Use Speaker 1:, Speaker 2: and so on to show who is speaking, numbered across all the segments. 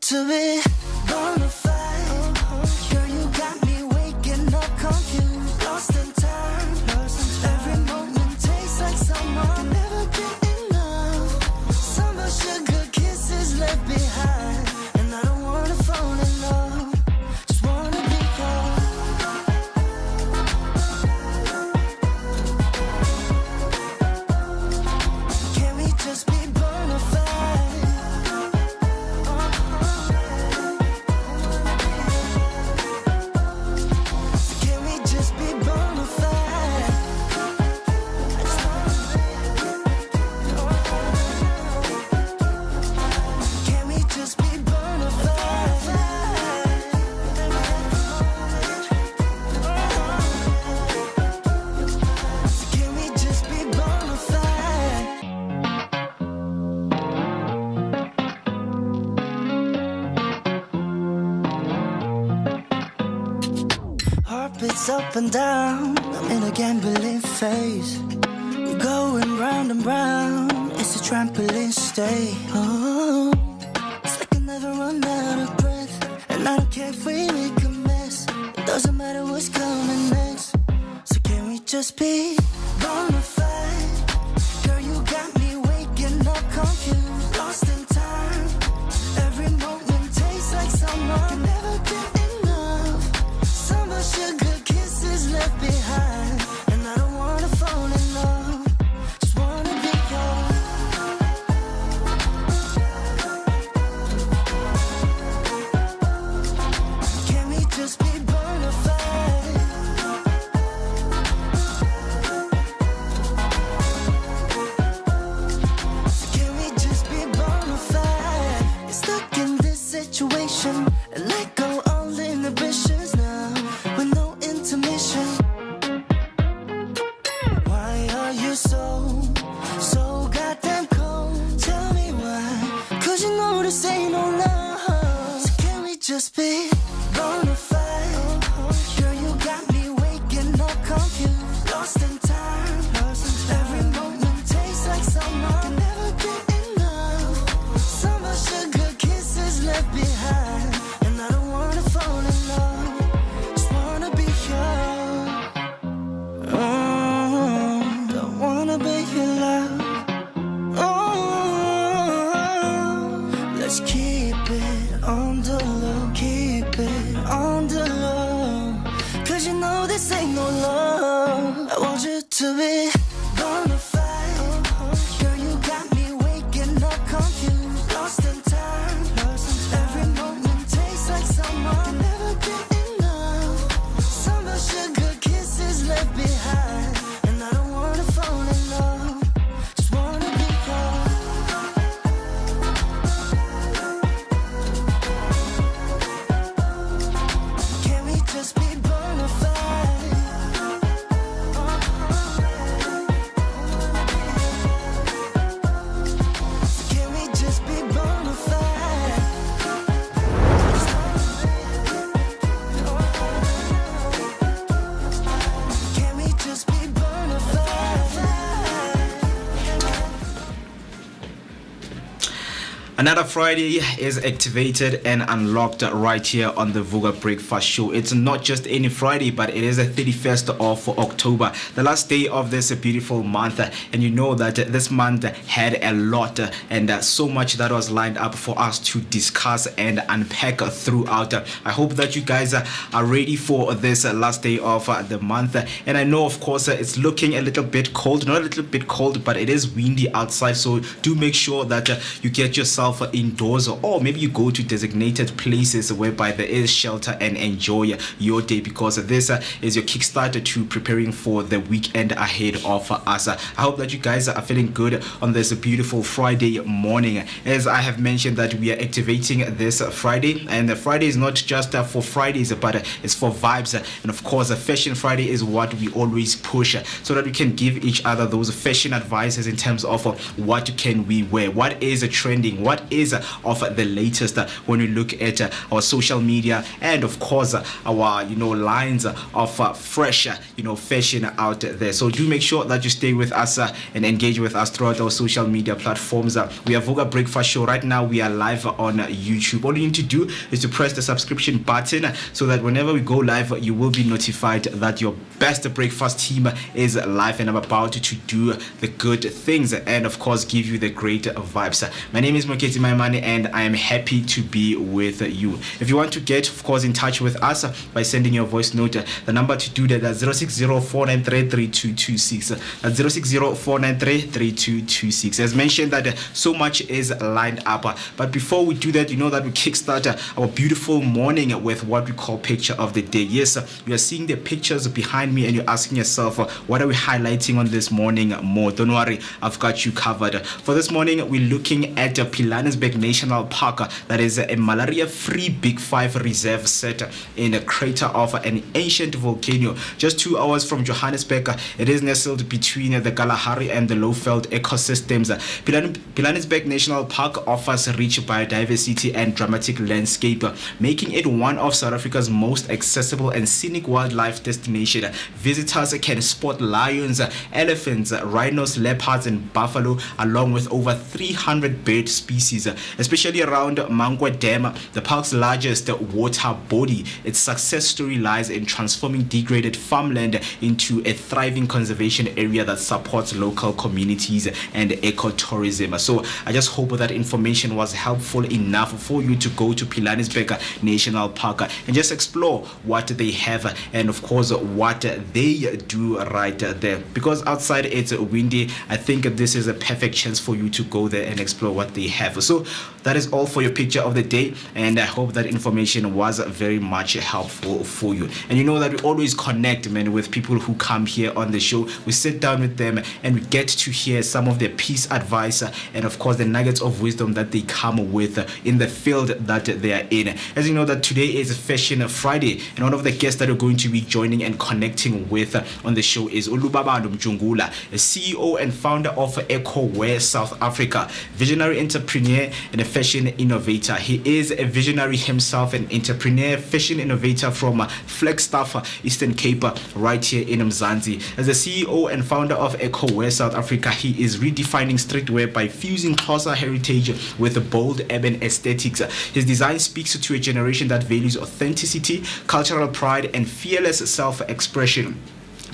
Speaker 1: to be bona fide. Girl, you got me waking up confused, lost in time. Every moment tastes like summer, can never get enough. Summer sugar kisses left behind, and I don't wanna fall in love, just wanna be yours. Can we just be bona fide? Can we just be bona fide? Can we just be bona fide? Can we just be bona fide? Heart beats up and down, I'm in a gambling phase. We're going round and round, it's a trampoline stay. Oh, it's like I never run out of breath, and I don't care if we make a mess. It doesn't matter what's coming next. So can we just be bona fide? Girl, you got me waking up confused, lost in time. Every moment tastes like summer, can never get enough. Summer sugar kisses left behind, and I don't wanna fall in love, just wanna be yours. Can we just be bona fide? Can we just be bona fide? You're stuck in this situation, and let go all inhibitions now, with no intermission. Why are you so goddamn cold? Tell me why, 'cause you know this ain't no love. So can we just be bona fide? Girl, you got me waking up confused, lost in time. Every moment tastes like summer, can never get enough. Summer sugar kisses left behind, and I don't wanna fall in love, just wanna be yours. Don't wanna be your love. Let's keep it on the low, keep it on the low, 'cause you know this ain't no love. I want you to be bona fide. Girl, you got me waking up confused, lost in time. Every moment tastes like summer, can never get enough. Summer sugar kisses left behind, and I don't wanna fall in love, just wanna be yours. Can we just be bona fide? Can we just be bona fide? Can we just be bona fide?
Speaker 2: Another Friday is activated and unlocked right here on the Vooka Breakfast Show. It's not just any Friday, but it is the 31st of October, the last day of this beautiful month. And you know that this month had a lot and so much that was lined up for us to discuss and unpack throughout. I hope that you guys are ready for this last day of the month. And I know, of course, it's looking a little bit cold, not a little bit cold, but it is windy outside. So do make sure that you get yourself indoors, or maybe you go to designated places whereby there is shelter and enjoy your day, because this is your kickstarter to preparing for the weekend ahead of us. I hope that you guys are feeling good on this beautiful Friday morning. As I have mentioned that we are activating this Friday, and Friday is not just for Fridays, but it's for vibes. And of course, Fashion Friday is what we always push, so that we can give each other those fashion advices in terms of what can we wear, what is trending, what what is of the latest when we look at our social media and of course our lines of fresh fashion out there. So do make sure that you stay with us and engage with us throughout our social media platforms. We are Vooka Breakfast Show. Right now we are live on YouTube. All you need to do is to press the subscription button so that whenever we go live you will be notified that your best breakfast team is live and I'm about to do the good things and of course give you the great vibes. My name is Moketi Maimane and I am happy to be with you. If you want to get of course in touch with us by sending your voice note, the number to do that is 060-493-3226. That's 060-493-3226. As mentioned that so much is lined up, but before we do that, you know that we kickstart our beautiful morning with what we call picture of the day. Yes, you are seeing the pictures behind me and you're asking yourself, what are we highlighting on this morning more? Don't worry, I've got you covered. For this morning, we're looking at Pilanesberg National Park. That is a malaria-free Big 5 reserve set in a crater of an ancient volcano just 2 hours from Johannesburg. It is nestled between the Kalahari and the Lowveld ecosystems. Pilanesberg National Park offers rich biodiversity and dramatic landscape, making it one of South Africa's most accessible and scenic wildlife destination. Visitors can spot lions, elephants, rhinos, leopards and buffalo along with over 300 bird species, especially around Mangwa Dam, the park's largest water body. Its success story lies in transforming degraded farmland into a thriving conservation area that supports local communities and ecotourism. So I just hope that information was helpful enough for you to go to Pilanesberg National Park and just explore what they have and of course what they do right there. Because outside it's windy, I think this is a perfect chance for you to go there and explore what they have. So that is all for your picture of the day, and I hope that information was very much helpful for you. And you know that we always connect, man, with people who come here on the show. We sit down with them and we get to hear some of their piece advice and of course the nuggets of wisdom that they come with in the field that they are in. As you know that today is Fashion Friday, and one of the guests that are going to be joining and connecting with on the show is Olubabando Mjungula, a CEO and founder of EcoWear South Africa, visionary entrepreneur and a fashion innovator. He is a visionary himself, an entrepreneur, fashion innovator from Flagstaff, Eastern Cape, right here in Mzansi. As the CEO and founder of EcoWear South Africa, he is redefining streetwear by fusing Xhosa heritage with bold urban aesthetics. His design speaks to a generation that values authenticity, cultural pride, and fearless self-expression.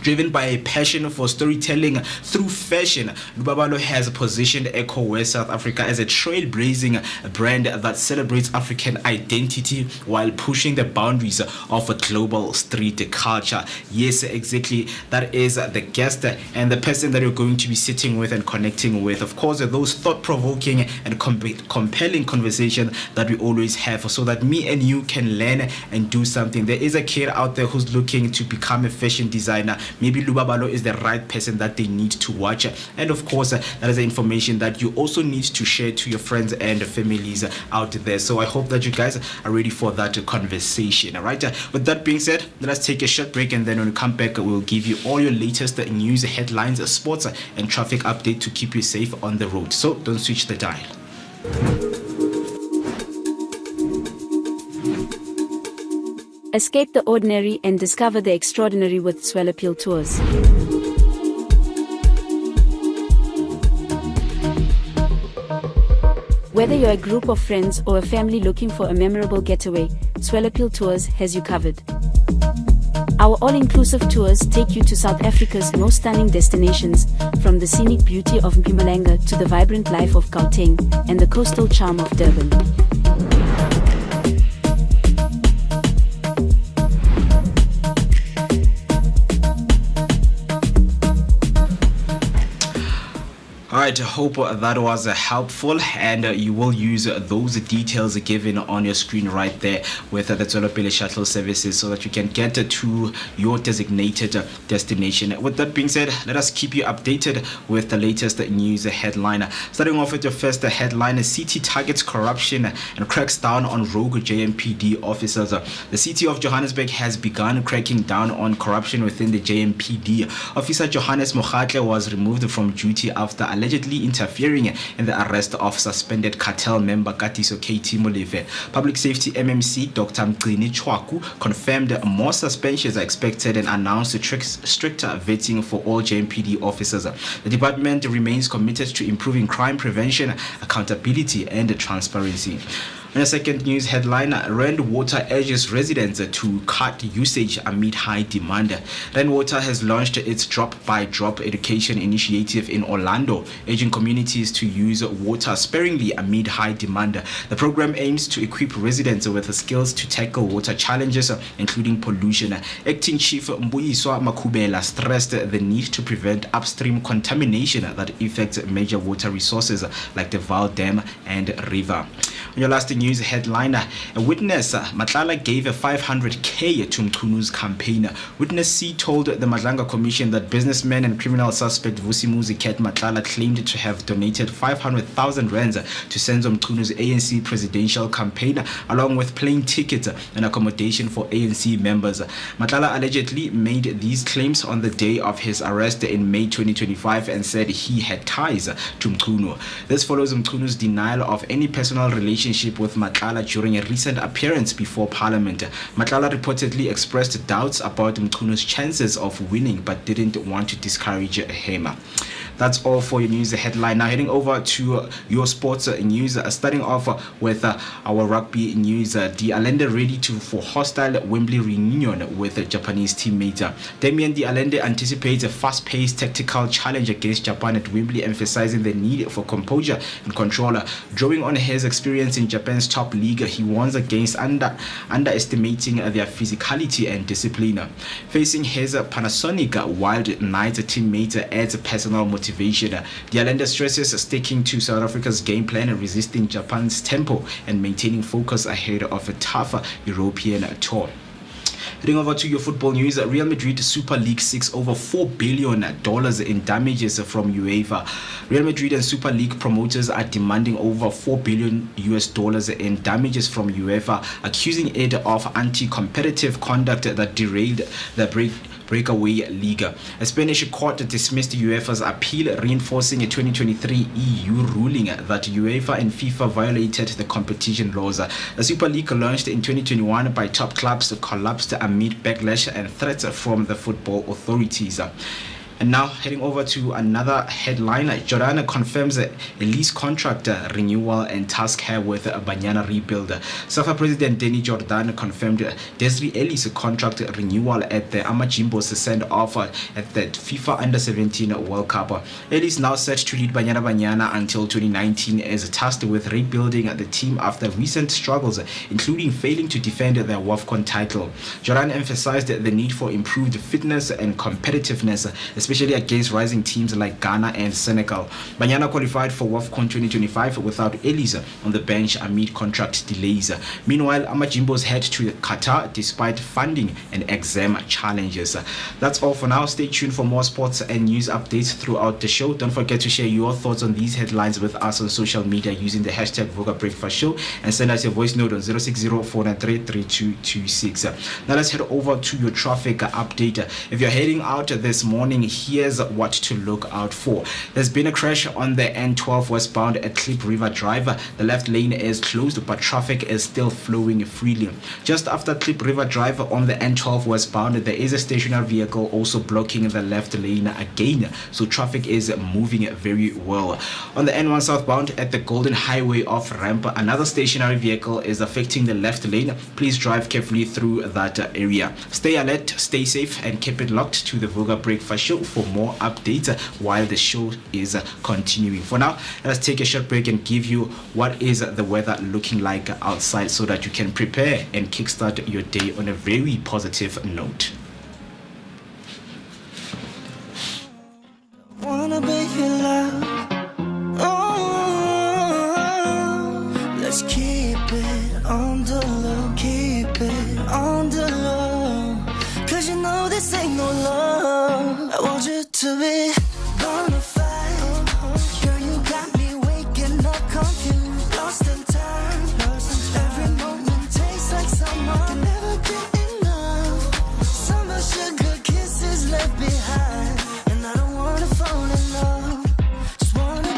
Speaker 2: Driven by a passion for storytelling through fashion, Lubabalo has positioned EcoWear South Africa as a trailblazing brand that celebrates African identity while pushing the boundaries of a global street culture. Yes, exactly. That is the guest and the person that you're going to be sitting with and connecting with. Of course, those thought-provoking and compelling conversations that we always have so that me and you can learn and do something. There is a kid out there who's looking to become a fashion designer. Maybe Lubabalo is the right person that they need to watch, and of course that is the information that you also need to share to your friends and families out there. So I hope that you guys are ready for that conversation. All right, with that being said, let us take a short break, and then when we come back we'll give you all your latest news, headlines, sports and traffic update to keep you safe on the road. So don't switch the dial.
Speaker 3: Escape the ordinary and discover the extraordinary with Soweto Tours. Whether you're a group of friends or a family looking for a memorable getaway, Soweto Tours has you covered. Our all-inclusive tours take you to South Africa's most stunning destinations, from the scenic beauty of Mpumalanga to the vibrant life of Gauteng and the coastal charm of Durban.
Speaker 2: Alright, I hope that was helpful, and you will use those details given on your screen right there with the Topical shuttle services so that you can get to your designated destination. With that being said, let us keep you updated with the latest news headline. Starting off with your first headline, city targets corruption and cracks down on rogue JMPD officers. The city of Johannesburg has begun cracking down on corruption within the JMPD. Officer Johannes Mogatle was removed from duty after allegedly allegedly interfering in the arrest of suspended cartel member Katiso KT Molefe. Public Safety MMC Dr. Mgcini Chwaku confirmed more suspensions are expected and announced stricter vetting for all JMPD officers. The department remains committed to improving crime prevention, accountability, and transparency. In a second news headline, Rand Water urges residents to cut usage amid high demand. Rand Water has launched its drop-by-drop education initiative in Orlando, urging communities to use water sparingly amid high demand. The program aims to equip residents with the skills to tackle water challenges, including pollution. Acting Chief Mbuyiswa Makubela stressed the need to prevent upstream contamination that affects major water resources like the Val Dam and river. On your last news headline, a witness, Matlala gave a 500k to Mkunu's campaign. Witness C told the Madlanga Commission that businessman and criminal suspect Vusimuzi Ket Matlala claimed to have donated 500,000 rands to Senzo Mkunu's ANC presidential campaign, along with plane tickets and accommodation for ANC members. Matlala allegedly made these claims on the day of his arrest in May 2025 and said he had ties to Mkunu. This follows Mkunu's denial of any personal relationship with Matlala during a recent appearance before Parliament. Matlala reportedly expressed doubts about Mkunu's chances of winning but didn't want to discourage him. That's all for your news headline. Now heading over to your sports news, starting off with our rugby news. The Allende ready for hostile Wembley reunion with Japanese teammate. Damien the Allende anticipates a fast-paced tactical challenge against Japan at Wembley, emphasizing the need for composure and control. Drawing on his experience in Japan's top league, he warns against underestimating their physicality and discipline. Facing his Panasonic Wild Knights teammate adds personal motivation. The Allende stresses sticking to South Africa's game plan and resisting Japan's tempo and maintaining focus ahead of a tougher European tour. Heading over to your football news, Real Madrid Super League seeks over $4 billion in damages from UEFA. Real Madrid and Super League promoters are demanding over $4 billion in damages from UEFA, accusing it of anti-competitive conduct that derailed the breakaway league. A Spanish court dismissed UEFA's appeal, reinforcing a 2023 EU ruling that UEFA and FIFA violated the competition laws. The Super League, launched in 2021 by top clubs, collapsed amid backlash and threats from the football authorities. And now heading over to another headline, Jordan confirms a lease contract renewal and task her with a Banyana rebuild. SAFA President Denny Jordan confirmed Desiree Ellis' contract renewal at the Amajimbos send-off at the FIFA Under-17 World Cup. Ellis, now set to lead Banyana until 2019, is tasked with rebuilding the team after recent struggles, including failing to defend their WAFCON title. Jordan emphasized the need for improved fitness and competitiveness, especially against rising teams like Ghana and Senegal. Banyana qualified for WAFCON 2025 without Ellis on the bench amid contract delays. Meanwhile, Amajimbos head to Qatar despite funding and exam challenges. That's all for now. Stay tuned for more sports and news updates throughout the show. Don't forget to share your thoughts on these headlines with us on social media using the hashtag Vooka Breakfast Show, and send us your voice note on 060-493-3226. Now let's head over to your traffic update. If you're heading out this morning, here's what to look out for. There's been a crash on the N12 westbound at Klip River Drive. The left lane is closed, but traffic is still flowing freely. Just after Klip River Drive on the N12 westbound, there is a stationary vehicle also blocking the left lane again, so traffic is moving very well. On the N1 southbound at the Golden Highway off ramp, another stationary vehicle is affecting the left lane. Please drive carefully through that area. Stay alert, stay safe, and keep it locked to the Vooka Breakfast Show for more updates while the show is continuing. For now, let's take a short break and give you what is the weather looking like outside so that you can prepare and kickstart your day on a very positive note.
Speaker 1: Wanna be in love. Oh, let's keep it on the low, keep it on the low. Cause you know this ain't no love. I want you to be bonafide. Girl, you got me waking up confused, lost in time. Every moment tastes like summer. Can never get enough. Summer sugar kisses left behind. And I don't wanna fall in love. Just wanna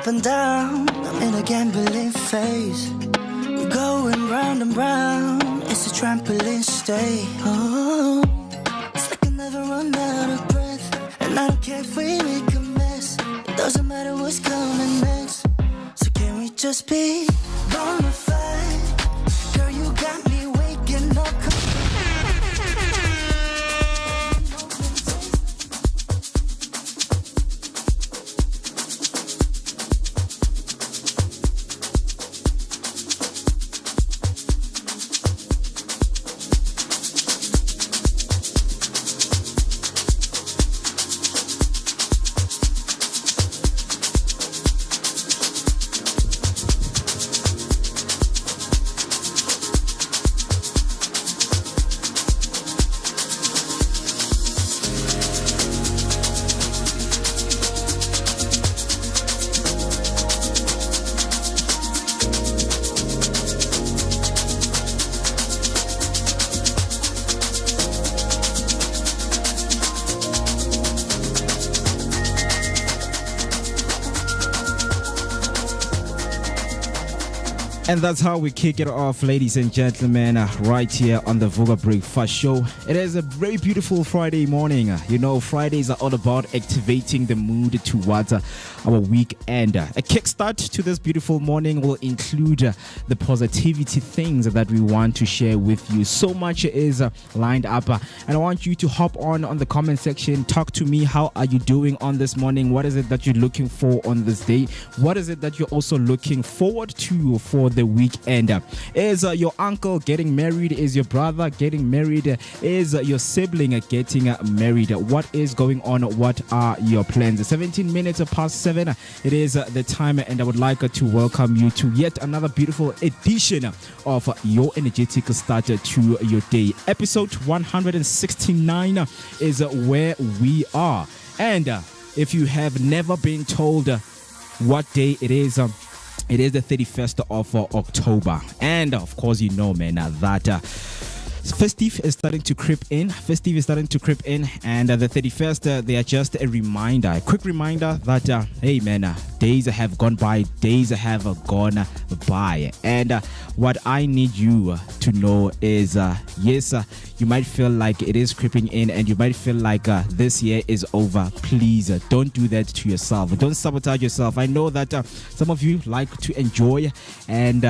Speaker 1: up and down, I'm in a gambling phase. We're going round and round, it's a trampoline stay. Oh, it's like I never run out of breath. And I don't care if we make a mess, it doesn't matter what's coming next. So can we just be bona fide? Girl, you got me waking up.
Speaker 2: And that's how we kick it off, ladies and gentlemen, right here on the Vooka Breakfast Show. It is a very beautiful Friday morning. You know, Fridays are all about activating the mood towards our weekend. A kickstart to this beautiful morning will include the positivity things that we want to share with you. So much is lined up, and I want you to hop on the comment section. Talk to me. How are you doing on this morning? What is it that you're looking for on this day? What is it that you're also looking forward to for the weekend? Is your uncle getting married? Is your brother getting married? Is your sibling getting married? What is going on? What are your plans? 17 minutes past 7. It is the time, and I would like to welcome you to yet another beautiful edition of your energetic start to your day. Episode 169 is where we are, and if you have never been told what day it is the 31st of October. And of course, you know, man, that festive is starting to creep in. And the 31st, they are just a reminder, a quick reminder that, hey, man, days have gone by, And what I need you to know is, yes, you might feel like it is creeping in, and you might feel like this year is over. Please don't do that to yourself. Don't sabotage yourself. I know that some of you like to enjoy and,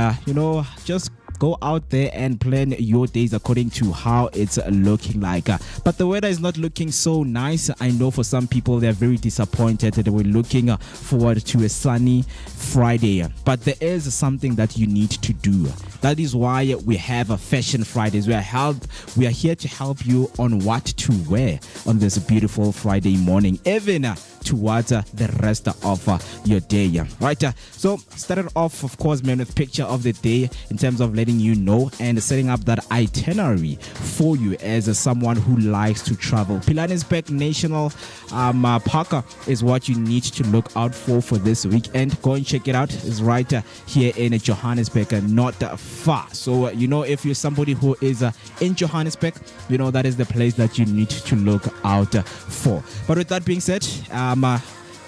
Speaker 2: just go out there and plan your days according to how it's looking like. But the weather is not looking so nice. I know for some people they're very disappointed. They were looking forward to a sunny Friday. But there is something that you need to do. That is why we have Fashion Fridays. We are here to help you on what to wear on this beautiful Friday morning, even towards the rest of your day. Right, so started off, of course, man, with picture of the day in terms of letting you know and setting up that itinerary for you as someone who likes to travel. Pilanesberg National Park is what you need to look out for this weekend. Go and check it out. It's right here in Johannesburg, not far. So if you're somebody who is in Johannesburg, that is the place that you need to look out for. But with that being said,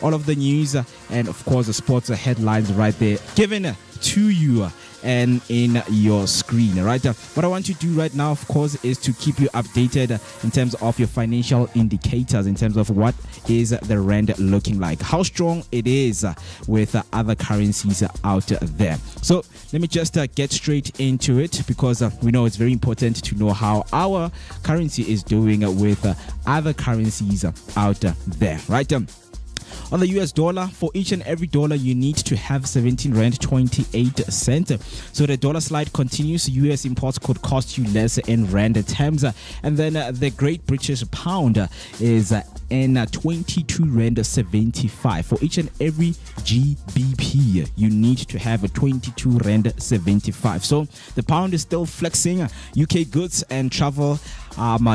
Speaker 2: all of the news and of course the sports headlines right there given to you and in your screen. Right, what I want you to do right now, of course, is to keep you updated in terms of your financial indicators, in terms of what is the rand looking like, how strong it is with other currencies out there. So let me just get straight into it, because we know it's very important to know how our currency is doing with other currencies out there. Right, on the US dollar, for each and every dollar you need to have 17 rand 28 cents. So the dollar slide continues. US imports could cost you less in rand terms, and then the Great British Pound is in 22 rand 75. For each and every GBP you need to have 22 rand 75. So the pound is still flexing. UK goods and travel,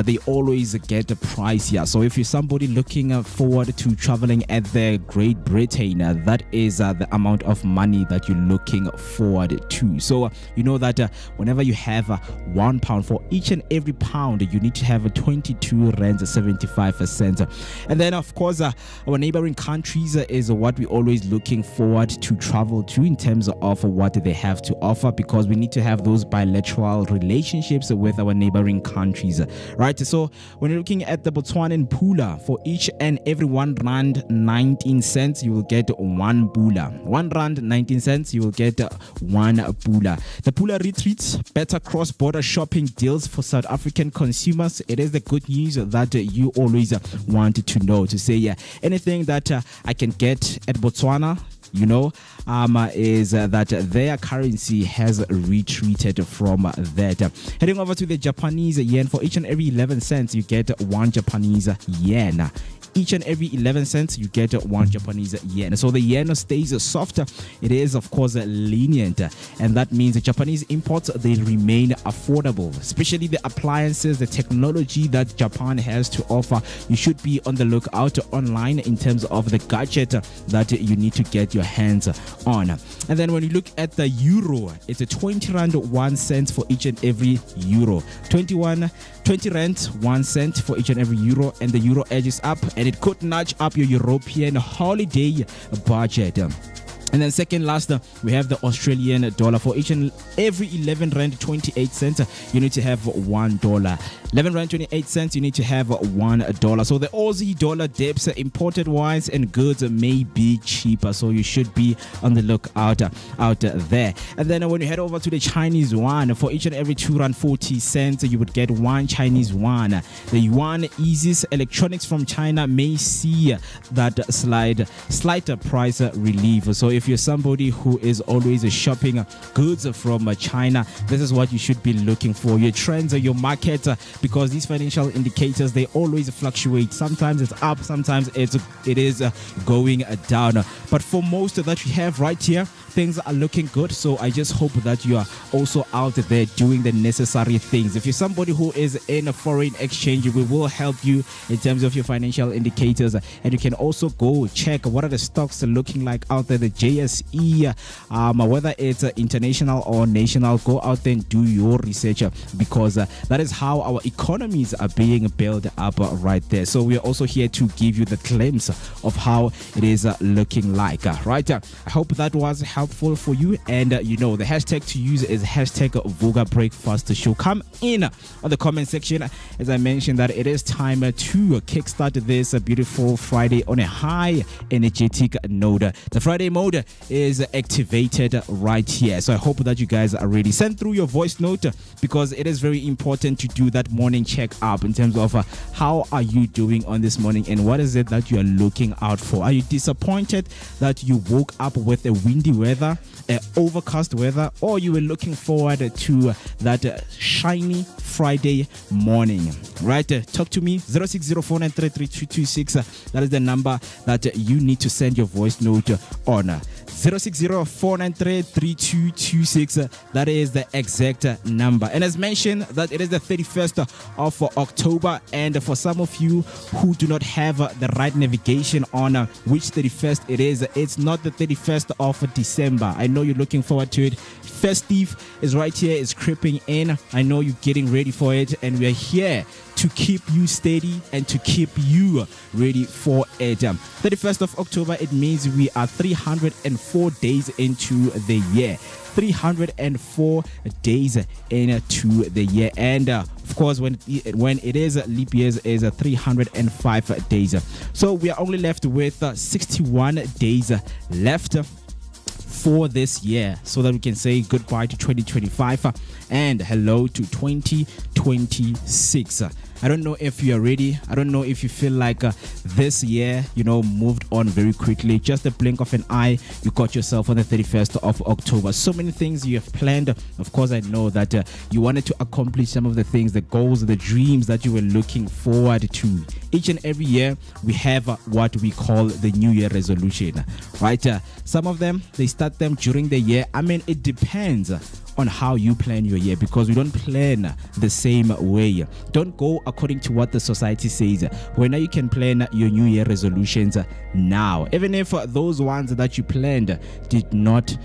Speaker 2: they always get the price here. So if you're somebody looking forward to traveling at the Great Britain, that is the amount of money that you're looking forward to. So you know that whenever you have £1, for each and every pound you need to have 22 rand 75 cents. And then, of course, our neighboring countries is what we're always looking forward to travel to in terms of what they have to offer, because we need to have those bilateral relationships with our neighboring countries, right? So when you're looking at the Botswanan pula, for each and every R1.19, you will get one pula. R1.19, you will get one pula. The pula retreats better cross-border shopping deals for South African consumers. It is the good news that you always want to know, to say anything that I can get at Botswana, is that their currency has retreated from that. Heading over to the Japanese yen, for each and every 11 cents, you get one Japanese yen. Each and every 11 cents, you get one Japanese yen. So the yen stays softer. It is, of course, lenient. And that means the Japanese imports, they remain affordable, especially the appliances, the technology that Japan has to offer. You should be on the lookout online in terms of the gadget that you need to get your hands on. And then when you look at the euro, it's a 20 rand 1 cent for each and every euro. 20 rand 1 cent for each and every euro, and the euro edges up, and it could nudge up your European holiday budget. And then second last, we have the Australian dollar. For each and every 11 rand 28 cents, you need to have $1. 11 rand 28 cents, you need to have $1. So the Aussie dollar dips, imported wines and goods may be cheaper, so you should be on the lookout out there. And then when you head over to the Chinese yuan, for each and every 2 rand 40 cents, you would get one Chinese yuan. The yuan eases. Electronics from China may see that slight price relief. So if you're somebody who is always shopping goods from China, this is what you should be looking for. Your trends, your market, because these financial indicators, they always fluctuate. Sometimes it's up, sometimes it is going down. But for most that we have right here, things are looking good. So I just hope that you are also out there doing the necessary things. If you're somebody who is in a foreign exchange, we will help you in terms of your financial indicators, and you can also go check what are the stocks looking like out there, the JSE, whether it's international or national. Go out there and do your research, because that is how our economies are being built up right there. So we are also here to give you the glimpse of how it is looking like, right? I hope that was helpful for you, and the hashtag to use is hashtag Vooka Breakfast Show. Come in on the comment section, as I mentioned that it is time to kickstart this beautiful Friday on a high energetic note. The Friday mode is activated right here, so I hope that you guys are ready. Send through your voice note, because it is very important to do that morning check up in terms of how are you doing on this morning, and what is it that you are looking out for. Are you disappointed that you woke up with a windy weather, overcast weather, or you were looking forward to that shiny Friday morning, right? Talk to me, 0604933226. That is the number that you need to send your voice note on. 0604933226. That is the exact number. And as mentioned, that it is the 31st of October, and for some of you who do not have the right navigation on which 31st it is, it's not the 31st of December. I know you're looking forward to it. Festive is right here, it's creeping in. I know you're getting ready for it, and we are here to keep you steady and to keep you ready for it. 31st of October, it means we are 304 days into the year. 304 days into the year, and of course when it is leap years is 305 days. So we are only left with 61 days left for this year, so that we can say goodbye to 2025 and hello to 2026. I don't know if you are ready. I don't know if you feel like this year, moved on very quickly. Just a blink of an eye, you got yourself on the 31st of October. So many things you have planned. Of course, I know that you wanted to accomplish some of the things, the goals, the dreams that you were looking forward to. Each and every year, we have what we call the New Year resolution, right? Some of them, they start them during the year. I mean, it depends on how you plan your year, because we don't plan the same way. Don't go according to what the society says. When you can plan your New Year resolutions now, even if those ones that you planned did not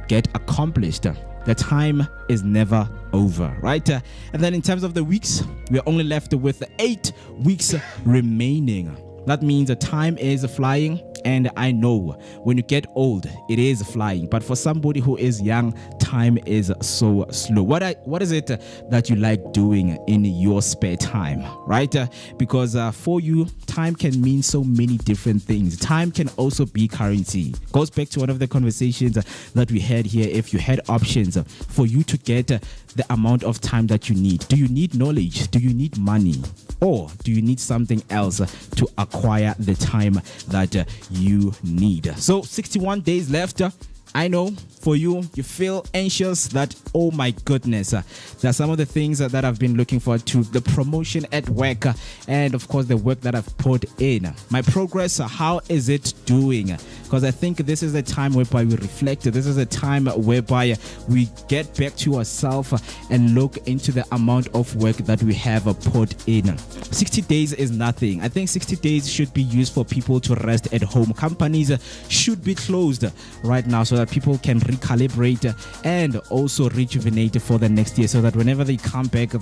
Speaker 2: get accomplished. The time is never over, right? And then in terms of the weeks, we're only left with 8 weeks remaining That means the time is flying. And I know when you get old, it is flying. But for somebody who is young, time is so slow. What is it that you like doing in your spare time, right? Because for you, time can mean so many different things. Time can also be currency. Goes back to one of the conversations that we had here. If you had options for you to get the amount of time that you need. Do you need knowledge? Do you need money? Or do you need something else to acquire the time that you need? So 61 days left. I know for you feel anxious that, oh my goodness, there are some of the things that I've been looking forward to, the promotion at work, and of course the work that I've put in. My progress, how is it doing? Because I think this is a time whereby we reflect. This is a time whereby we get back to ourselves and look into the amount of work that we have put in. 60 days is nothing. I think 60 days should be used for people to rest at home. Companies should be closed right now so that people can recalibrate and also rejuvenate for the next year, so that whenever they come back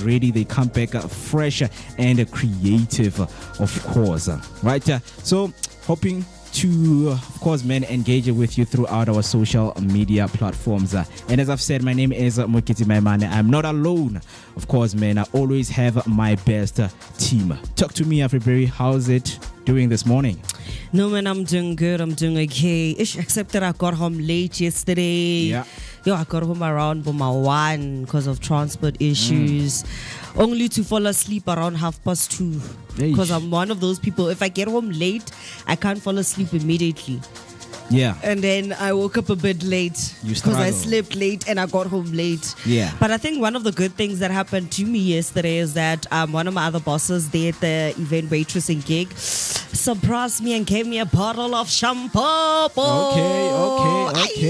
Speaker 2: ready, they come back fresh and creative, of course, right? So hoping to, of course, engage with you throughout our social media platforms. And as I've said, my name is Mokiti Maimane. I'm not alone. Of course, I always have my best team. Talk to me, Afriberry. How's it doing this morning?
Speaker 4: No, man, I'm doing good. I'm doing okay. Except that I got home late yesterday.
Speaker 2: Yeah.
Speaker 4: I got home around Boma 1 because of transport issues. Only to fall asleep around 2:30. Because I'm one of those people, if I get home late, I can't fall asleep immediately.
Speaker 2: Yeah.
Speaker 4: And then I woke up a bit late because I slept late and I got home late.
Speaker 2: Yeah.
Speaker 4: But I think one of the good things that happened to me yesterday is that one of my other bosses there at the event waitressing gig surprised me and gave me a bottle of shampoo.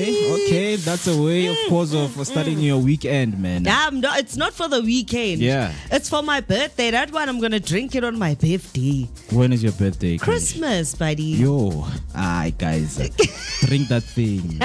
Speaker 2: Okay. That's a way, of course, of starting your weekend, man.
Speaker 4: It's not for the weekend.
Speaker 2: Yeah.
Speaker 4: It's for my birthday. That one I'm going to drink it on my birthday.
Speaker 2: When is your birthday?
Speaker 4: Christmas, buddy.
Speaker 2: Yo. Aye, guys. Drink that thing.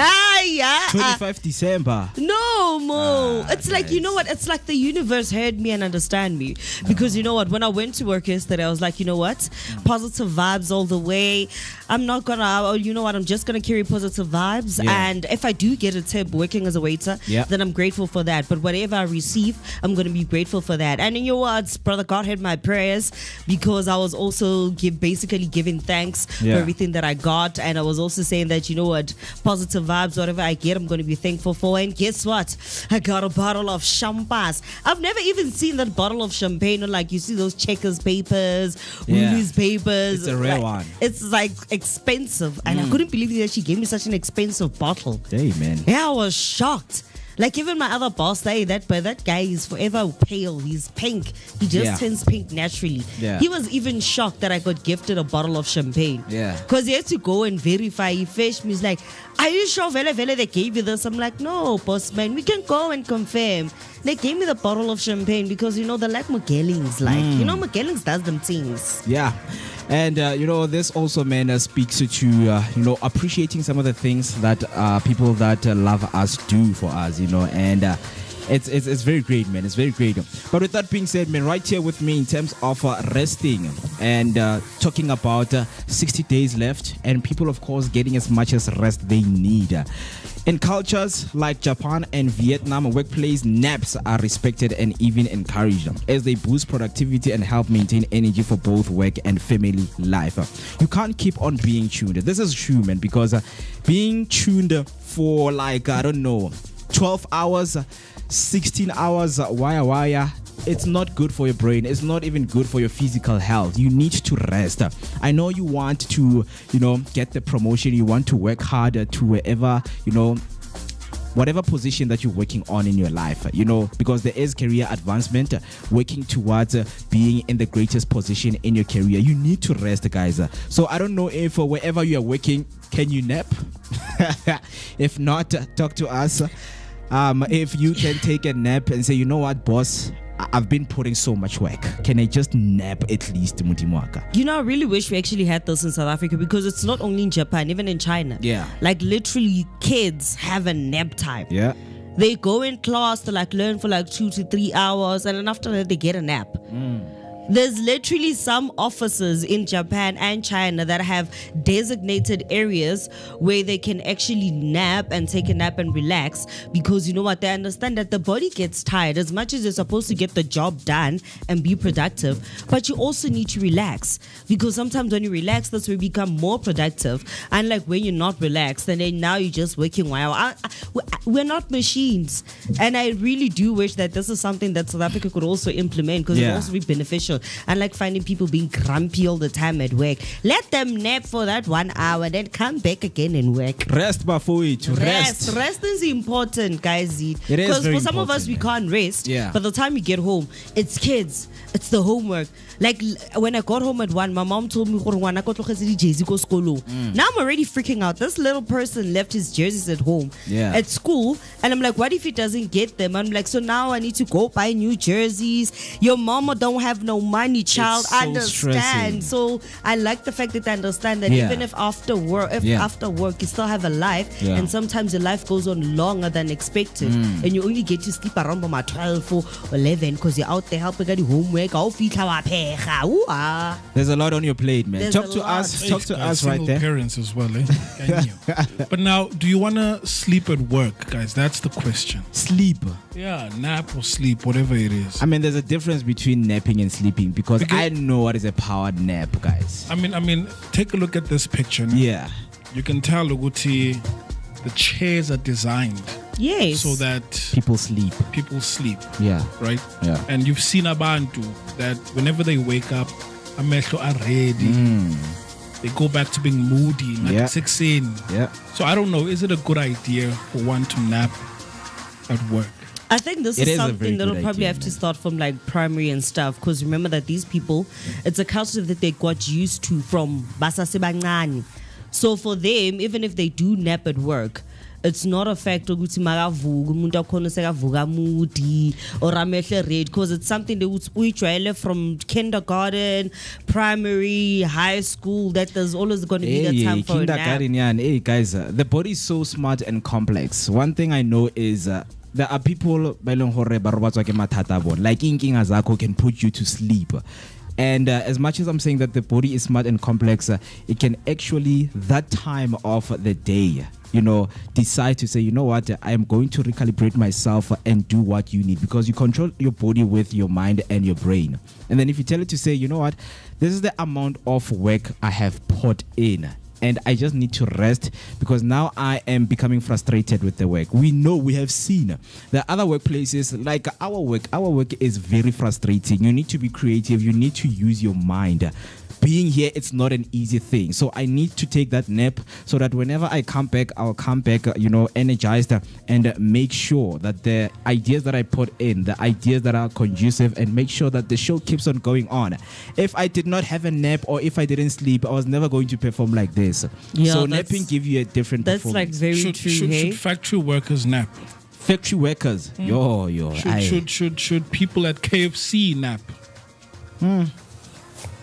Speaker 2: 25 December.
Speaker 4: No, Mo. It's like,
Speaker 2: guys.
Speaker 4: you know what? It's like the universe heard me and understand me. Because you know what? When I went to work yesterday, I was like, you know what? Positive vibes all the way. I'm not gonna, you know what? I'm just gonna carry positive vibes.
Speaker 2: Yeah.
Speaker 4: And if I do get a tip working as a waiter, then I'm grateful for that. But whatever I receive, I'm gonna be grateful for that. And in your words, brother, God heard my prayers, because I was also basically giving thanks for everything that I got. And I was also saying that, you know what? Positive vibes, whatever I get, I'm gonna be thankful for. And guess what? I got a bottle of champagne. I've never even seen that bottle of champagne on, like, you see those Checkers papers, Woolies papers.
Speaker 2: It's a rare one.
Speaker 4: It's like expensive, and I couldn't believe that she gave me such an expensive bottle.
Speaker 2: Hey, man.
Speaker 4: Yeah, I was shocked. Like, even my other boss, that guy is forever pale. He's pink. He just turns pink naturally.
Speaker 2: Yeah.
Speaker 4: He was even shocked that I got gifted a bottle of champagne.
Speaker 2: Yeah.
Speaker 4: Because he had to go and verify. He fetched me. He's like, are you sure Vele they gave you this? I'm like, no, boss man, we can go and confirm. They gave me the bottle of champagne because, you know, they're like Magellings. Like, you know, Magellings does them things. Yeah.
Speaker 2: And, this also, speaks to, appreciating some of the things that people that love us do for us, and it's very great, man. It's very great. But with that being said, man, right here with me in terms of resting and talking about 60 days left, and people, of course, getting as much as rest they need. In cultures like Japan and Vietnam, workplace naps are respected and even encouraged, as they boost productivity and help maintain energy for both work and family life. You can't keep on being tuned. This is true, man, because being tuned for 12 hours, 16 hours, wire, it's not good for your brain. It's not even good for your physical health. You need to rest. I know you want to, get the promotion. You want to work harder to wherever, whatever position that you're working on in your life, because there is career advancement, working towards being in the greatest position in your career. You need to rest, guys. So I don't know if wherever you are working, can you nap? If not, talk to us. If you can take a nap and say, you know what, boss, I've been putting so much work. Can I just nap at least, Mutimwaka?
Speaker 4: I really wish we actually had this in South Africa, because it's not only in Japan, even in China.
Speaker 2: Yeah.
Speaker 4: Like, literally, kids have a nap time.
Speaker 2: Yeah.
Speaker 4: They go in class to learn for 2 to 3 hours, and then after that they get a nap. There's literally some offices in Japan and China that have designated areas where they can actually nap and take a nap and relax, because you know what, they understand that the body gets tired as much as you're supposed to get the job done and be productive, but you also need to relax, because sometimes when you relax, that's when you become more productive, unlike when you're not relaxed and then now you're just working while we're not machines. And I really do wish that this is something that South Africa could also implement, because it would also be beneficial. And like finding people being grumpy all the time at work, let them nap for that 1 hour, then come back again and work.
Speaker 2: Rest before it.
Speaker 4: Rest is important, guys.
Speaker 2: It is
Speaker 4: because
Speaker 2: very
Speaker 4: for some of us, we can't rest.
Speaker 2: Yeah.
Speaker 4: By the time we get home, it's kids, it's the homework. Like when I got home at 1, my mom told me, now I'm already freaking out. This little person left his jerseys at home, at school, and I'm like, what if he doesn't get them? I'm like, so now I need to go buy new jerseys. Your mama don't have no money, child.
Speaker 2: So
Speaker 4: understand.
Speaker 2: stressing.
Speaker 4: So I like the fact that they understand that even if after work, after work you still have a life, and sometimes your life goes on longer than expected, and you only get to sleep around by 12 or 11 because you're out there helping at the homework.
Speaker 2: There's a lot on your plate, man. Talk to us right there.
Speaker 5: Parents as well, eh? Can you? But now, do you want to sleep at work, guys? That's the question.
Speaker 2: Sleep.
Speaker 5: Yeah, nap or sleep, whatever it is.
Speaker 2: I mean, there's a difference between napping and sleeping, because I know what is a powered nap, guys.
Speaker 5: I mean, take a look at this picture. No?
Speaker 2: Yeah.
Speaker 5: You can tell, Uguti, the chairs are designed so that
Speaker 2: people sleep.
Speaker 5: Yeah. Right? Yeah. And you've seen abantu that whenever they wake up, amehlo are ready. They go back to being moody, like 6 in.
Speaker 2: Yeah.
Speaker 5: So I don't know, is it a good idea for one to nap at work?
Speaker 4: I think this is something that'll probably have to start from like primary and stuff, because remember that these people, it's a culture that they got used to from basasebangani. So for them, even if they do nap at work, it's not a fact of ukuthi makavuka umuntu akhona sekavuka moody or amehle red, because it's something they would uyijwayele from kindergarten, primary, high school, that there's always going to be that time for a nap.
Speaker 2: Hey guys, the body is so smart and complex. One thing I know is there are people like inkinga zako can put you to sleep. And as much as I'm saying that the body is smart and complex, it can actually, that time of the day, decide to say, you know what, I am going to recalibrate myself and do what you need, because you control your body with your mind and your brain. And then if you tell it to say, you know what, this is the amount of work I have put in, and I just need to rest, because now I am becoming frustrated with the work. We have seen the other workplaces, like our work is very frustrating. You need to be creative. You need to use your mind. Being here, it's not an easy thing. So I need to take that nap so that whenever I come back, I'll come back, energized, and make sure that the ideas that I put in, the ideas that are conducive, and make sure that the show keeps on going on. If I did not have a nap or if I didn't sleep, I was never going to perform like this. So napping gives you a different performance.
Speaker 4: That's like very true.
Speaker 5: Should factory workers nap?
Speaker 2: Factory workers?
Speaker 5: Should people at KFC nap?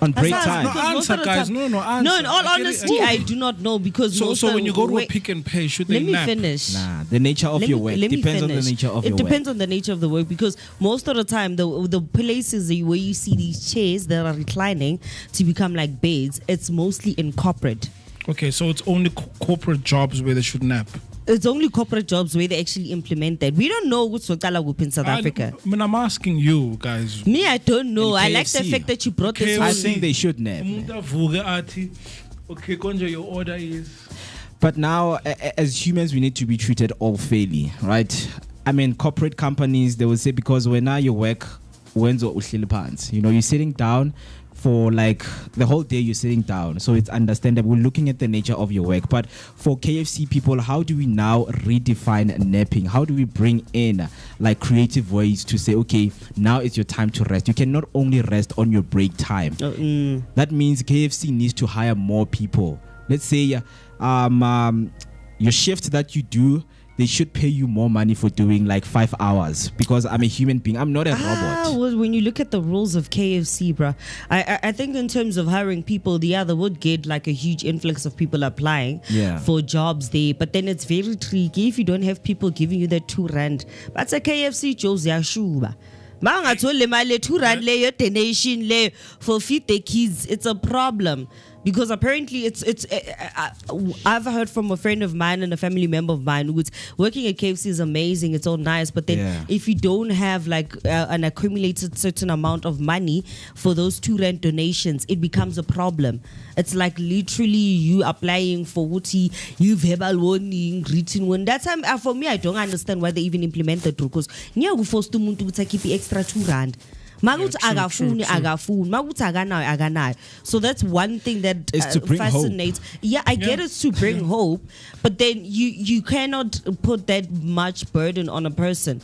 Speaker 2: On break time.
Speaker 5: No answer, guys. No answer.
Speaker 4: No, in all honesty, I do not know, because
Speaker 5: so when you go to a Pick and Pay, should they nap?
Speaker 4: Let me finish.
Speaker 2: Nah, the nature of your work depends on the nature of your work.
Speaker 4: It depends on the nature of the work, because most of the time, the places where you see these chairs that are reclining to become like beds, it's mostly in corporate.
Speaker 5: Okay, so it's only corporate jobs where they should nap.
Speaker 4: It's only corporate jobs where they actually implement that. We don't know what's in South Africa.
Speaker 5: I'm asking you guys.
Speaker 4: Me, I don't know. I like the fact that you brought this.
Speaker 2: I think they should nap.
Speaker 5: Okay, Konja, your order is.
Speaker 2: But now, as humans, we need to be treated all fairly, right? I mean, corporate companies, they will say, because when now you work, you're sitting down for like the whole day, you're sitting down, so it's understandable. We're looking at the nature of your work. But for KFC people, how do we now redefine napping? How do we bring in like creative ways to say, okay, now it's your time to rest? You can not only rest on your break time. That means KFC needs to hire more people. Let's say your shift that you do, they should pay you more money for doing like 5 hours, because I'm a human being. I'm not a robot.
Speaker 4: Well, when you look at the rules of KFC, bro, I think in terms of hiring people, they would get like a huge influx of people applying for jobs there. But then it's very tricky if you don't have people giving you that 2 rand. But it's a KFC, Josie Ashuba. Mangathole mali 2 rand leyo donation leyo for feed the kids, it's a problem. Because apparently I've heard from a friend of mine and a family member of mine who's working at KFC is amazing, it's all nice, but then if you don't have like an accumulated certain amount of money for those 2 rand donations, it becomes a problem. It's like literally you applying for Wuti, you verbal warning, written one. That's for me, I don't understand why they even implement that rule, because you forced to keep the extra 2 rand. Maguti agafuni. Maguti aganayo. So that's one thing that fascinates. Hope. Yeah, I get it's to bring hope, but then you cannot put that much burden on a person.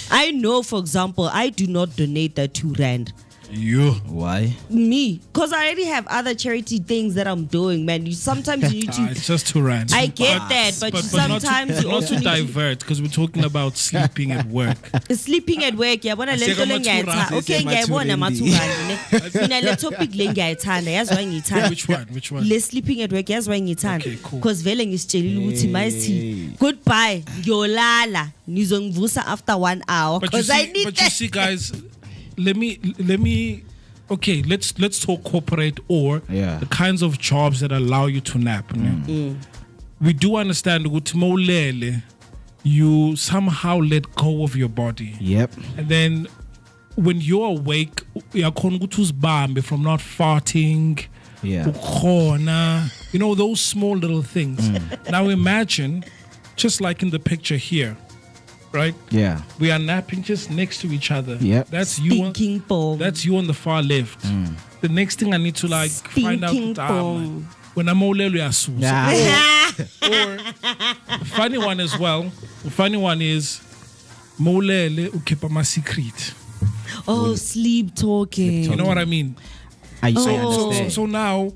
Speaker 4: I know, for example, I do not donate that 2 rand.
Speaker 5: You?
Speaker 4: Why? Me, because I already have other charity things that I'm doing, man. Sometimes you need to.
Speaker 5: It's just 2 rand.
Speaker 4: I get that, but sometimes you also
Speaker 5: need to divert, because we're talking about sleeping at work.
Speaker 4: Sleeping at work, yeah. When I let okay, yeah, one I'm topic
Speaker 5: Which one?
Speaker 4: Let's sleeping at work, yes, when you turn.
Speaker 5: Okay, cool.
Speaker 4: Because veling is chilling goodbye, yolala, nizongvusa after 1 hour. Because I need
Speaker 5: but
Speaker 4: that.
Speaker 5: You see, guys. Let me. Okay, let's talk corporate or the kinds of jobs that allow you to nap. We do understand that you somehow let go of your body.
Speaker 2: Yep.
Speaker 5: And then when you're awake, you're from not farting. You know, those small little things. Now imagine, just like in the picture here. Right?
Speaker 2: Yeah.
Speaker 5: We are napping just next to each other.
Speaker 2: Yep.
Speaker 5: That's you on the far left. The next thing I need to like find out when I'm olelu or funny one as well. The funny one is molele ukepa my secret.
Speaker 4: Oh, sleep talking.
Speaker 5: You know what I mean?
Speaker 2: I understand.
Speaker 5: So now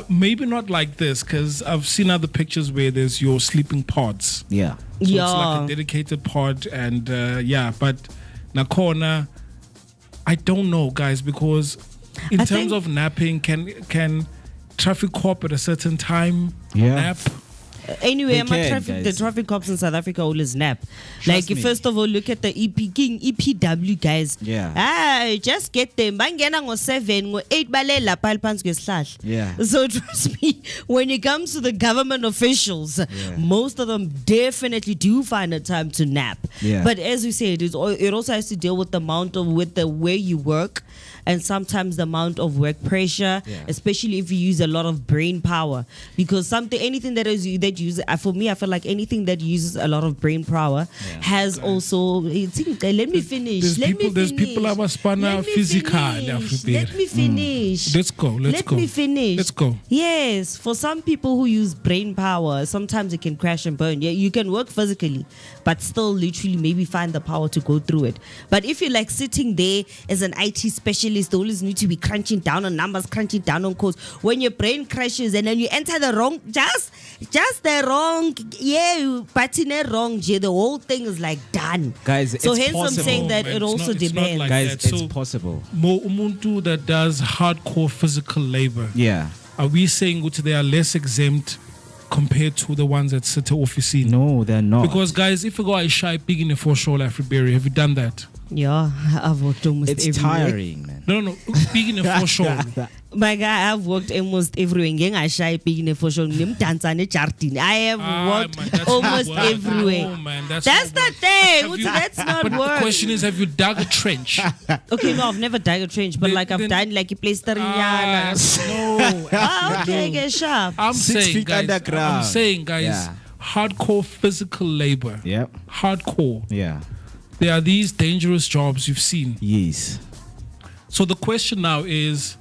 Speaker 5: maybe not like this, because I've seen other pictures where there's your sleeping pods.
Speaker 2: Yeah.
Speaker 5: So it's like a dedicated pod, and but Nakona, I don't know, guys, because in terms of napping, can traffic cop at a certain time nap?
Speaker 4: Anyway, the traffic cops in South Africa always nap. First of all, look at the EPW guys.
Speaker 2: Yeah.
Speaker 4: Just get them. Bangena ngo 7, ngo 8 balela palpans geslash.
Speaker 2: Yeah.
Speaker 4: So trust me, when it comes to the government officials, most of them definitely do find a time to nap.
Speaker 2: Yeah.
Speaker 4: But as we said, it also has to deal with the way you work. And sometimes the amount of work pressure, especially if you use a lot of brain power, because anything that uses, for me, I feel like anything that uses a lot of brain power has also. Let me finish.
Speaker 5: There's people who are physical.
Speaker 4: Let me finish.
Speaker 5: Let's go.
Speaker 4: Let me finish.
Speaker 5: Let's go.
Speaker 4: Yes, for some people who use brain power, sometimes it can crash and burn. Yeah, you can work physically, but still literally maybe find the power to go through it. But if you're like sitting there as an IT specialist, they always need to be crunching down on numbers, crunching down on codes. When your brain crashes and then you enter the wrong, just the wrong, button it wrong, the whole thing is like done.
Speaker 2: Guys,
Speaker 4: so
Speaker 2: it's
Speaker 4: hence
Speaker 2: possible.
Speaker 4: I'm saying that it also depends.
Speaker 5: Like
Speaker 2: guys,
Speaker 5: that.
Speaker 2: it's possible.
Speaker 5: More umuntu that does hardcore physical labor.
Speaker 2: Yeah.
Speaker 5: Are we saying that they are less exempt compared to the ones that sit at office?
Speaker 2: No, they're not.
Speaker 5: Because guys, if you go out shy big in a foreshore Afriberry, have you done that?
Speaker 4: Yeah, I've worked almost
Speaker 2: everywhere. It's tiring, man.
Speaker 5: No, big in a foreshore.
Speaker 4: My guy, I've worked almost everywhere. I have worked almost everywhere.
Speaker 5: Oh, man,
Speaker 4: that's the thing. That's not
Speaker 5: but
Speaker 4: work.
Speaker 5: The question is, have you dug a trench?
Speaker 4: Okay, no, I've never dug a trench, but I've done like a place
Speaker 5: no.
Speaker 4: Okay, get sharp.
Speaker 5: I'm saying, guys, hardcore physical labor.
Speaker 2: Yep.
Speaker 5: Hardcore.
Speaker 2: Yeah.
Speaker 5: There are these dangerous jobs you've seen.
Speaker 2: Yes.
Speaker 5: So the question now is,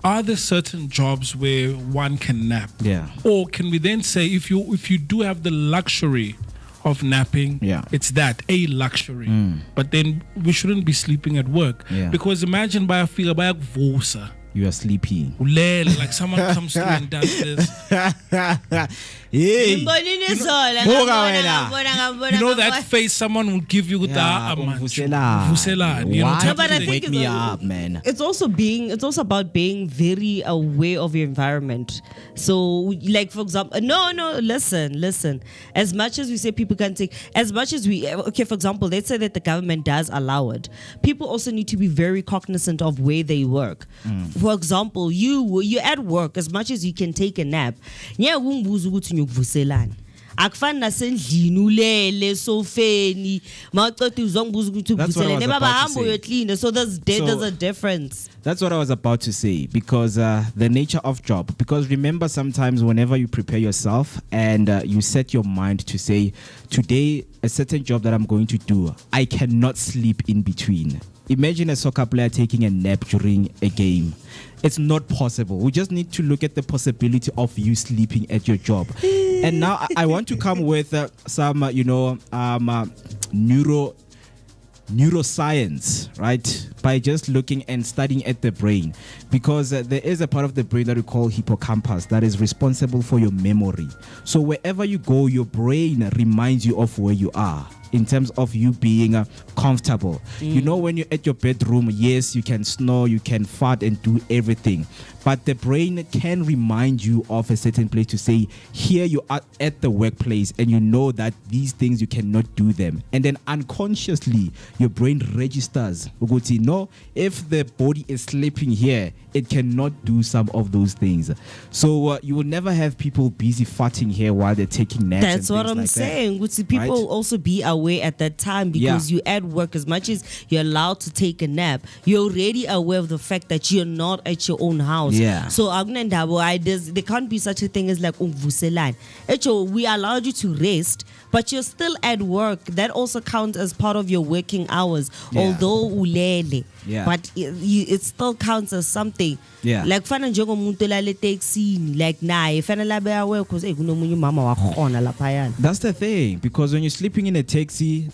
Speaker 5: are there certain jobs where one can nap?
Speaker 2: Yeah.
Speaker 5: Or can we then say, if you do have the luxury of napping, it's that, a luxury. But then we shouldn't be sleeping at work.
Speaker 2: Yeah.
Speaker 5: Because imagine by a figure by a vosa.
Speaker 2: You are sleepy.
Speaker 5: Ulele, like someone comes through and does this.
Speaker 2: Hey.
Speaker 5: You know that face someone will give you with
Speaker 2: Vuselani.
Speaker 5: You know,
Speaker 4: but I think
Speaker 2: wake me up, man.
Speaker 4: It's also about being very aware of your environment. So, like for example, listen. As much as we say people can take, as much as for example, let's say that the government does allow it. People also need to be very cognizant of where they work. For example, you're at work. As much as you can take a nap, akufani nasendlini ulele sofeni mawuqeda uzongibuza ukuthi uvuselele babahamba uyoclean. So there's a difference.
Speaker 2: That's what I was about to say, because the nature of job, because remember, sometimes whenever you prepare yourself and you set your mind to say, today a certain job that I'm going to do, I cannot sleep in between. Imagine a soccer player taking a nap during a game. It's not possible. We just need to look at the possibility of you sleeping at your job. And now I want to come with some, neuroscience, right? By just looking and studying at the brain, because there is a part of the brain that we call hippocampus that is responsible for your memory. So wherever you go, your brain reminds you of where you are in terms of you being comfortable. You know, when you're at your bedroom, yes, you can snore, you can fart and do everything, but the brain can remind you of a certain place to say, here you are at the workplace, and you know that these things you cannot do them. And then unconsciously, your brain registers, no, if the body is sleeping here, it cannot do some of those things. So you will never have people busy farting here while they're taking naps.
Speaker 4: That's what I'm saying. People will also be aware at that time, because you at work, as much as you're allowed to take a nap, you're already aware of the fact that you're not at your own house.
Speaker 2: Yeah.
Speaker 4: So there can't be such a thing as like Vuselani. We allowed you to rest, but you're still at work. That also counts as part of your working hours. Although ulele.
Speaker 2: Yeah.
Speaker 4: But it still counts as something.
Speaker 2: Yeah.
Speaker 4: Like fana njengomuntu lale taxini, like naye fanele abe aware because kunomunye mama wakhona laphayana.
Speaker 2: That's the thing, because when you're sleeping in a taxi,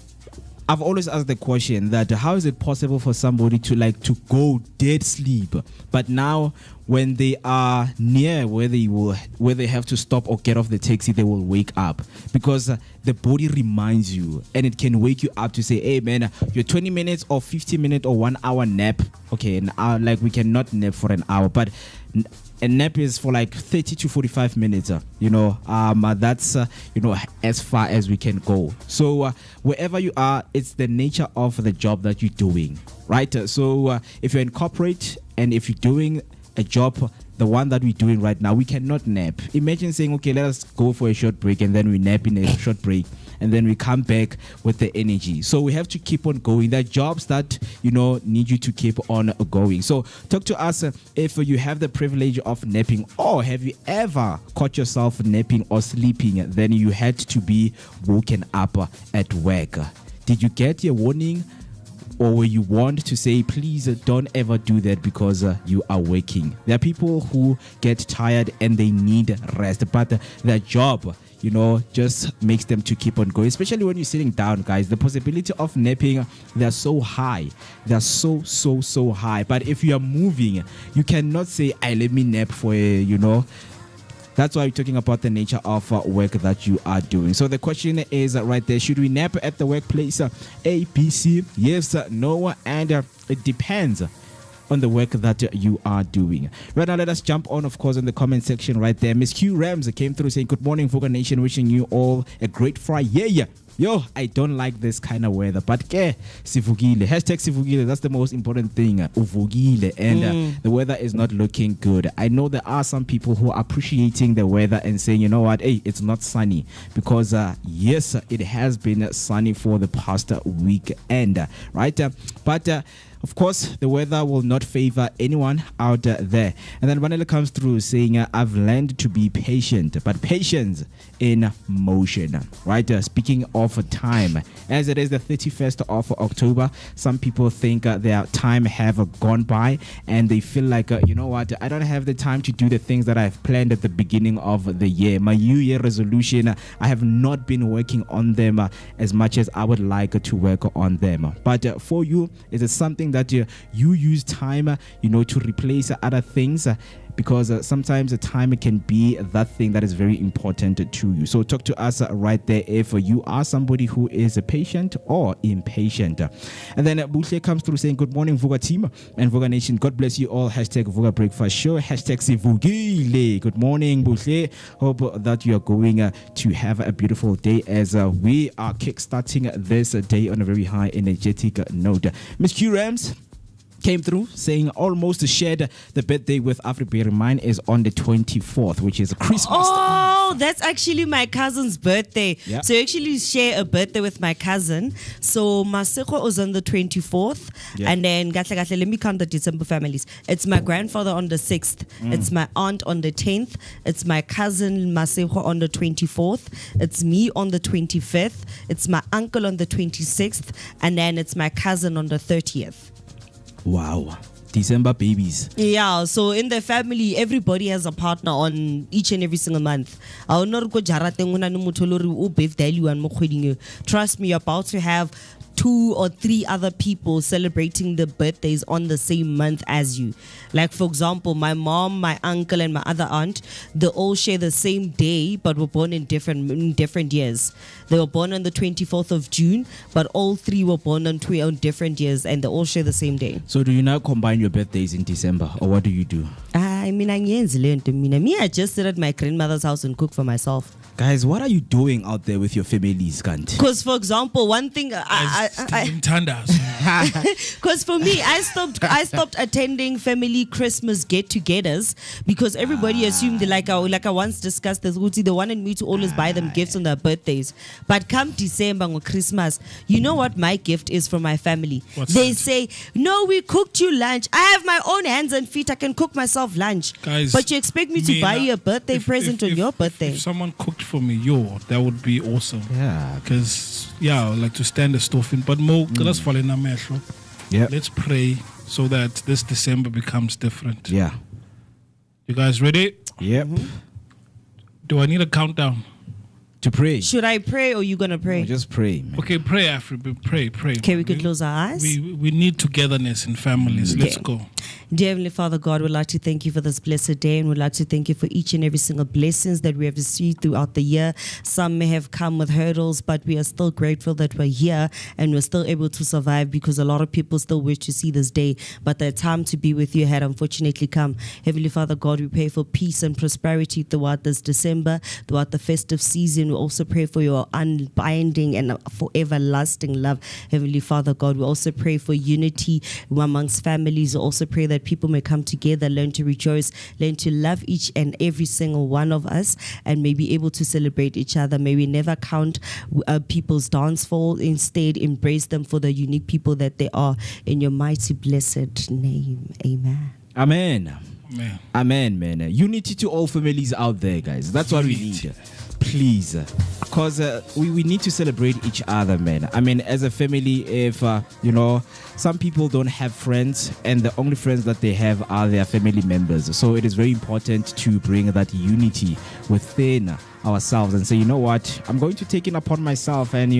Speaker 2: I've always asked the question that how is it possible for somebody to go dead sleep, but now when they are near where they have to stop or get off the taxi, they will wake up, because the body reminds you, and it can wake you up to say, hey man, your 20 minutes or 15 minutes or 1 hour nap, okay, an hour, like we cannot nap for an hour, but a nap is for like 30 to 45 minutes, that's as far as we can go. So wherever you are, it's the nature of the job that you're doing, right? So if you're in corporate and if you're doing a job, the one that we're doing right now, we cannot nap. Imagine saying, okay, let us go for a short break, and then we nap in a short break, and then we come back with the energy. So we have to keep on going. There are jobs that need you to keep on going. So talk to us if you have the privilege of napping, or have you ever caught yourself napping or sleeping, then you had to be woken up at work. Did you get your warning, or were you warned to say, please don't ever do that because you are working? There are people who get tired and they need rest, but their job, just makes them to keep on going, especially when you're sitting down, guys. The possibility of napping, they're so high. They're so high. But if you are moving, you cannot say, let me nap for That's why we're talking about the nature of work that you are doing. So the question is right there, should we nap at the workplace? A, B, C, yes, no, and it depends on the work that you are doing. Right now, let us jump on, of course, in the comment section right there. Miss Q Rams came through saying, good morning, Vooka Nation, wishing you all a great Friday. Yo, I don't like this kind of weather, but sivugile. #sivugile, that's the most important thing. Uvugile, and the weather is not looking good. I know there are some people who are appreciating the weather and saying, you know what, hey, it's not sunny, because yes, it has been sunny for the past weekend, right? But of course, the weather will not favor anyone out there. And then Vanilla comes through saying, I've learned to be patient, but patience in motion, right? Speaking of time. As it is the 31st of October, some people think their time have gone by and they feel like, you know what, I don't have the time to do the things that I've planned at the beginning of the year. My New Year resolution, I have not been working on them as much as I would like to work on them. But for you, is it something that you use time, to replace other things? Because sometimes time can be that thing that is very important to you. So talk to us right there if you are somebody who is patient or impatient. And then Bushle comes through saying, good morning, Vooka team and Vooka Nation. God bless you all. Hashtag Vooka Breakfast Show. Hashtag Sivugile. Good morning, Bushle. Hope that you are going to have a beautiful day as we are kickstarting this day on a very high energetic note. Miss Q Rams came through saying almost shared the birthday with Afribear. Mine is on the 24th, which is Christmas.
Speaker 4: Oh, that's actually my cousin's birthday.
Speaker 2: Yeah.
Speaker 4: So I actually share a birthday with my cousin. So Maseko was on the 24th.
Speaker 2: Yeah.
Speaker 4: And then let me count the December families. It's my grandfather on the 6th. It's my aunt on the 10th. It's my cousin Maseko on the 24th. It's me on the 25th. It's my uncle on the 26th. And then it's my cousin on the 30th.
Speaker 2: Wow. December babies.
Speaker 4: Yeah, so in the family, everybody has a partner on each and every single month. Trust me, you're about to have 2 or 3 other people celebrating the birthdays on the same month as you. Like, for example, my mom, my uncle, and my other aunt, they all share the same day, but were born in different years. They were born on the 24th of June, but all 3 were born on different years, and they all share the same day.
Speaker 2: So do you now combine your birthdays in December, or what do you do?
Speaker 4: Me, I just sit at my grandmother's house and cook for myself.
Speaker 2: Guys, what are you doing out there with your families, Kant?
Speaker 4: Because, for example, one thing because for me, I stopped attending family Christmas get-togethers because everybody assumed, like I once discussed this, they wanted me to always buy them gifts on their birthdays. But come December or Christmas, you know what my gift is from my family? They say, no, we cooked you lunch. I have my own hands and feet. I can cook myself lunch.
Speaker 5: Guys,
Speaker 4: but you expect me to buy you a birthday present on your birthday?
Speaker 5: If someone cooked for me, that would be awesome.
Speaker 2: Yeah.
Speaker 5: Because, I would like to stand the stove in. But let's fall in a metro.
Speaker 2: Yeah.
Speaker 5: Let's pray so that this December becomes different.
Speaker 2: Yeah.
Speaker 5: You guys ready?
Speaker 2: Yep.
Speaker 5: Do I need a countdown?
Speaker 2: To pray.
Speaker 4: Should I pray or you gonna pray?
Speaker 2: No, just pray, man.
Speaker 5: Okay, pray, Africa. Pray.
Speaker 4: Okay, we could close our eyes.
Speaker 5: We need togetherness in families. Let's go.
Speaker 4: Dear Heavenly Father God, we'd like to thank you for this blessed day, and we'd like to thank you for each and every single blessings that we have received throughout the year. Some may have come with hurdles, but we are still grateful that we're here and we're still able to survive, because a lot of people still wish to see this day, but the time to be with you had unfortunately come. Heavenly Father God, we pray for peace and prosperity throughout this December, throughout the festive season. We also pray for your unbinding and forever lasting love. Heavenly Father God, we also pray for unity amongst families. We also pray that people may come together, learn to rejoice, learn to love each and every single one of us, and may be able to celebrate each other. May we never count people's downfall. Instead, embrace them for the unique people that they are. In your mighty blessed name, amen.
Speaker 2: Amen.
Speaker 5: Man.
Speaker 2: Amen, man. Unity to all families out there, guys. That's what we need. Please. Because we need to celebrate each other, man. I mean, as a family, if, some people don't have friends, and the only friends that they have are their family members. So it is very important to bring that unity within ourselves and say, you know what, I'm going to take it upon myself and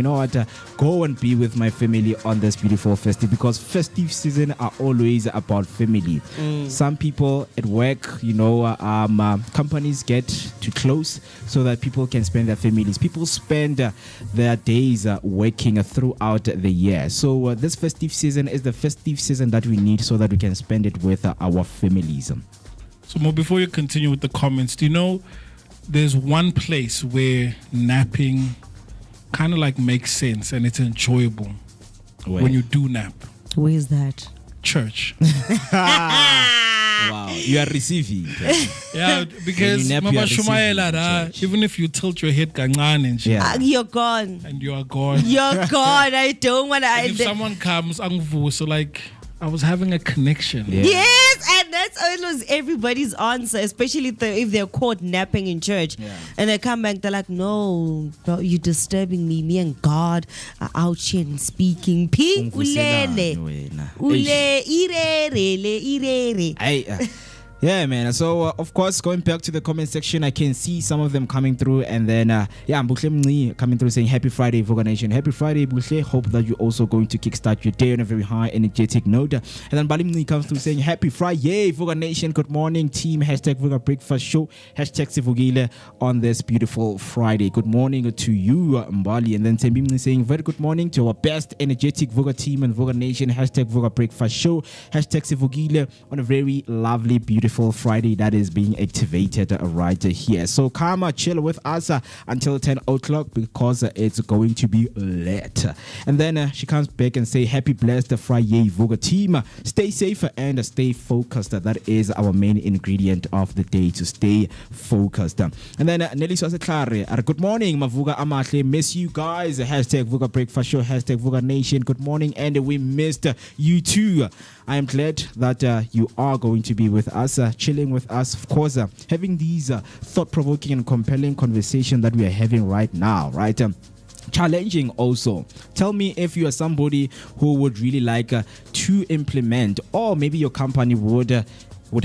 Speaker 2: go and be with my family on this beautiful festive, because festive season are always about family. Some people at work, companies get to close so that people can spend their families. People spend their days working throughout the year. So this festive season is the festive season that we need so that we can spend it with our families.
Speaker 5: So Mo, before you continue with the comments, do you know there's one place where napping kind of like makes sense and it's enjoyable?
Speaker 2: Where?
Speaker 5: When you do nap?
Speaker 4: Where's that?
Speaker 5: Church.
Speaker 2: Wow, you are receiving.
Speaker 5: Yeah, because even if you tilt your head and
Speaker 4: you're gone.
Speaker 5: And you are gone.
Speaker 4: You're gone. I don't want to.
Speaker 5: If someone comes, so like I was having a connection.
Speaker 4: Yes, and That's always everybody's answer, especially if they're caught napping in church. And they come back, they're like, no, bro, you're disturbing me. Me and God are out here and speaking.
Speaker 2: Yeah, man. So, of course, going back to the comment section, I can see some of them coming through. And then, Mbukle coming through saying, Happy Friday, Vooka Nation. Happy Friday, Mbukle. Hope that you're also going to kickstart your day on a very high, energetic note. And then Balimni comes through saying, Happy Friday, Vooka Nation. Good morning, team. Hashtag Vooka Breakfast Show. Hashtag Sivugile on this beautiful Friday. Good morning to you, Mbali. And then Tembimni saying, very good morning to our best energetic Vooka team and Vooka Nation. Hashtag Vooka Breakfast Show. Hashtag Sivugile on a very lovely, beautiful Friday that is being activated right here. So come chill with us until 10 o'clock because it's going to be lit. And then she comes back and say, happy blessed Friday, Vooka team. Stay safe and stay focused. That is our main ingredient of the day, to stay focused. And then Nelly Soseklare, good morning, Mavuga Amahle. Miss you guys. Hashtag Vooka Breakfast Show. Hashtag Vooka Nation. Good morning. And we missed you too. I am glad that you are going to be with us, chilling with us, of course, having these thought-provoking and compelling conversations that we are having right now, right? Challenging also. Tell me if you are somebody who would really like to implement, or maybe your company would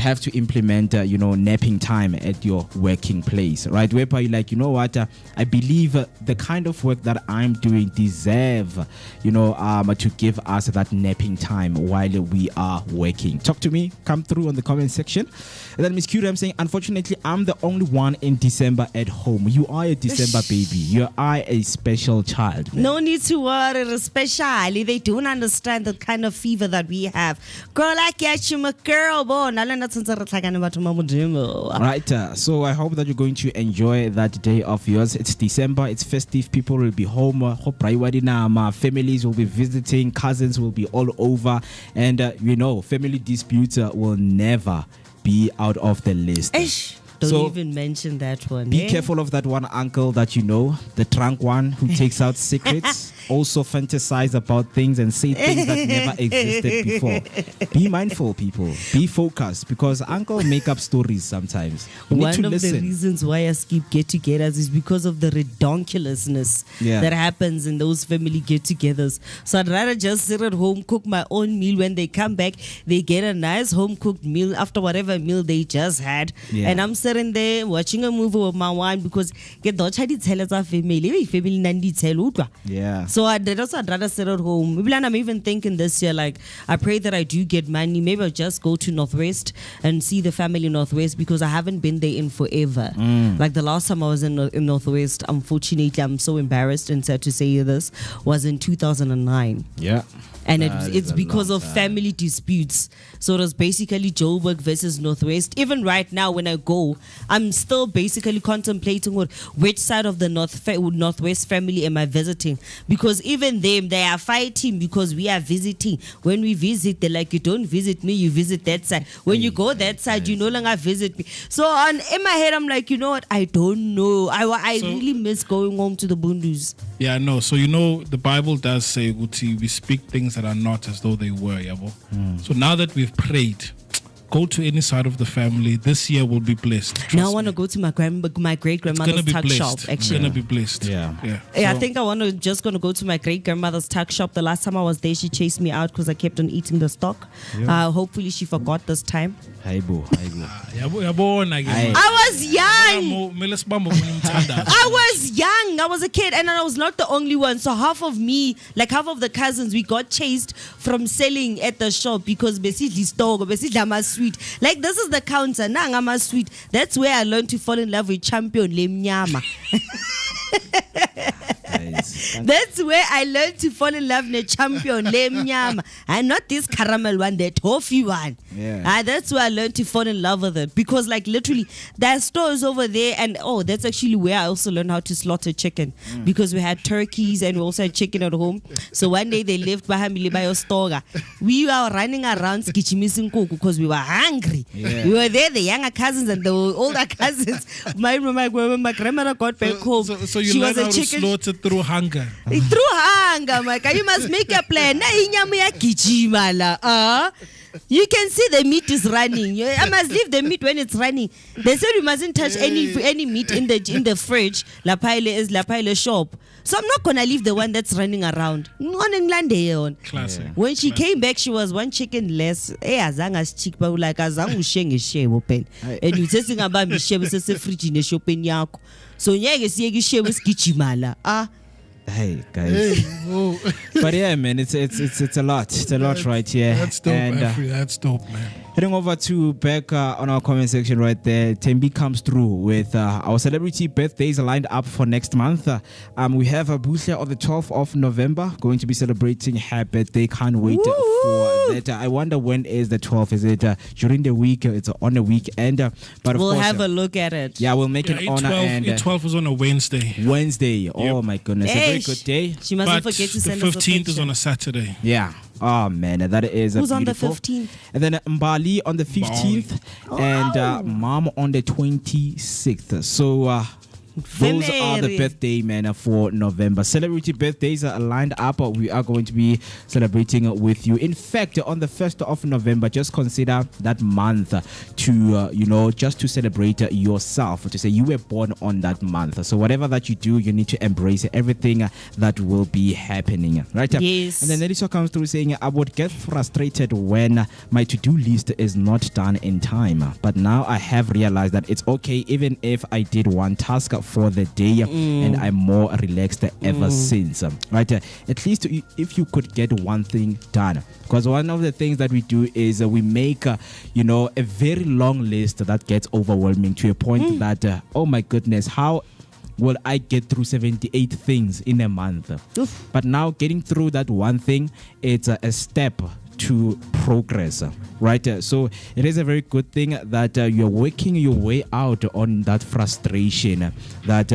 Speaker 2: have to implement, napping time at your working place, right? Whereby you're like, you know what, I believe the kind of work that I'm doing deserve, to give us that napping time while we are working. Talk to me, come through on the comment section. And then Miss Curie, I'm saying, unfortunately, I'm the only one in December at home. You are a December baby. You are a special child, man.
Speaker 4: No need to worry, especially they don't understand the kind of fever that we have. Girl, I catch you, my girl, boy. Right,
Speaker 2: so I hope that you're going to enjoy that day of yours. It's December, it's festive, people will be home, families will be visiting, cousins will be all over, and family disputes will never be out of the list.
Speaker 4: Don't even mention that one.
Speaker 2: Be careful of that one uncle that the drunk one who takes out secrets, also fantasize about things and say things that never existed before. Be mindful, people. Be focused, because uncle make up stories sometimes.
Speaker 4: One of the reasons why I skip get-togethers is because of the redonkulousness that happens in those family get-togethers. So I'd rather just sit at home, cook my own meal. When they come back, they get a nice home-cooked meal after whatever meal they just had. And I'm sitting there watching a movie with my wine because so I'd rather sit at home. I'm even thinking this year, like, I pray that I do get money. Maybe I'll just go to Northwest and see the family in Northwest, because I haven't been there in forever. Like the last time I was in Northwest, unfortunately, I'm so embarrassed and sad to say this, was in 2009. And it's because of family disputes. So it was basically Joburg versus Northwest. Even right now, when I go, I'm still basically contemplating which side of the Northwest family am I visiting. Because even them, they are fighting because we are visiting. When we visit, they're like, you don't visit me, you visit that side. When you go that side, you no longer visit me. So in my head, I'm like, you know what? I don't know. I really miss going home to the Bundus.
Speaker 5: Yeah, no. So, the Bible does say, we speak things that are not as though they were, Yabo. So now that we've prayed, go to any side of the family. This year will be blessed.
Speaker 4: Now I want to go to my great-grandmother's tuck shop, actually.
Speaker 5: It's going to be blessed.
Speaker 4: Yeah, I think I want to go to my great-grandmother's tuck shop. The last time I was there, she chased me out because I kept on eating the stock. Hopefully she forgot this time.
Speaker 2: I
Speaker 4: was young. I was young. I was a kid, and I was not the only one. So half of the cousins, we got chased from selling at the shop because basically sweet. Like, this is the counter. Nangama sweet. That's where I learned to fall in love with champion lemnyama. That's where I learned to fall in love with champion lemnyama, and not this caramel one, the toffee one. That's where I learned to fall in love with it, because like literally there are stores over there, and that's actually where I also learned how to slaughter chicken, because we had turkeys and we also had chicken at home. So one day they left by your store. We were running around skichimising kuku because we were hungry. We were there, the younger cousins and the older cousins. My grandmother got back home.
Speaker 5: So you learn how to slaughter through hunger.
Speaker 4: Through hunger, Mike. You must make a plan. You can see the meat is running. I must leave the meat when it's running. They said you mustn't touch any meat in the fridge. La pile is la pile shop. So I'm not gonna leave the one that's running around.
Speaker 5: Classic.
Speaker 4: When she came back, she was one chicken less. Azanga's chick, but like azangu sheng share open. And you saying about me share was a fridge in a shop in yako. So yegi share was kichimala.
Speaker 2: Hey guys, but yeah, man, it's a lot. It's a lot right here.
Speaker 5: That's dope,
Speaker 2: and,
Speaker 5: that's dope, man.
Speaker 2: Heading over to back on our comment section right there, Tembi comes through with our celebrity birthdays lined up for next month. We have a Busha on the 12th of November, going to be celebrating her birthday. Can't wait for that. I wonder when is the 12th? Is it during the week? It's on a weekend. But of
Speaker 4: we'll
Speaker 2: course,
Speaker 4: have a look at it.
Speaker 2: Yeah, we'll make an honor. And
Speaker 5: 12th was on a Wednesday.
Speaker 2: Wednesday. Oh my goodness, a very good day.
Speaker 4: She mustn't
Speaker 5: But
Speaker 4: forget to
Speaker 5: the
Speaker 4: send us a
Speaker 5: 15th is
Speaker 4: picture.
Speaker 5: on a Saturday.
Speaker 2: Yeah. Oh man, that is
Speaker 4: Who's on the
Speaker 2: beautiful.
Speaker 4: 15th?
Speaker 2: And then Mbali on the 15th and Mom on the 26th. So those are the birthday man for November. Celebrity birthdays are lined up. We are going to be celebrating with you. In fact, on the 1st of November, just consider that month to just to celebrate yourself, to say you were born on that month. So whatever that you do, you need to embrace everything that will be happening, right?
Speaker 4: Yes.
Speaker 2: And then Elisa comes through saying, I would get frustrated when my to-do list is not done in time, but now I have realized that it's okay even if I did one task for the day and I'm more relaxed ever since, right? At least if you could get one thing done, because one of the things that we do is we make a very long list that gets overwhelming to a point that oh my goodness, how will I get through 78 things in a month?
Speaker 4: Oof.
Speaker 2: But now getting through that one thing, it's a step to progress, right? So it is a very good thing that you're working your way out on that frustration that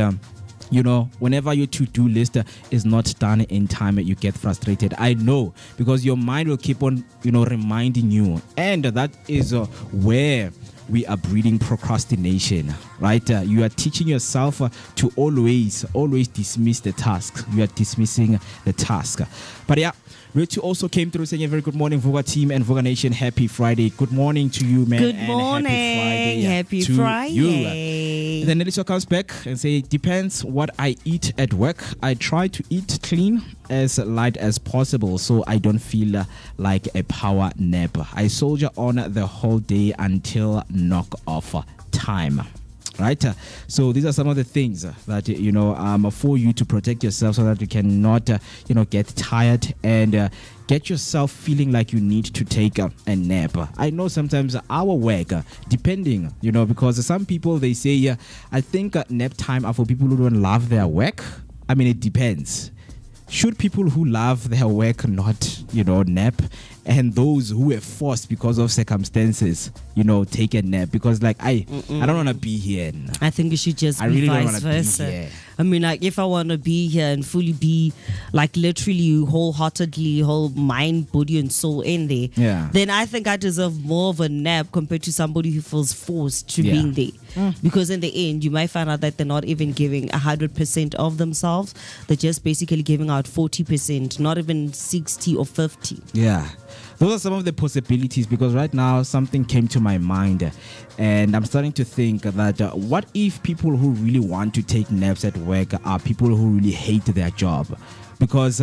Speaker 2: whenever your to-do list is not done in time, you get frustrated. I know, because your mind will keep on reminding you, and that is where we are breeding procrastination, right? You are teaching yourself to always dismiss the task. You are dismissing the task. But yeah, Richie also came through saying a very good morning, Vooka team and Vooka Nation. Happy Friday. Good morning to you, man.
Speaker 4: Good
Speaker 2: and
Speaker 4: morning.
Speaker 2: Happy
Speaker 4: Happy Friday.
Speaker 2: You. Then Elisa comes back and say, depends what I eat at work. I try to eat clean, as light as possible, so I don't feel like a power nap. I soldier on the whole day until knock off time. Right, so these are some of the things that for you to protect yourself, so that you cannot get tired and get yourself feeling like you need to take a nap. I know sometimes our work, depending, because some people, they say I think nap time are for people who don't love their work. I mean, it depends. Should people who love their work not nap, and those who were forced because of circumstances take a nap? Because I don't want to be here.
Speaker 4: I think it should just be
Speaker 2: really
Speaker 4: vice versa. I mean, if I want to be here and fully be literally wholeheartedly, whole mind, body and soul in there, then I think I deserve more of a nap compared to somebody who feels forced to being there. Because in the end, you might find out that they're not even giving 100% of themselves. They're just basically giving out 40%, not even 60 or 50.
Speaker 2: Yeah. Those are some of the possibilities, because right now something came to my mind and I'm starting to think that what if people who really want to take naps at work are people who really hate their job? Because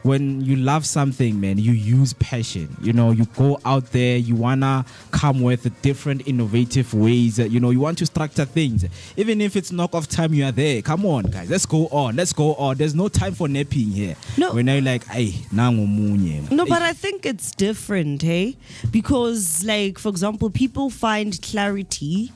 Speaker 2: when you love something, man, you use passion. You go out there, you wanna come with different innovative ways. You want to structure things. Even if it's knock off time, you are there. Come on, guys, let's go on. There's no time for napping here.
Speaker 4: No.
Speaker 2: When you're like, hey,
Speaker 4: no, but I think it's different, hey? Because, for example, people find clarity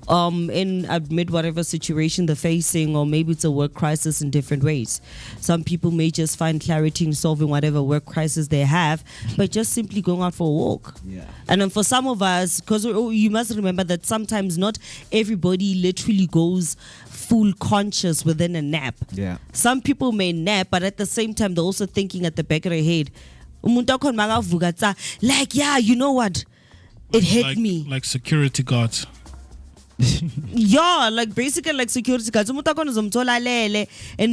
Speaker 4: in amid whatever situation they're facing, or maybe it's a work crisis in different ways. Some people may just find clarity in solving whatever work crisis they have, but just simply going out for a walk.
Speaker 2: Yeah.
Speaker 4: And then for some of us, because you must remember that sometimes not everybody literally goes full conscious within a nap.
Speaker 2: Yeah.
Speaker 4: Some people may nap, but at the same time they're also thinking at the back of their head, you know what? It hit me.
Speaker 5: Like security guards.
Speaker 4: Yeah, like basically like security guards. And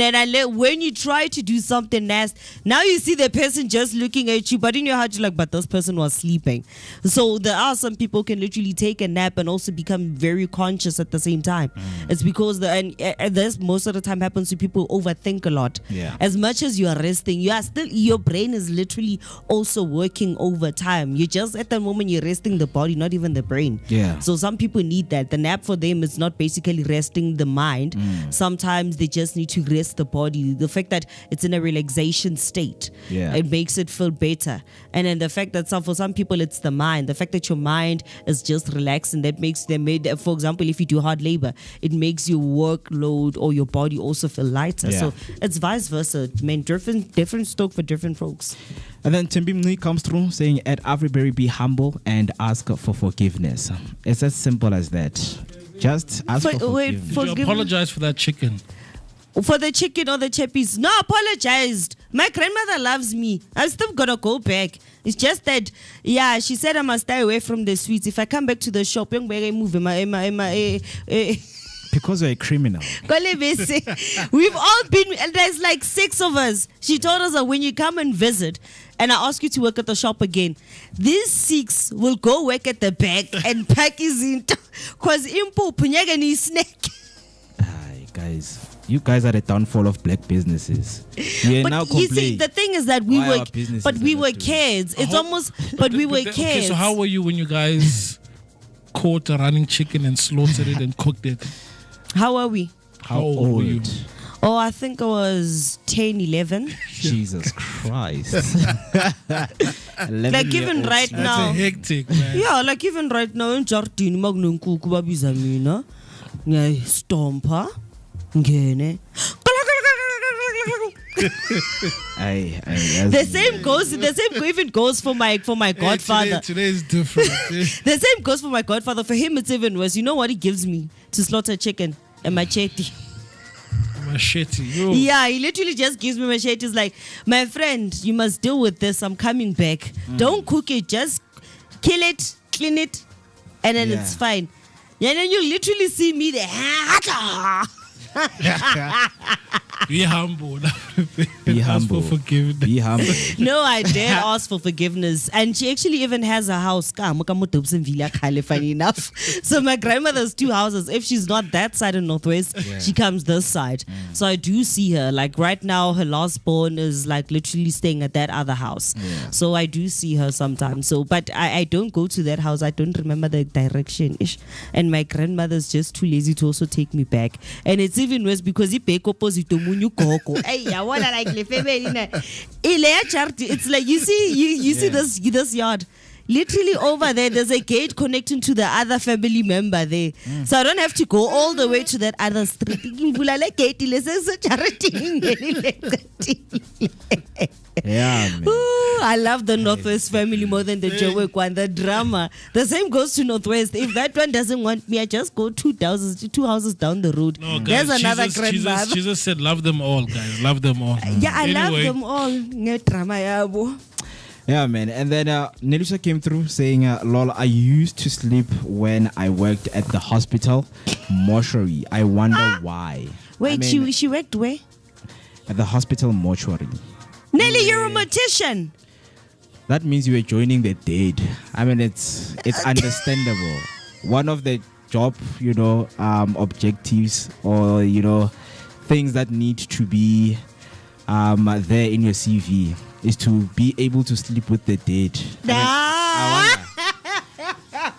Speaker 4: then when you try to do something nasty, now you see the person just looking at you, but in your heart you're like, but this person was sleeping. So there are some people can literally take a nap and also become very conscious at the same time. It's because and this most of the time happens to people overthink a lot.
Speaker 2: Yeah.
Speaker 4: As much as you are resting, your brain is literally also working overtime. You just at the moment you're resting the body, not even the brain.
Speaker 2: Yeah.
Speaker 4: So some people need that. The nap for them is not basically resting the mind. Sometimes they just need to rest the body. The fact that it's in a relaxation state, it makes it feel better. And then the fact that for some people it's the mind. The fact that your mind is just relaxing, that makes them, for example, if you do hard labor, it makes your workload or your body also feel lighter. So it's vice versa. Man, different stoke for different folks.
Speaker 2: And then Timbimni comes through saying, at Avery, be humble and ask for forgiveness. It's as simple as that. Just ask for forgiveness.
Speaker 5: Did you apologize for that chicken?
Speaker 4: For the chicken or the chappies? No, apologized. My grandmother loves me. I'm still gonna go back. It's just that, she said I must stay away from the sweets. If I come back to the shop,
Speaker 2: because you're a criminal.
Speaker 4: We've all been, and there's like 6 of us. She told us that when you come and visit and I ask you to work at the shop again, these 6 will go work at the back and pack his in because snack.
Speaker 2: Guys, you guys are the downfall of black businesses. We are now
Speaker 4: you see, the thing is that we were kids. It's almost, but we were kids.
Speaker 5: Okay, so how were you when you guys caught a running chicken and slaughtered it and cooked it?
Speaker 4: How are we?
Speaker 5: How old were you?
Speaker 4: Oh, I think I was 10, 11.
Speaker 2: Jesus Christ.
Speaker 4: Like even right now.
Speaker 5: That's a hectic, man.
Speaker 4: Yeah, like even right now in Jardine, Magnunku, Kubabizamina, Stomper, Ngene. The same even goes for my godfather.
Speaker 5: Today is different.
Speaker 4: The same goes for my godfather. For him, it's even worse. You know what he gives me to slaughter chicken? A machete.
Speaker 5: Machete. Yo.
Speaker 4: Yeah, he literally just gives me machete. He's like, my friend, you must deal with this. I'm coming back. Don't cook it. Just kill it, clean it, and then it's fine. Yeah, and then you literally see me there.
Speaker 5: Be humble.
Speaker 2: Be humble.
Speaker 5: Ask for forgiveness.
Speaker 2: Be humble.
Speaker 4: No, I did ask for forgiveness. And she actually even has a house. Dobsonville, funny enough. So my grandmother's 2 houses. If she's not that side of Northwest, she comes this side. So I do see her. Like right now, her last born is like literally staying at that other house. So I do see her sometimes. So, but I don't go to that house. I don't remember the direction. And my grandmother's just too lazy to also take me back. And it's even worse because he pay opposite to Munyu Koko. Hey, I wanna like the family. It's like you see this yard. Literally over there's a gate connecting to the other family member there. So I don't have to go all the way to that other street.
Speaker 2: Yeah, man.
Speaker 4: Ooh, I love the Northwest family more than the Jowick one. The drama. The same goes to Northwest. If that one doesn't want me, I just go 2 houses down the road.
Speaker 5: No, guys,
Speaker 4: there's another grandmother.
Speaker 5: Jesus said, love them all, guys. Love them all.
Speaker 4: Yeah, I love them all. No drama, yabo.
Speaker 2: Yeah, man. And then Nelisha came through saying, lol, I used to sleep when I worked at the hospital mortuary. I wonder why.
Speaker 4: Wait,
Speaker 2: I mean,
Speaker 4: she worked where?
Speaker 2: At the hospital mortuary.
Speaker 4: Nelly, you're a mortician.
Speaker 2: That means you are joining the dead. I mean, it's understandable. One of the job, objectives or, things that need to be there in your CV is to be able to sleep with the dead.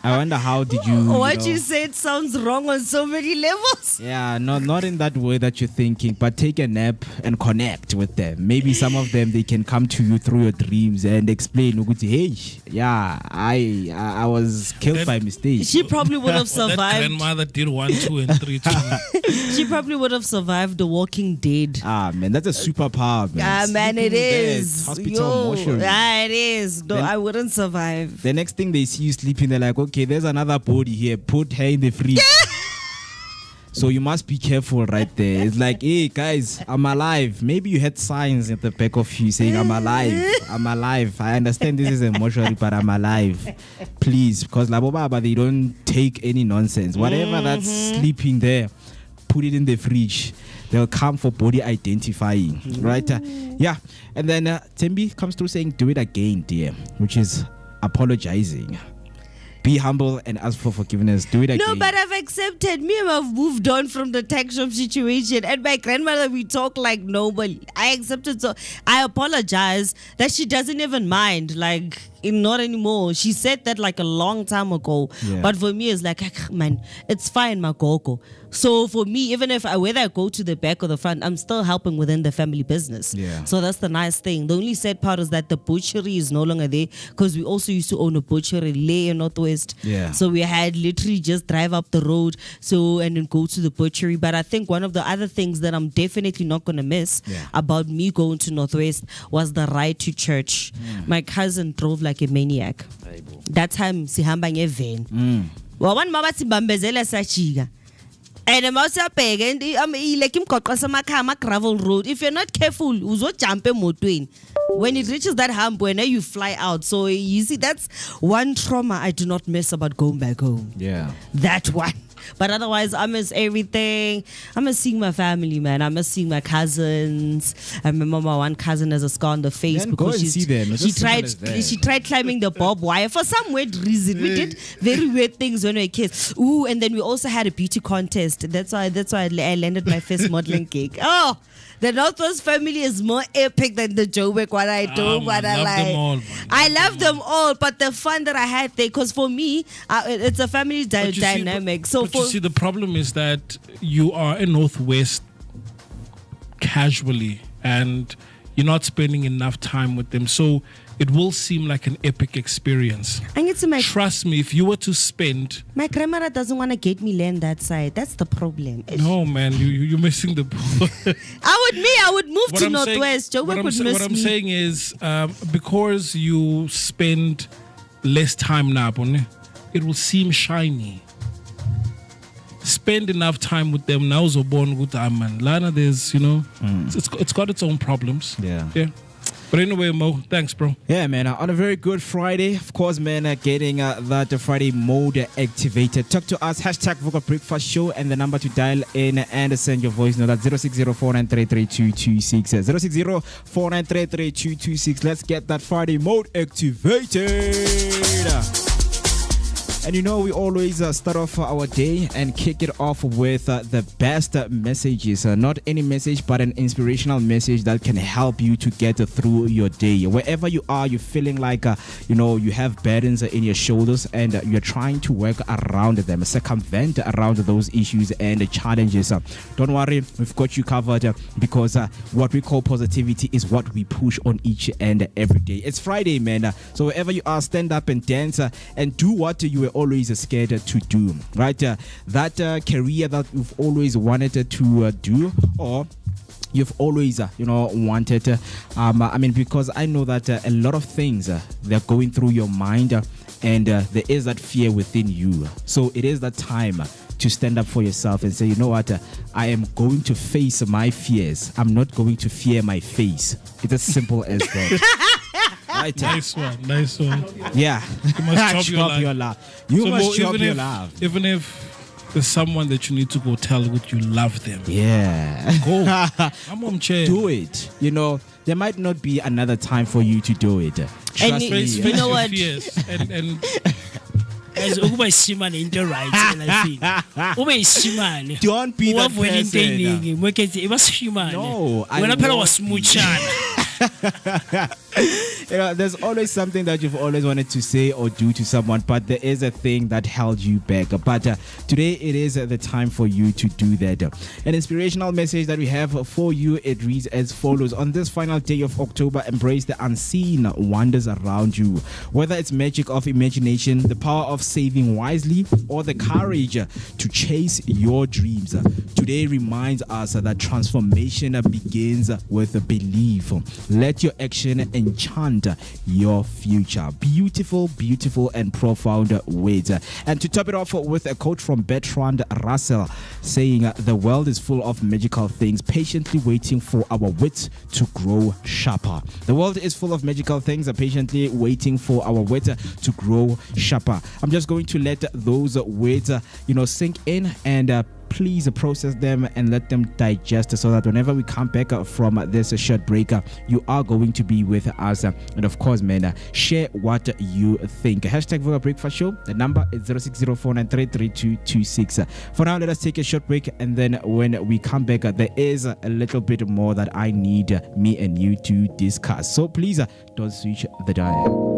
Speaker 2: I wonder how did you...
Speaker 4: What you said sounds wrong on so many levels.
Speaker 2: Yeah, not in that way that you're thinking, but take a nap and connect with them. Maybe some of them, they can come to you through your dreams and explain, hey, yeah, I was killed by mistake.
Speaker 4: She probably would have survived.
Speaker 5: That grandmother did 1, 2, and 3 too.
Speaker 4: She probably would have survived The Walking Dead.
Speaker 2: Ah, man, that's a superpower, man.
Speaker 4: Man, it is.
Speaker 2: Hospital mortuary.
Speaker 4: It is. No, I wouldn't survive.
Speaker 2: The next thing they see you sleeping, they're like, okay, there's another body here. Put her in the fridge. So you must be careful right there. It's like, hey guys, I'm alive. Maybe you had signs at the back of you saying, I'm alive. I'm alive. I understand this is a mortuary, but I'm alive. Please, because Labo Baba, they don't take any nonsense. Whatever that's sleeping there, put it in the fridge. They'll come for body identifying, right? Yeah. And then Tembi comes through saying, do it again, dear, which is apologizing. Be humble and ask for forgiveness. Do it again.
Speaker 4: No, but I've accepted. Me and I've moved on from the tax shop situation. And my grandmother, we talk like nobody. I accepted. So I apologize that she doesn't even mind. Like, not anymore. She said that like a long time ago.
Speaker 2: Yeah.
Speaker 4: But for me, it's like, man, it's fine, my gogo. So for me, even if whether I go to the back or the front, I'm still helping within the family business.
Speaker 2: Yeah.
Speaker 4: So that's the nice thing. The only sad part is that the butchery is no longer there, because we also used to own a butchery in Northwest.
Speaker 2: Yeah.
Speaker 4: So we had literally just drive up the road and then go to the butchery. But I think one of the other things that I'm definitely not going to miss about me going to Northwest was the ride to church. My cousin drove like a maniac. That time sihamba ngevan. Wawan mama sibambezela sachiga. And I'm also big and like him gravel road. If you're not careful, uzo jump motwin. When it reaches that hump, when you fly out. So you see, that's one trauma I do not miss about going back home.
Speaker 2: Yeah.
Speaker 4: That one. But otherwise, I miss everything. I miss seeing my family, man. I miss seeing my cousins. I remember my one cousin has a scar on the face
Speaker 2: Then
Speaker 4: because
Speaker 2: go and see them. It's as simple as that.
Speaker 4: she tried climbing the barbed wire for some weird reason. We did very weird things when we were kids. Ooh, and then we also had a beauty contest. That's why I landed my first modeling gig. Oh, the Northwest family is more epic than the Joburg one. I don't want to lie.
Speaker 5: Them all, man.
Speaker 4: I love them all, but the fun that I had there, because for me, it's a family dynamic.
Speaker 5: But you see, the problem is that you are in Northwest casually and you're not spending enough time with them. So it will seem like an epic experience. Trust me, if you were to spend...
Speaker 4: My grandmother doesn't want to get me land that side. That's the problem.
Speaker 5: No, man, you're missing the point.
Speaker 4: I would move to Northwest. Joburg would miss me.
Speaker 5: What I'm saying is, because you spend less time now, it will seem shiny. Spend enough time with them now. So born good time, man. Lana, there's it's got its own problems.
Speaker 2: Yeah.
Speaker 5: But anyway, Mo, thanks, bro.
Speaker 2: Yeah, man. On a very good Friday, of course, man. Getting that Friday mode activated. Talk to us. #Vooka Breakfast Show and the number to dial in and send your voice note at 06049333226. 06049333226. Let's get that Friday mode activated. And we always start off our day and kick it off with the best messages. Not any message, but an inspirational message that can help you to get through your day. Wherever you are, you're feeling like, you have burdens in your shoulders and you're trying to work around them, circumvent around those issues and challenges. Don't worry, we've got you covered because what we call positivity is what we push on each and every day. It's Friday, man. So wherever you are, stand up and dance and do what you were always scared to do, right? That career that you've always wanted to do, or you've always wanted because I know that a lot of things they're going through your mind, and there is that fear within you. So it is that time to stand up for yourself and say, you know what, I am going to face my fears. I'm not going to fear my face. It's as simple as that. Right.
Speaker 5: Nice one.
Speaker 2: Yeah.
Speaker 5: You must chop
Speaker 2: your laugh. You must chop your laugh.
Speaker 5: Even if there's someone that you need to go tell that you love them.
Speaker 2: Yeah.
Speaker 5: Go. I'm on chair.
Speaker 2: Do it. There might not be another time for you to do it. Trust me.
Speaker 4: You know what?
Speaker 5: And
Speaker 6: as ukuba isimane into right and ube isimane
Speaker 2: don't be that person.
Speaker 6: Mwekezi ibasimane
Speaker 2: No,
Speaker 6: wena phela wasmuchana.
Speaker 2: There's always something that you've always wanted to say or do to someone, but there is a thing that held you back. But today it is the time for you to do that. An inspirational message that we have for you, it reads as follows: on this final day of October, embrace the unseen wonders around you. Whether it's magic of imagination, the power of saving wisely, or the courage to chase your dreams, today reminds us that transformation begins with belief. Let your action enchant fund your future. Beautiful, beautiful and profound words. And to top it off with a quote from Bertrand Russell saying, the world is full of magical things, patiently waiting for our wits to grow sharper. The world is full of magical things, patiently waiting for our wits to grow sharper. I'm just going to let those words, sink in and please process them and let them digest so that whenever we come back from this short break, you are going to be with us. And of course, man, share what you think. Hashtag Vooka Breakfast Show. The number is 0604933226. For now, let us take a short break. And then when we come back, there is a little bit more that I need me and you to discuss. So please don't switch the dial.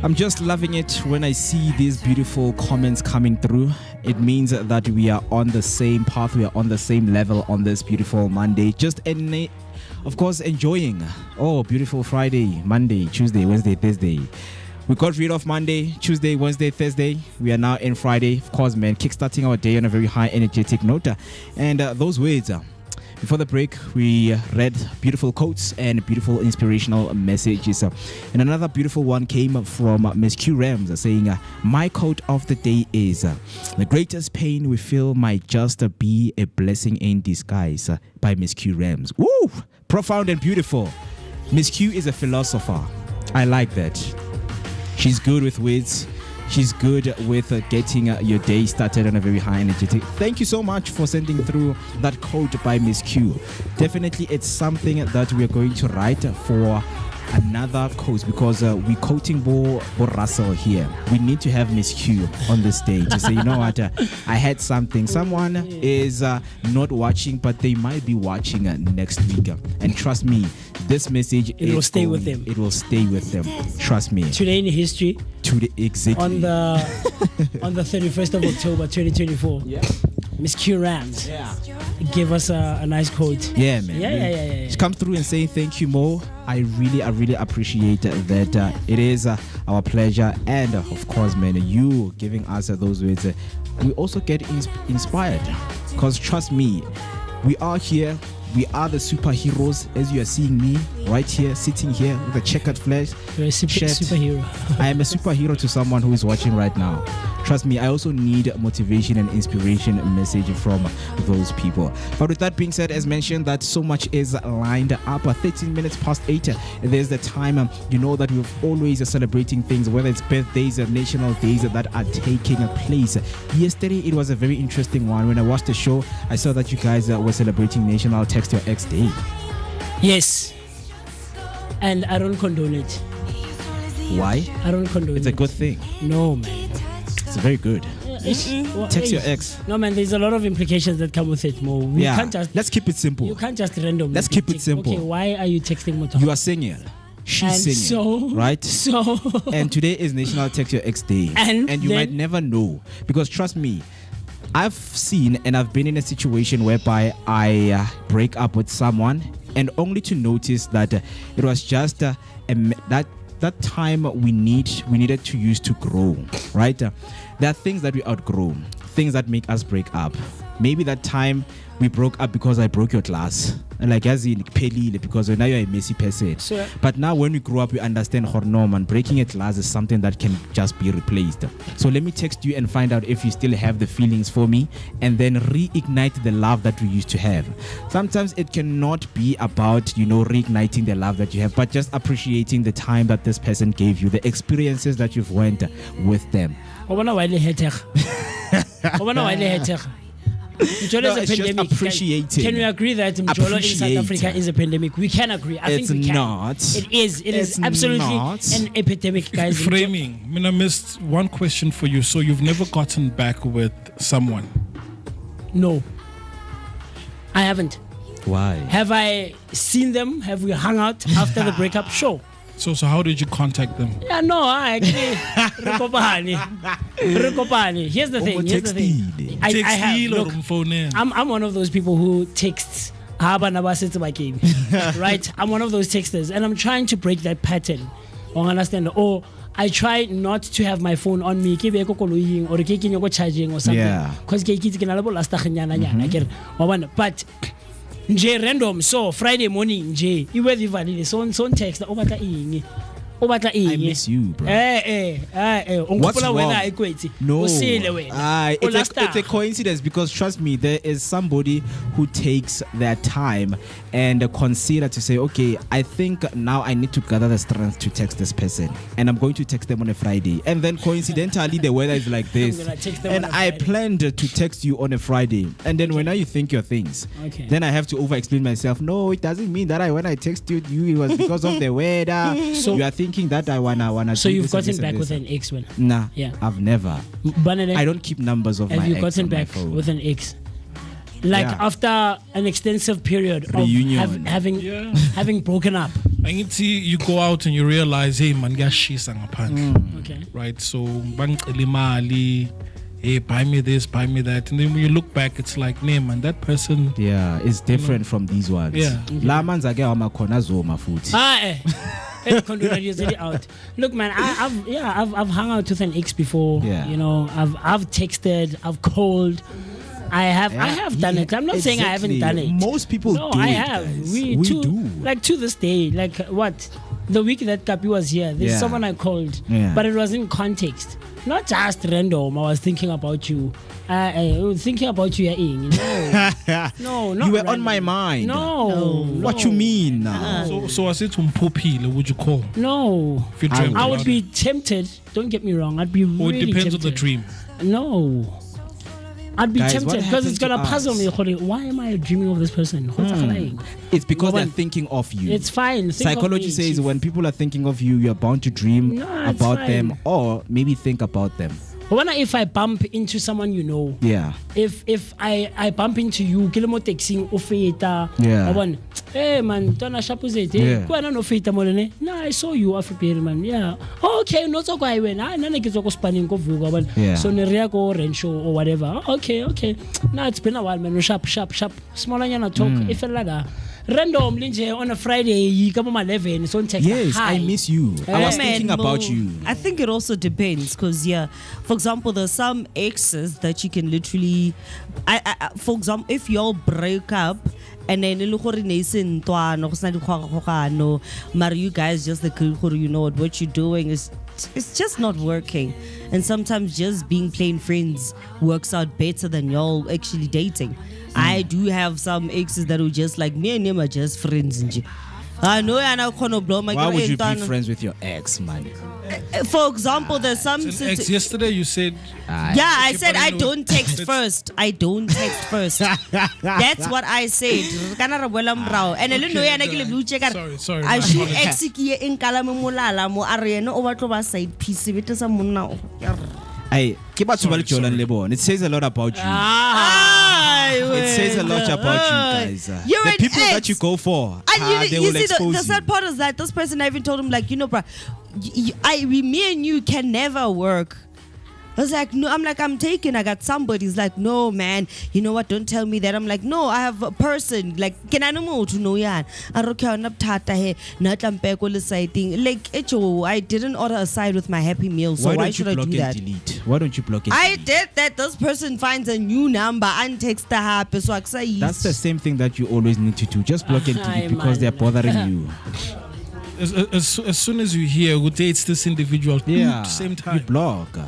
Speaker 2: I'm just loving it when I see these beautiful comments coming through. It means that we are on the same path, we are on the same level on this beautiful Monday. Of course, enjoying. Oh, beautiful Friday, Monday, Tuesday, Wednesday, Thursday. We got rid of Monday, Tuesday, Wednesday, Thursday. We are now in Friday. Of course, man, kickstarting our day on a very high energetic note. And those words, before the break, we read beautiful quotes and beautiful inspirational messages. And another beautiful one came from Miss Q Rams saying, my quote of the day is, the greatest pain we feel might just be a blessing in disguise, by Miss Q Rams. Woo! Profound and beautiful. Miss Q is a philosopher. I like that. She's good with words. She's good with getting your day started on a very high energetic. Thank you so much for sending through that quote by Miss Q. Definitely, it's something that we're going to write for another quote because we're quoting Bo Russell here. We need to have Miss Q on the stage to say, you know what, I had something. Someone is not watching, but they might be watching next week. And trust me, this message
Speaker 6: will stay with them.
Speaker 2: It will stay with them. Trust me.
Speaker 6: Today in history.
Speaker 2: Exactly.
Speaker 6: On the 31st of October 2024. Yeah. Miss Q Rams.
Speaker 2: Yeah.
Speaker 6: Give us a nice quote.
Speaker 2: Yeah, man.
Speaker 6: Yeah.
Speaker 2: She come through and say thank you, Mo. I really appreciate that. It is our pleasure, and of course, man, you giving us those words. We also get inspired, because trust me, we are here. We are the superheroes, as you are seeing me right here, sitting here with a checkered flash.
Speaker 6: You're a superhero.
Speaker 2: I am a superhero to someone who is watching right now. Trust me, I also need motivation and inspiration message from those people. But with that being said, as mentioned, that so much is lined up. 13 minutes past 8. There's the time, you know, that we're always celebrating things, whether it's birthdays or national days that are taking place. Yesterday, it was a very interesting one. When I watched the show, I saw that you guys were celebrating National Text Your Ex Day.
Speaker 6: Yes. And I don't condone it.
Speaker 2: Why?
Speaker 6: I don't condone it.
Speaker 2: It's a good thing.
Speaker 6: No, man.
Speaker 2: It's very good. Text your ex.
Speaker 6: No, man, there's a lot of implications that come with it, Mo. We can't just,
Speaker 2: let's keep it simple.
Speaker 6: You can't just randomly.
Speaker 2: Let's keep it simple.
Speaker 6: Okay, why are you texting Moto?
Speaker 2: You are single. She's single. Right?
Speaker 6: So.
Speaker 2: And today is National Text Your Ex Day. And you might never know. Because trust me, I've seen and I've been in a situation whereby I break up with someone and only to notice that it was just that time we needed to use to grow, right? There are things that we outgrow, things that make us break up. Maybe that time we broke up because I broke your glass. And like as in pelile, because now you're a messy person.
Speaker 6: Sure.
Speaker 2: But now when we grow up, we understand no, man, breaking a glass is something that can just be replaced. So let me text you and find out if you still have the feelings for me, and then reignite the love that we used to have. Sometimes it cannot be about, reigniting the love that you have, but just appreciating the time that this person gave you, the experiences that you've went with them.
Speaker 6: Mjolo is a pandemic.
Speaker 2: Appreciating.
Speaker 6: Can we agree that Mjolo in South Africa is a pandemic? We can agree. I think we can.
Speaker 2: Not.
Speaker 6: It is. It is absolutely an epidemic, guys.
Speaker 5: Framing. I mean, I missed one question for you. So you've never gotten back with someone?
Speaker 6: No. I haven't.
Speaker 2: Why?
Speaker 6: Have I seen them? Have we hung out after the breakup? Sure.
Speaker 5: So how did you contact them?
Speaker 6: Yeah, no, I actually Rikopani. Here's the thing. I have, look, I'm one of those people who texts right? I'm one of those texters, and I'm trying to break that pattern. Understand? Or I try not to have my phone on me, or charging or something.
Speaker 2: Yeah.
Speaker 6: Because but nje random, so Friday morning nje iwe divalile so text
Speaker 2: I miss you, bro. What's wrong? No, it's a coincidence, because trust me, there is somebody who takes their time and consider to say, okay, I think now I need to gather the strength to text this person, and I'm going to text them on a Friday, and then coincidentally the weather is like this, and I planned to text you on a Friday, and then when you think your things, then I have to over-explain myself. No, it doesn't mean that when I texted you it was because of the weather. So you are thinking that I wanna.
Speaker 6: So you've gotten back with an ex when?
Speaker 2: Nah,
Speaker 6: yeah,
Speaker 2: I've never. I don't keep numbers of my ex.
Speaker 6: Have you gotten back with an ex? Like after an extensive period
Speaker 2: reunion,
Speaker 6: having broken up.
Speaker 5: I need to see you go out and you realize, hey man, okay, right? So hey, buy me this, buy me that, and then when you look back, it's like, nah, man, that person
Speaker 2: is different from these ones. La man's
Speaker 6: out. Look, man, I've hung out with an ex before. I've texted, I've called. I have done it. I'm not saying I haven't done it.
Speaker 2: Most people do.
Speaker 6: I have.
Speaker 2: We do.
Speaker 6: Like to this day, like what? The week that Kapi was here, there's someone I called, but it was in context. Not just random. I was thinking about you. I was thinking about you. No, not
Speaker 2: you were
Speaker 6: random.
Speaker 2: on my mind.
Speaker 6: No.
Speaker 2: What you mean now?
Speaker 5: So I said to Mpopile, would you call?
Speaker 6: No.
Speaker 5: If you
Speaker 6: I would be tempted. Don't get me wrong. I'd be really tempted.
Speaker 5: It depends on the dream.
Speaker 6: No. I'd be tempted because it's gonna puzzle me. Why am I dreaming of this person?
Speaker 2: It's because they're thinking of you.
Speaker 6: It's fine.
Speaker 2: Psychology says when people are thinking of you, you're bound to dream about them, or maybe think about them.
Speaker 6: But if I bump into someone if I bump into you, hey man, don't shapuzete. No, I saw you African man. Yeah. Okay, not so quite when I spanning go Vooka. So nerea go Rensho or whatever. Okay. Now it's been a while, man. Sharp. Smaller talk. If randomly nje on a Friday come on 11 so text
Speaker 7: yes,
Speaker 6: hi.
Speaker 7: I miss you. I was thinking about you.
Speaker 4: I think it also depends because for example, there's some exes that you can literally, for example, if y'all break up and then you guys just you know what you're doing is it's just not working, and sometimes just being plain friends works out better than y'all actually dating. I do have some exes that were just like me and him are just friends. I know, and I can't blow my.
Speaker 7: Why would you be friends with your ex, man?
Speaker 4: For example, there's some.
Speaker 5: Yesterday you said.
Speaker 4: I said I don't text first. I don't text first. That's what I said. And
Speaker 5: sorry.
Speaker 4: I shoot exiki in kalamulala mo arena over to side piece with some now.
Speaker 7: Hey, keep out to Jolan Lebon. It says a lot about you. It says a lot about you guys. The people that you go for, they will expose you.
Speaker 4: The sad part is that this person, I even told him, like, you know, bro, me and you can never work. I was like, no, I'm taken. I got somebody. He's like, no, man, you know what? Don't tell me that. I'm like, no, I have a person. Like, can I know to know yan? Like, I didn't order a side with my Happy Meal, so why should I do that?
Speaker 7: Delete? Why don't you block it?
Speaker 4: I did that. This person finds a new number and takes the happy. So
Speaker 7: that's the same thing that you always need to do. Just block and delete because they're bothering you.
Speaker 5: As soon as you hear who dates this individual, same time
Speaker 7: you block.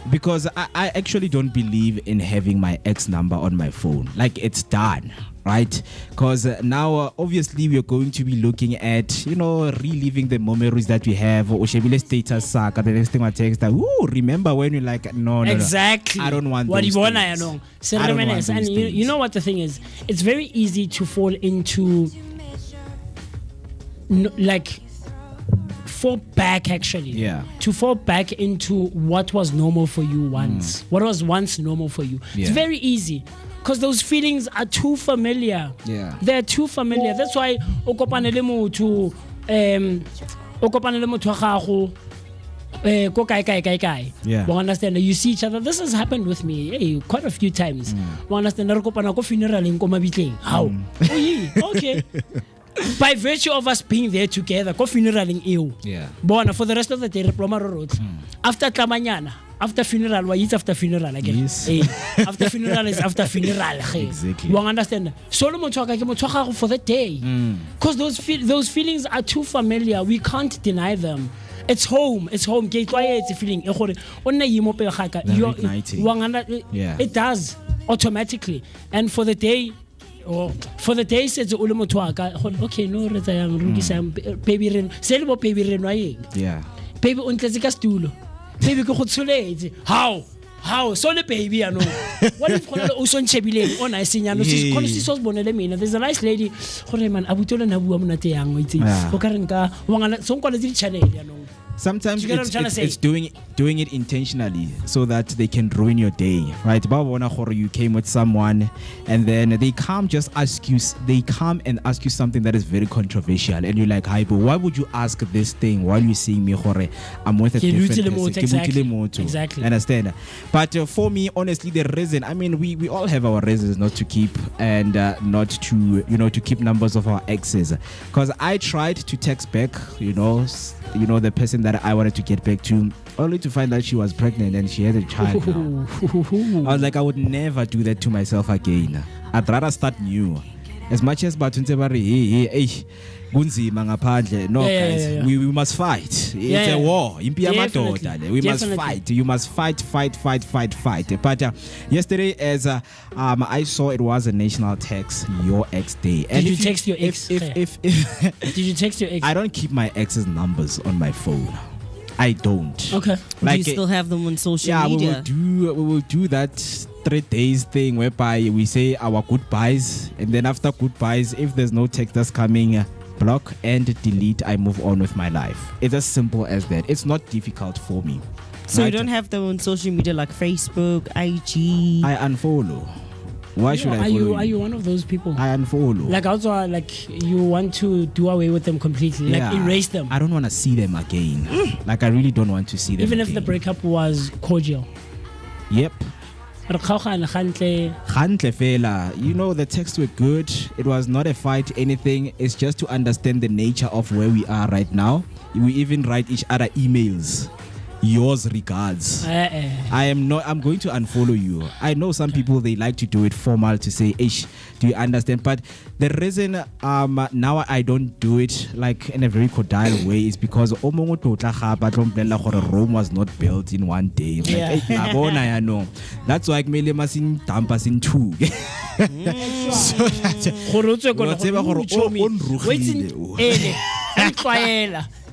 Speaker 7: Because I actually don't believe in having my ex number on my phone. Like, it's done, right? Because now obviously we're going to be looking at, you know, reliving the memories that we have. Or status suck. The next thing I text that, ooh, remember when you're like, no,
Speaker 6: exactly.
Speaker 7: I don't want
Speaker 6: what
Speaker 7: those
Speaker 6: you
Speaker 7: things.
Speaker 6: I don't want and you know what the thing is? It's very easy to fall into fall back actually.
Speaker 7: Yeah.
Speaker 6: To fall back into what was normal for you once. What was once normal for you.
Speaker 7: Yeah.
Speaker 6: It's very easy. Because those feelings are too familiar.
Speaker 7: Yeah.
Speaker 6: They're too familiar. That's why okopanele motho
Speaker 7: yeah.
Speaker 6: We understand you see each other. This has happened with me quite a few times. We understand funeral. How? Okay. By virtue of us being there together, go funeral in ew.
Speaker 7: Yeah.
Speaker 6: Bona for the rest of the day, diploma road. After Tamanyana, after funeral, why it's after funeral again?
Speaker 7: Yes.
Speaker 6: After funeral is after funeral.
Speaker 7: Exactly.
Speaker 6: You understand? Solomon talk for the day. Because those feelings are too familiar. We can't deny them. It's home. It's home. It's a feeling. It does automatically. And for the day. Says okay, no, baby ren. Selbo baby ren why?
Speaker 7: Yeah.
Speaker 6: Baby untletse ka stulo. Baby go tsoletse. How? So the baby I know. What if o so nchebileng o na senyano se khona se so bonele mina. There's a nice lady. Gore man abutola na bua monate yang o itse. O ka reng ka wa ngana so nkwala di channel ya no.
Speaker 7: Sometimes it's doing it intentionally so that they can ruin your day, right? You came with someone and then they come and ask you something that is very controversial and you're like, hi, but why would you ask this thing while you're seeing me? I'm with a different person.
Speaker 6: Exactly.
Speaker 7: Understand? But for me, honestly, the reason, I mean, we all have our reasons not to keep and not to, to keep numbers of our exes. Because I tried to text back, the person that I wanted to get back to, only to find out she was pregnant and she had a child now. I was like, I would never do that to myself again. I'd rather start new. As much as Batunse kunzima ngaphandle. No, guys, we must fight. It's a war. We must fight. You must fight. But yesterday, as I saw, it was a national text, Your Ex Day.
Speaker 6: And did you text your ex? Did you text your ex?
Speaker 7: I don't keep my ex's numbers on my phone. I don't.
Speaker 6: Okay.
Speaker 4: Do you still have them on social media?
Speaker 7: We will do that 3 days thing whereby we say our goodbyes, and then after goodbyes, if there's no text that's coming, block and delete. I move on with my life. It's as simple as that. It's not difficult for me.
Speaker 4: So you don't have them on social media like Facebook, IG?
Speaker 7: I unfollow. Why should I follow you?
Speaker 6: Are you one of those people?
Speaker 7: I unfollow.
Speaker 6: Like also, like you want to do away with them completely, like erase them.
Speaker 7: I don't want to see them again. Like I really don't want to see them.
Speaker 6: Even
Speaker 7: again.
Speaker 6: if the breakup was cordial.
Speaker 7: Yep.
Speaker 6: Re kgaogane gantle.
Speaker 7: Gantle fela. You know, the texts were good. It was not a fight, anything. It's just to understand the nature of where we are right now. We even write each other emails. Yours regards. I'm going to unfollow you. I know some people, they like to do it formal to say, ish, do you understand? But the reason now I don't do it like in a very cordial way is because Rome was not built in one day. Like, that's why Mele masin tampas in two.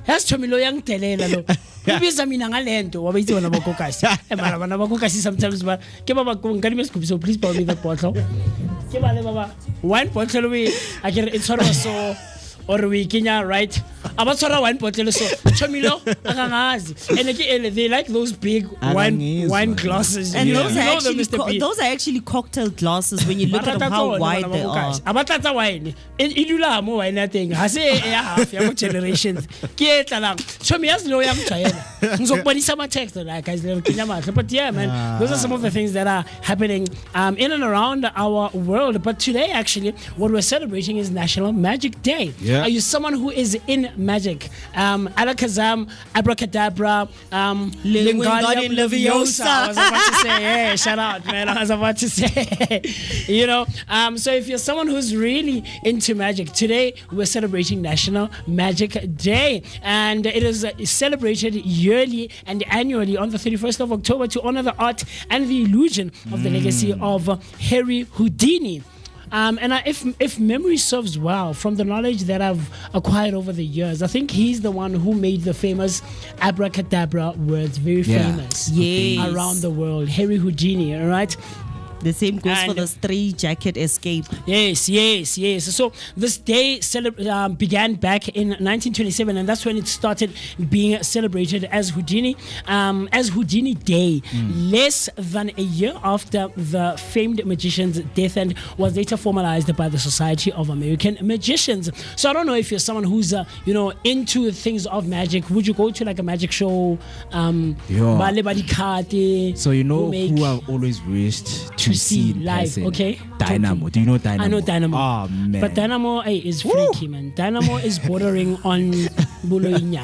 Speaker 6: That's Chomilo yang telela lo. Ibiza mina ngalento wabe itse bona bakokasi. Mara bana bakokasi sometimes ba ke baba go ngani mesikubi so please buy me the bottle. Ke ba le baba wine bottle we akere it's sort of so or we Kenya right abatsara wine bottle so Chomilo akangazi and they like those big wine glasses
Speaker 4: and those are actually cocktail glasses when you look at them how wide they are.
Speaker 6: Abatlatsa wine idula mo wine thing ha se ya half ya generations ke tlalang Chomi yazi yang tshayela ngizokubonisa ama text like guys Kenya mahle but yeah man those are some of the things that are happening in and around our world. But today actually what we're celebrating is National Magic Day. Are you someone who is in magic? Alakazam, abracadabra, Wingardium Leviosa. I was about to say, hey, shout out, man. I was about to say, you know. So if you're someone who's really into magic, today we're celebrating National Magic Day, and it is celebrated yearly and annually on the 31st of October to honor the art and the illusion of the legacy of Harry Houdini. And if memory serves well, from the knowledge that I've acquired over the years, I think he's the one who made the famous abracadabra words very famous around the world. Harry Houdini, all right?
Speaker 4: The same goes for the stray jacket escape.
Speaker 6: Yes. So this day began back in 1927, and that's when it started being celebrated as Houdini Day. Less than a year after the famed magician's death, and was later formalized by the Society of American Magicians. So I don't know if you're someone who's into things of magic. Would you go to like a magic show? So
Speaker 7: you know who I've always wished to see
Speaker 6: live, okay?
Speaker 7: Dynamo. Do you know Dynamo?
Speaker 6: I know Dynamo.
Speaker 7: Oh man.
Speaker 6: But Dynamo is freaky, man. Dynamo is bordering on buloinya.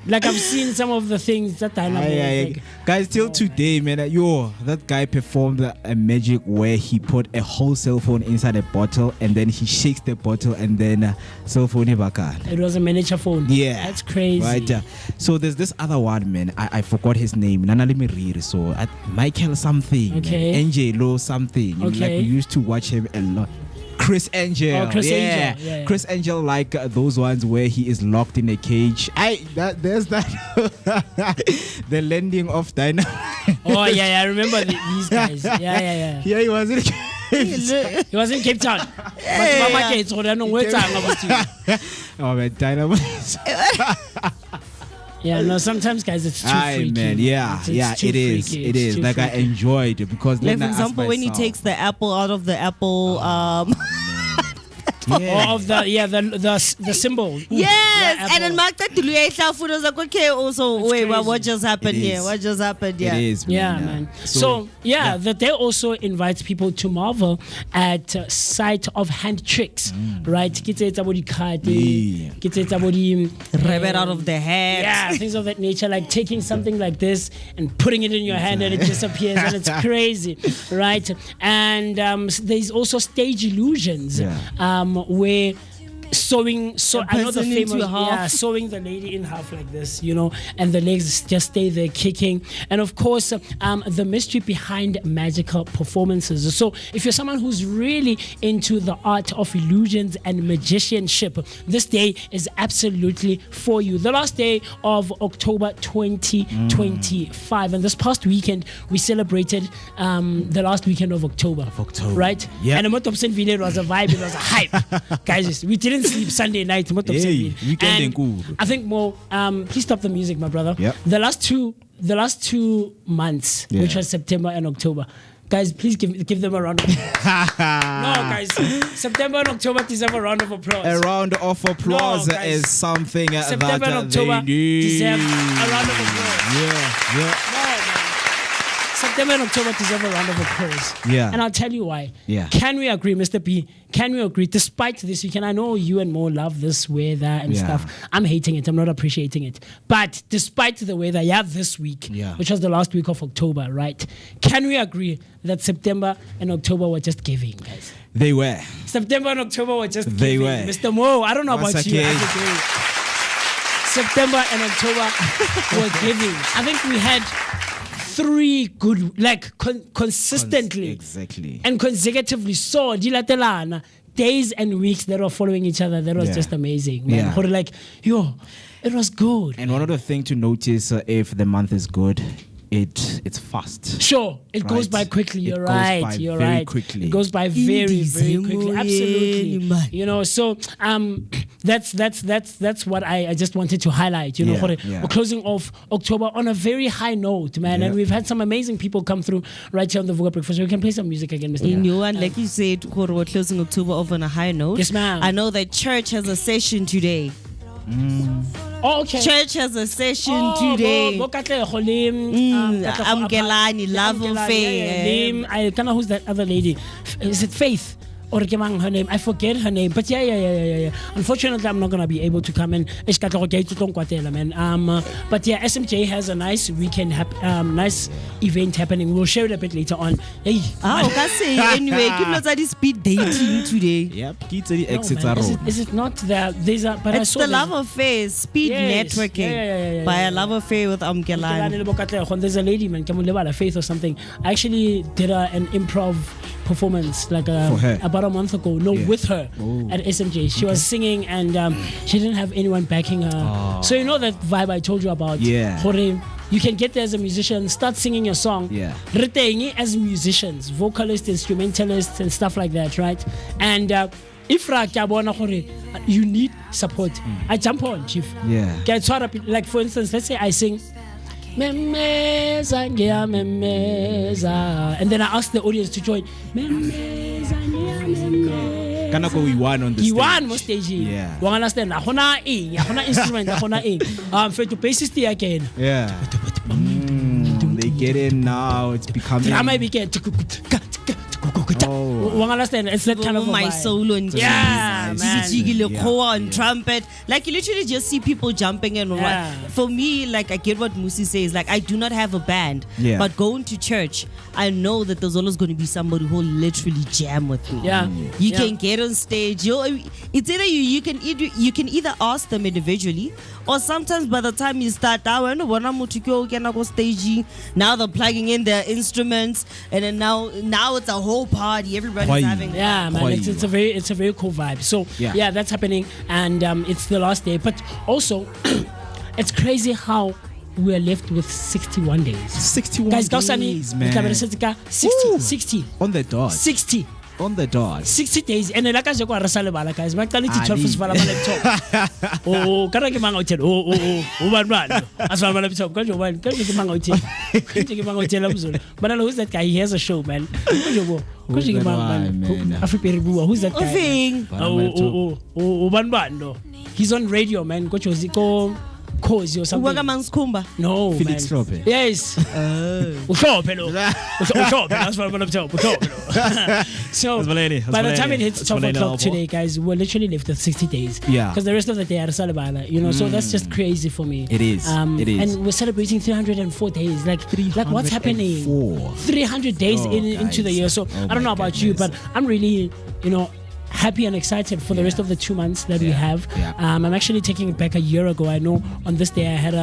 Speaker 6: Like I've seen some of the things that Dynamo like,
Speaker 7: guys, till today, man, that guy performed a magic where he put a whole cell phone inside a bottle and then he shakes the bottle and then cell phone baka.
Speaker 6: It was a miniature phone.
Speaker 7: Yeah.
Speaker 6: That's crazy.
Speaker 7: Right. So there's this other one, man. I forgot his name. Nana let me read. So Michael something.
Speaker 6: Okay.
Speaker 7: Angelo something.
Speaker 6: Okay.
Speaker 7: Like we used to watch him a lot. Chris Angel.
Speaker 6: Oh, Chris Angel. Yeah.
Speaker 7: Chris Angel, like those ones where he is locked in a cage. There's that. The landing of Dynamo.
Speaker 6: Oh yeah, I remember these guys. Yeah.
Speaker 7: Yeah, he was in.
Speaker 6: He was in Cape Town.
Speaker 7: Oh man, Dynamo.
Speaker 6: Yeah, no, sometimes guys it's too freaky.
Speaker 7: Man, it's too
Speaker 6: it
Speaker 7: is. Like freaky. I enjoyed it because
Speaker 4: like for example when he takes the apple out of the apple
Speaker 6: the symbol.
Speaker 4: Yes, and then Mark that was like, okay, also
Speaker 6: that's
Speaker 4: wait,
Speaker 6: crazy.
Speaker 4: what just happened here? What just happened here?
Speaker 7: It is,
Speaker 6: man. So the day also invites people to marvel at sight of hand tricks, right?
Speaker 4: Rabbit out of the head.
Speaker 6: Yeah, things of that nature, like taking something like this and putting it in your hand and it disappears and it's crazy, right? And there's also stage illusions. Where sewing I know the famous sewing the lady in half like this, and the legs just stay there kicking, and of course the mystery behind magical performances. So if you're someone who's really into the art of illusions and magicianship, this day is absolutely for you. The last day of October 2025, and this past weekend we celebrated the last weekend of October, right?
Speaker 7: Yeah.
Speaker 6: And Dobsonville was a vibe, it was a hype. Guys, we didn't sleep Sunday night. And I think more. Please stop the music, my brother.
Speaker 7: Yep.
Speaker 6: The last two months, which was September and October. Guys, please give them a round of applause. No, guys. September and October deserve a round of applause.
Speaker 7: A round of applause is something
Speaker 6: September and October
Speaker 7: they need.
Speaker 6: deserve a round of applause.
Speaker 7: Yeah.
Speaker 6: No, man. September and October deserve a round of applause.
Speaker 7: Yeah.
Speaker 6: And I'll tell you why.
Speaker 7: Yeah.
Speaker 6: Can we agree, Mr. B? Can we agree? Despite this weekend, I know you and Mo love this weather and stuff. I'm hating it. I'm not appreciating it. But despite the weather, this week, which was the last week of October, right? Can we agree that September and October were just giving, guys?
Speaker 7: They were.
Speaker 6: September and October were just
Speaker 7: They
Speaker 6: giving.
Speaker 7: were.
Speaker 6: Mr. Mo, I don't know
Speaker 7: Once
Speaker 6: about you.
Speaker 7: again.
Speaker 6: September and October were giving. I think we had 3 good, like consistently
Speaker 7: Exactly.
Speaker 6: and consecutively. So dilatelana days and weeks that were following each other. That was just amazing, man.
Speaker 7: Yeah.
Speaker 6: Like, it was good.
Speaker 7: And one other thing to notice if the month is good, it's fast.
Speaker 6: Sure, it goes by quickly. You're right. You're right.
Speaker 7: Quickly.
Speaker 6: It goes by very, very quickly. Absolutely. So that's what I just wanted to highlight. We're closing off October on a very high note, man. And we've had some amazing people come through right here on the Vooka Breakfast. We can play some music again, Mr.
Speaker 4: And like you said, we're closing October off on a high note.
Speaker 6: Yes, ma'am.
Speaker 4: I know that church has a session today.
Speaker 6: Oh, okay.
Speaker 4: Church has a session today. Amgelani, love of faith.
Speaker 6: I don't know who's that other lady. Is it Faith? Or her name, I forget her name, but yeah. Unfortunately, I'm not gonna be able to come in. But yeah, SMJ has a nice weekend, nice event happening. We'll share it a bit later on. Hey,
Speaker 4: anyway, give us a speed dating today.
Speaker 7: Yep, exits
Speaker 6: no,
Speaker 7: are
Speaker 6: is it not that there's a? But
Speaker 4: it's the love affair, speed networking by a love affair with Amgelani.
Speaker 6: There's a lady, man, Faith or something. I actually did an improv performance like about a month ago. With her at SMJ. She was singing and she didn't have anyone backing her. So you know that vibe I told you about.
Speaker 7: Yeah.
Speaker 6: You can get there as a musician, start singing your song.
Speaker 7: Yeah.
Speaker 6: As musicians, vocalists, instrumentalists, and stuff like that, right? And if you need support, I jump on, Chief.
Speaker 7: Yeah.
Speaker 6: Like for instance, let's say I sing Memeza, and then I ask the audience to join.
Speaker 7: Kanako we won on the stage.
Speaker 6: He won on stage.
Speaker 7: Yeah.
Speaker 6: You understand? Ahona instrument, for to bassist again.
Speaker 7: Yeah. They get in now. It's becoming.
Speaker 6: Drama begin. You understand? It's that kind of
Speaker 4: my solo and
Speaker 6: man.
Speaker 4: And trumpet. Like you literally just see people jumping in. For me, like I get what Musi says. Like I do not have a band, but going to church, I know that there's always going to be somebody who will literally jam with me. You can get on stage. It's either you can either ask them individually, or sometimes by the time you start, now they're plugging in their instruments, and then now it's a whole party. Everybody's having
Speaker 6: man. It's a very cool vibe. So that's happening, and it's the last day. But also, it's crazy how we are left with 61 days.
Speaker 7: 61
Speaker 6: days, man. 60
Speaker 7: on the dot.
Speaker 6: 60
Speaker 7: on the dot.
Speaker 6: 60 days. And like I said, guys, my quality 12 is for laptop. Oh, can I get my hotel? Oh, man. As well, my laptop. Can you get my hotel? But I know who's that guy. He has a show, man. Who's that guy? Oh, man. He's on radio, man. Cause or something. No,
Speaker 7: Felix
Speaker 6: man.
Speaker 7: Trope.
Speaker 6: Yes. So by the time it hits 12 o'clock today, guys, we're literally left with 60 days.
Speaker 7: Yeah.
Speaker 6: Because the rest of the day are Salabala, so that's just crazy for me.
Speaker 7: It is. It is.
Speaker 6: And we're celebrating 304 days. Like what's happening? 300 days into the year. So I don't know about you, but I'm really, happy and excited for the rest of the 2 months that we have. I'm actually taking it back a year ago. I know on this day I had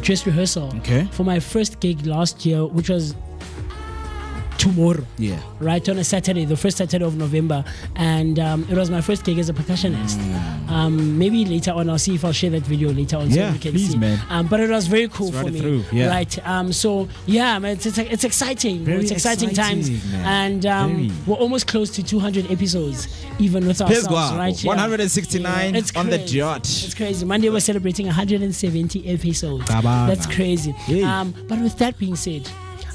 Speaker 6: dress rehearsal for my first gig last year, which was tomorrow. Right on a Saturday, the first Saturday of November, and it was my first gig as a percussionist. Maybe later on I'll see if I'll share that video later on so we can see.
Speaker 7: Man.
Speaker 6: But it was very cool for me. Right. So man, it's exciting. It's exciting times, man. And we're almost close to 200 episodes, even with ourselves. Right.
Speaker 7: 169 on the dot.
Speaker 6: It's crazy. Monday we're celebrating 170 episodes. That's crazy. But with that being said,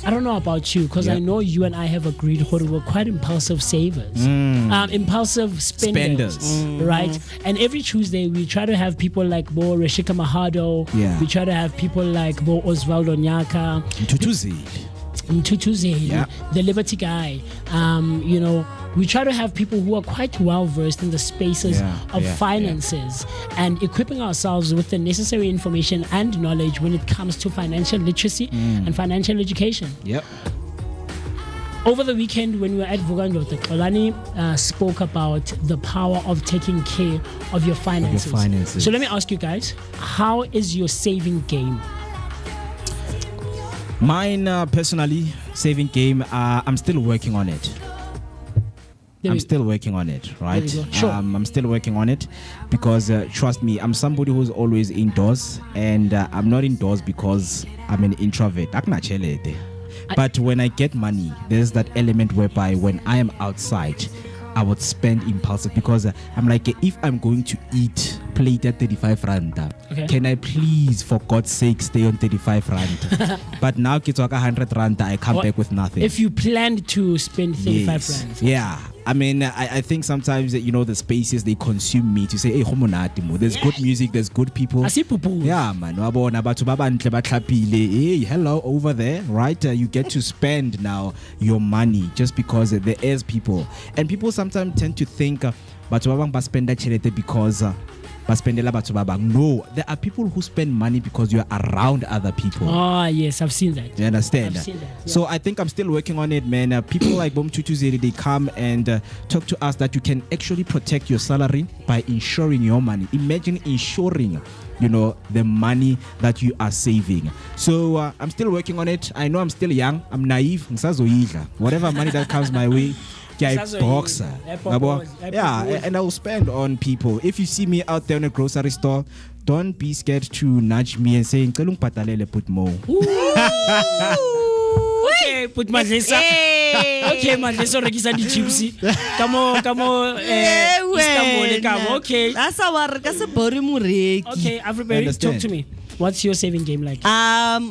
Speaker 6: I don't know about you, because I know you and I have agreed that we're quite impulsive savers, impulsive spenders. Right? And every Tuesday we try to have people like Bo Reshika Mahado.
Speaker 7: Yeah.
Speaker 6: We try to have people like Bo Osvaldo Nyaka. Mtutuzi, the Liberty guy. We try to have people who are quite well versed in the spaces of finances and equipping ourselves with the necessary information and knowledge when it comes to financial literacy and financial education.
Speaker 7: Yep.
Speaker 6: Over the weekend, when we were at Vooka, Olani spoke about the power of taking care of your finances. So let me ask you guys, how is your saving game?
Speaker 7: Mine, personally, saving game, I'm still working on it. Still working on it, right?
Speaker 6: Sure.
Speaker 7: I'm still working on it because, trust me, I'm somebody who's always indoors, and I'm not indoors because I'm an introvert. But when I get money, there's that element whereby when I am outside, I would spend impulsive because I'm like, if I'm going to eat plate at 35 rand, can I please, for God's sake, stay on 35 rand? But now it's like 100 rand, I come back with nothing.
Speaker 6: If you planned to spend 35 rand.
Speaker 7: Yeah. I mean, I think sometimes, the spaces, they consume me to say, hey, there's good music, there's good people. Yeah, man. Hey, hello, over there, right? You get to spend now your money just because there is people. And people sometimes tend to think, because no, there are people who spend money because you are around other people.
Speaker 6: Oh, yes, I've seen that.
Speaker 7: You understand?
Speaker 6: I've seen that, yeah.
Speaker 7: So I think I'm still working on it, man. People like Bom Tutuzeri, they come and talk to us that you can actually protect your salary by insuring your money. Imagine insuring, the money that you are saving. So I'm still working on it. I know I'm still young. I'm naive. Whatever money that comes my way, boxer. Yeah, and I will spend on people. If you see me out there in a grocery store, don't be scared to nudge me and say, put more.
Speaker 6: Okay, put my okay, man, let's rekisa di chips. Come on, Istanbul, come. Okay.
Speaker 4: That's our
Speaker 6: Okay, Africa, talk to me. What's your saving game like?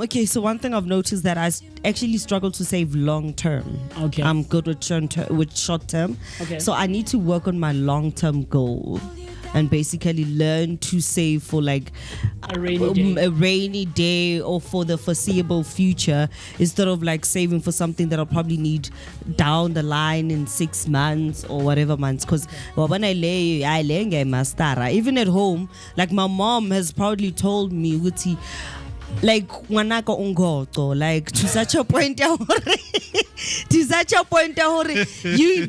Speaker 4: Okay, so one thing I've noticed that I actually struggle to save long term.
Speaker 6: Okay.
Speaker 4: I'm good with short term.
Speaker 6: Okay.
Speaker 4: So I need to work on my long term goal and basically learn to save for like
Speaker 6: a rainy day
Speaker 4: or for the foreseeable future instead of like saving for something that I'll probably need down the line in 6 months or whatever months. Because when I lay even at home, like my mom has proudly told me, like ngwanaka ungoto, like to such a point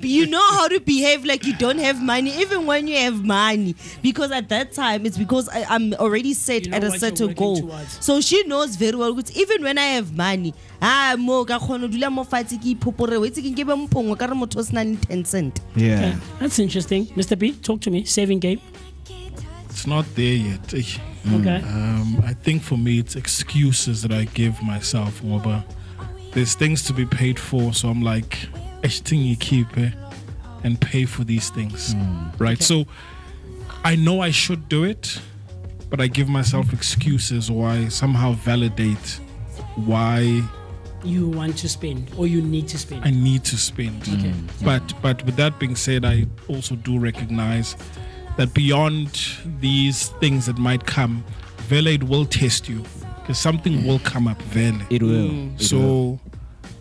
Speaker 4: you know how to behave like you don't have money even when you have money, because at that time it's because I'm already set at a certain goal towards. So she knows very well even when I have money, yeah.
Speaker 6: Okay. That's interesting. Mr. B, talk to me. Saving game.
Speaker 5: It's not there yet.
Speaker 6: Okay.
Speaker 5: I think for me it's excuses that I give myself. There's things to be paid for, so I'm like, you keep and pay for these things, right? Okay. So I know I should do it, but I give myself excuses or I somehow validate why
Speaker 6: you want to spend or you need to spend.
Speaker 5: I need to spend.
Speaker 6: Okay.
Speaker 5: But with that being said, I also do recognize that beyond these things that might come, Vele, it will test you. Because something will come up, Vele.
Speaker 7: It will.
Speaker 5: So,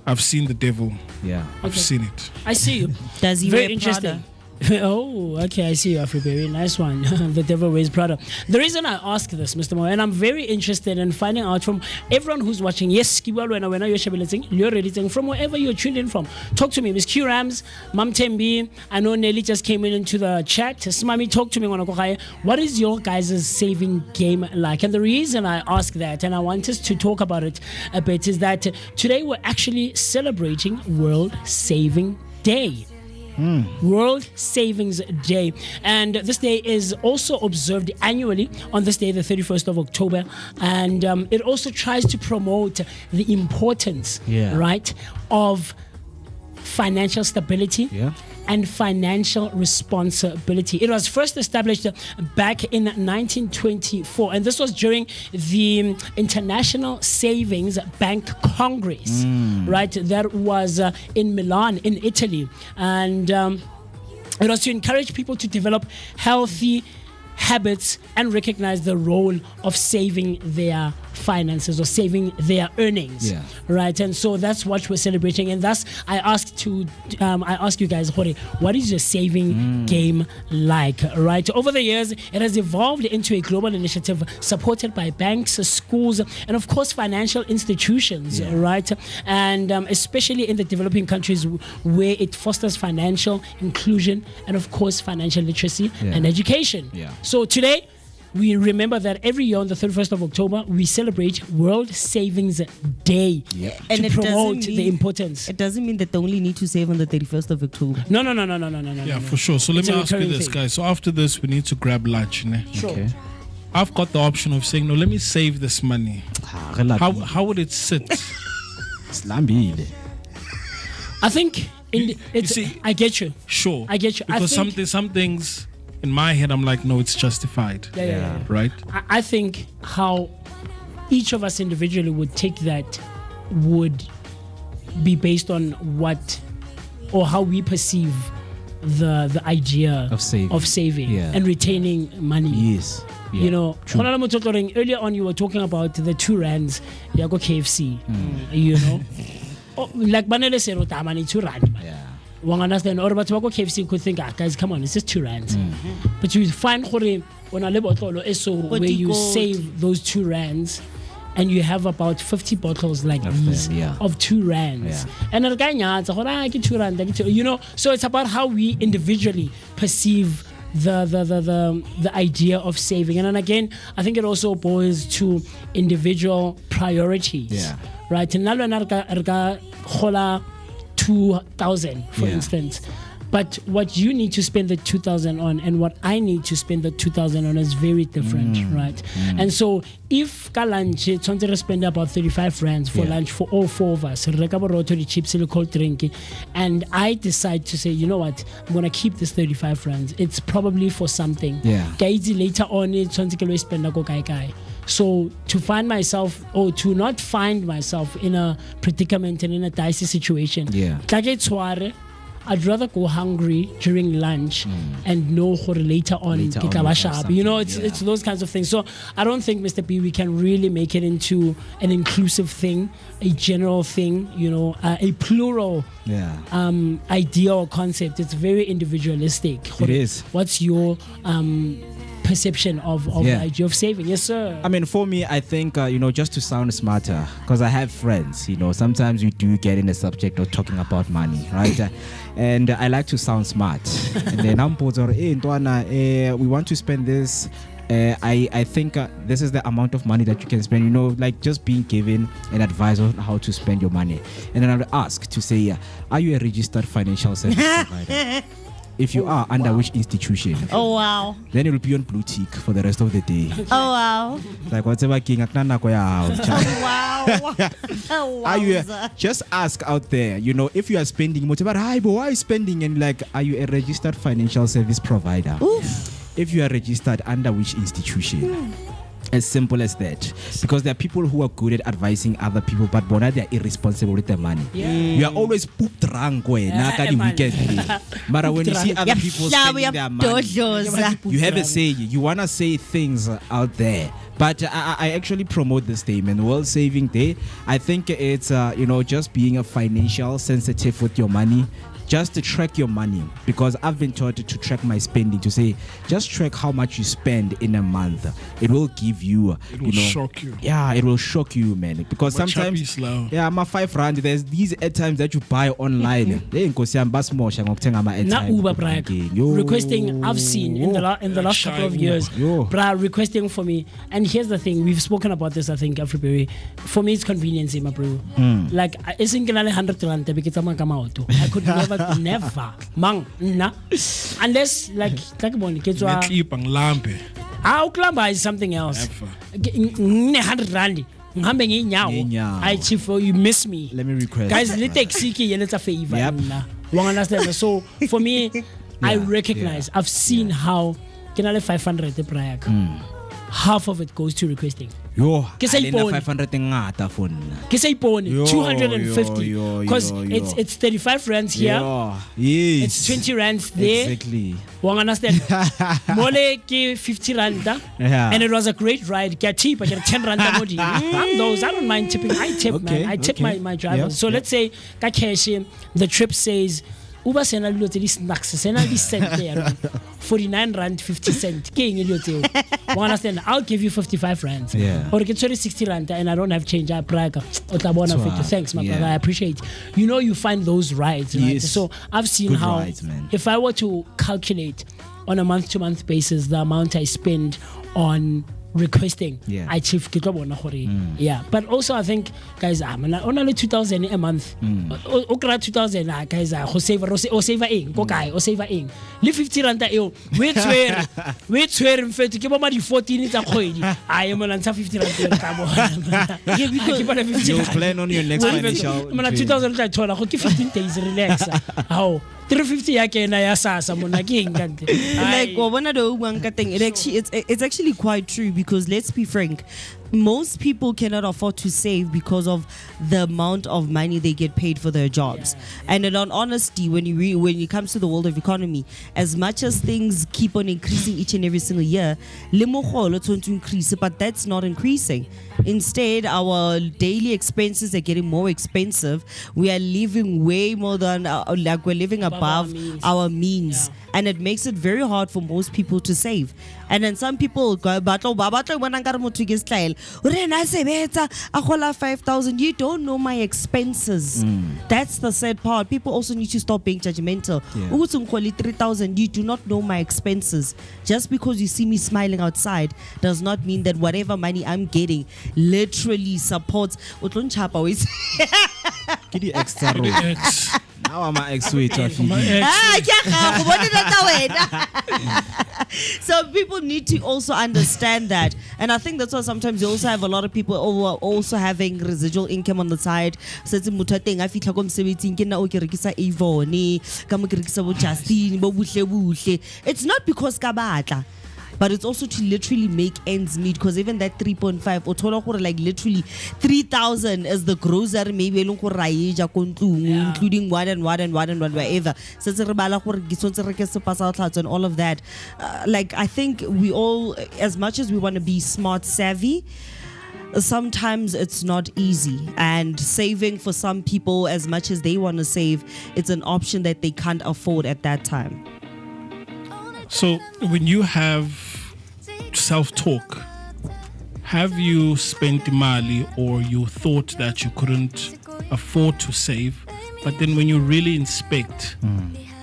Speaker 5: I've seen the devil.
Speaker 7: Yeah.
Speaker 5: I've seen it.
Speaker 6: I see you.
Speaker 4: Does he
Speaker 6: Very
Speaker 4: wear
Speaker 6: interesting.
Speaker 4: Prada?
Speaker 6: Oh, okay, I see you, Afriberry. Nice one. The devil wears Prada. The reason I ask this, Mr. Mo, and I'm very interested in finding out from everyone who's watching. Yes, when you're ready, from wherever you're tuned in from. Talk to me, Miss Q Rams, Mam Tembi. I know Nelly just came into the chat. Smami, talk to me. What is your guys' saving game like? And the reason I ask that, and I want us to talk about it a bit, is that today we're actually celebrating World Saving Day. World Savings Day, and this day is also observed annually on this day, the 31st of October, and it also tries to promote the importance, right, of financial stability, and financial responsibility. It was first established back in 1924, and this was during the International Savings Bank Congress, right? That was in Milan, in Italy, and it was to encourage people to develop healthy habits and recognize the role of saving their finances or saving their earnings, right? And so that's what we're celebrating. And thus, I ask you guys, Jorge, what is your saving game like, right? Over the years, it has evolved into a global initiative supported by banks, schools, and of course, financial institutions, right? And especially in the developing countries where it fosters financial inclusion and of course, financial literacy and education. So today, we remember that every year on the 31st of October, we celebrate World Savings Day to promote the importance.
Speaker 4: It doesn't mean that they only need to save on the 31st of October.
Speaker 6: No.
Speaker 5: Yeah, for sure. So let me ask you this, guys. So after this, we need to grab lunch.
Speaker 6: Sure. Okay.
Speaker 5: I've got the option of saying, no, let me save this money. How would it sit?
Speaker 6: I think I get you.
Speaker 5: Sure.
Speaker 6: I get you.
Speaker 5: Because some things in my head, I'm like, no, it's justified. Right?
Speaker 6: I think how each of us individually would take that would be based on what or how we perceive the idea
Speaker 7: of saving
Speaker 6: and retaining money.
Speaker 7: Yes.
Speaker 6: You know, earlier on you were talking about the 2 rands, you go KFC, you know. Like Banele said, 2 rand. One understand, or but KFC could think, guys, come on, it's just 2 rands. But you find where you save those 2 rands and you have about 50 bottles like these of 2 rands. And you know, so it's about how we individually perceive the idea of saving. And then again, I think it also boils to individual priorities. Right? And 2,000 for instance, but what you need to spend the 2,000 on and what I need to spend the 2,000 on is very different, right? And so if ka lunch we spend about 35 rands for lunch for all 4 of us, chips and cold drink, and I decide to say, you know what, I'm gonna keep this 35 rands, it's probably for something. Later on it's spend so to find myself or to not find myself in a predicament and in a dicey situation, I'd rather go hungry during lunch and know later on you know, it's those kinds of things. So I don't think, Mr. B, we can really make it into an inclusive thing, a general thing, you know, a plural idea or concept. It's very individualistic.
Speaker 7: It is.
Speaker 6: What's your perception of the idea of saving? Yes, sir.
Speaker 7: I mean, for me, I think, you know, just to sound smarter, because I have friends, you know, sometimes we do get in the subject of talking about money, right? And I like to sound smart. And then I'm we want to spend this. I think this is the amount of money that you can spend, you know, like just being given an advice on how to spend your money. And then I would ask to say, are you a registered financial service provider? If you are, under which institution?
Speaker 4: Oh wow.
Speaker 7: Then it will be on blue tick for the rest of the day.
Speaker 4: Oh wow.
Speaker 7: Like whatever king
Speaker 4: Oh wow. Oh wow.
Speaker 7: Are you just ask out there, you know, if you are spending much about hi, but why are you spending? And like, are you a registered financial service provider?
Speaker 4: Oof.
Speaker 7: If you are registered, under which institution? As simple as that. Because there are people who are good at advising other people, but bona they are irresponsible with their money. You are always poop drunk when you see other people spending their money, you have a say. You want to say things out there. But I actually promote this statement, World Saving Day. I think it's you know, just being a financial sensitive with your money. Just to track your money, because I've been taught to track my spending, to say just track how much you spend in a month. It will give you,
Speaker 5: shock you.
Speaker 7: Yeah, it will shock you, man. Because sometimes, my 5 rand, there's these airtimes that you buy online.
Speaker 6: Requesting, I've seen in the last couple of years, requesting for me. And here's the thing, we've spoken about this, I think, Afriberry. For me, it's convenience, my bro. Like, I think 100 rand, I could never unless like how klamba is something else. 100 rand you miss me.
Speaker 7: Let me request,
Speaker 6: guys. Let's take a favor. One understand. So for me, I recognize. I've seen how can I 500 the prior. Half of it goes to requesting.
Speaker 7: Yo,
Speaker 6: Ke sa
Speaker 7: I lena
Speaker 6: ipone.
Speaker 7: 500 ngata for nna.
Speaker 6: Ke sa ipone,
Speaker 7: Yo,
Speaker 6: 250
Speaker 7: yo,
Speaker 6: because
Speaker 7: yo.
Speaker 6: it's 35 rands here.
Speaker 7: Yeah. Yes.
Speaker 6: It's 20 rands there.
Speaker 7: Exactly.
Speaker 6: One understand. Mole ke 50 randa.
Speaker 7: Yeah.
Speaker 6: And it was a great ride. Get cheap. I get 10 randa modi. I'm those. I don't mind tipping. I tip,
Speaker 7: Okay,
Speaker 6: man. I tip
Speaker 7: okay.
Speaker 6: my drivers.
Speaker 7: Yeah,
Speaker 6: So let's say ka cash in, the trip says Uber sena dilo tse di snacks sena di cent there 49 rand 50 cent ke eng dilo tseo one understand I'll give you 55 rand
Speaker 7: Yeah.
Speaker 6: or get 60 rand and I don't have change I brag o tla bona
Speaker 7: Wow.
Speaker 6: 50 thanks my
Speaker 7: Yeah.
Speaker 6: brother I appreciate you find those rides right
Speaker 7: Yes.
Speaker 6: so I've seen
Speaker 7: Good
Speaker 6: how
Speaker 7: rides, man.
Speaker 6: if I were to calculate on a month to month basis the amount I spend on requesting
Speaker 7: Yeah.
Speaker 6: I chief ke tlo bona gore yeah but also I think guys I'm only 2000 a month o kra 2000 guys go save o save eng go kae o save eng le 50 rand eo we tswere mfethu ke bo ma di 14 tsa kgwedi I am on 50 rand ka bo
Speaker 4: Yeah, because
Speaker 6: ke bona 50
Speaker 7: You
Speaker 6: rand.
Speaker 7: plan on your next financial.
Speaker 6: Mana 2000 tla thola go ke 15 days relax how 350 ya kena ya sasa mona ke eng kante
Speaker 4: like it's actually quite true because let's be frank, most people cannot afford to save because of the amount of money they get paid for their jobs. And in all honesty, when it comes to the world of economy, as much as things keep on increasing each and every single year, le mogolo tshwanetse to increase, but that's not increasing. Instead, our daily expenses are getting more expensive. We are living way more than like we're living above our means.
Speaker 6: Yeah.
Speaker 4: And it makes it very hard for most people to save. And then some people go battle when I got to style. 5,000. You don't know my expenses. That's the sad part. People also need to stop being judgmental.
Speaker 7: Yeah.
Speaker 4: 3,000. You do not know my expenses. Just because you see me smiling outside does not mean that whatever money I'm getting literally supports.
Speaker 7: Get the extra roll.
Speaker 5: Ex.
Speaker 7: Now I'm an ex-sweet.
Speaker 4: So people need to also understand that, and I think that's why sometimes you also have a lot of people who are also having residual income on the side. So it's muthateng a fitla ko msebetsing ke na o ke rekisa Avon ka mo ke rekisa bo Justin bo buhle. It's not because ka batla, but it's also to literally make ends meet, because even that 3.5 or total like literally 3,000 is the grocery maybe including what and whatever. So and all of that. Like I think we all, as much as we want to be smart savvy, sometimes it's not easy, and saving for some people, as much as they want to save, it's an option that they can't afford at that time.
Speaker 5: So when you have self-talk, have you spent mali or you thought that you couldn't afford to save, but then when you really inspect,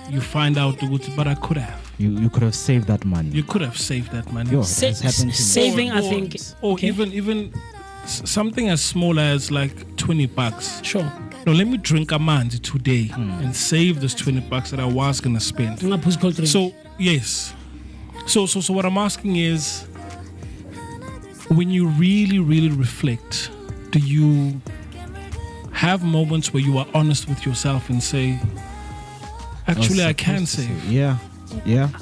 Speaker 5: you find out, but I could have.
Speaker 7: You could have saved that money.
Speaker 5: You could have saved that money.
Speaker 7: Yo, it has happened to me.
Speaker 6: saving I think
Speaker 5: Or
Speaker 6: okay.
Speaker 5: even something as small as like $20.
Speaker 6: Sure.
Speaker 5: No, let me drink a manzi today and save this $20 that I was gonna spend. So yes. So what I'm asking is, when you really, really reflect, do you have moments where you are honest with yourself and say, actually I can save?
Speaker 7: Yeah.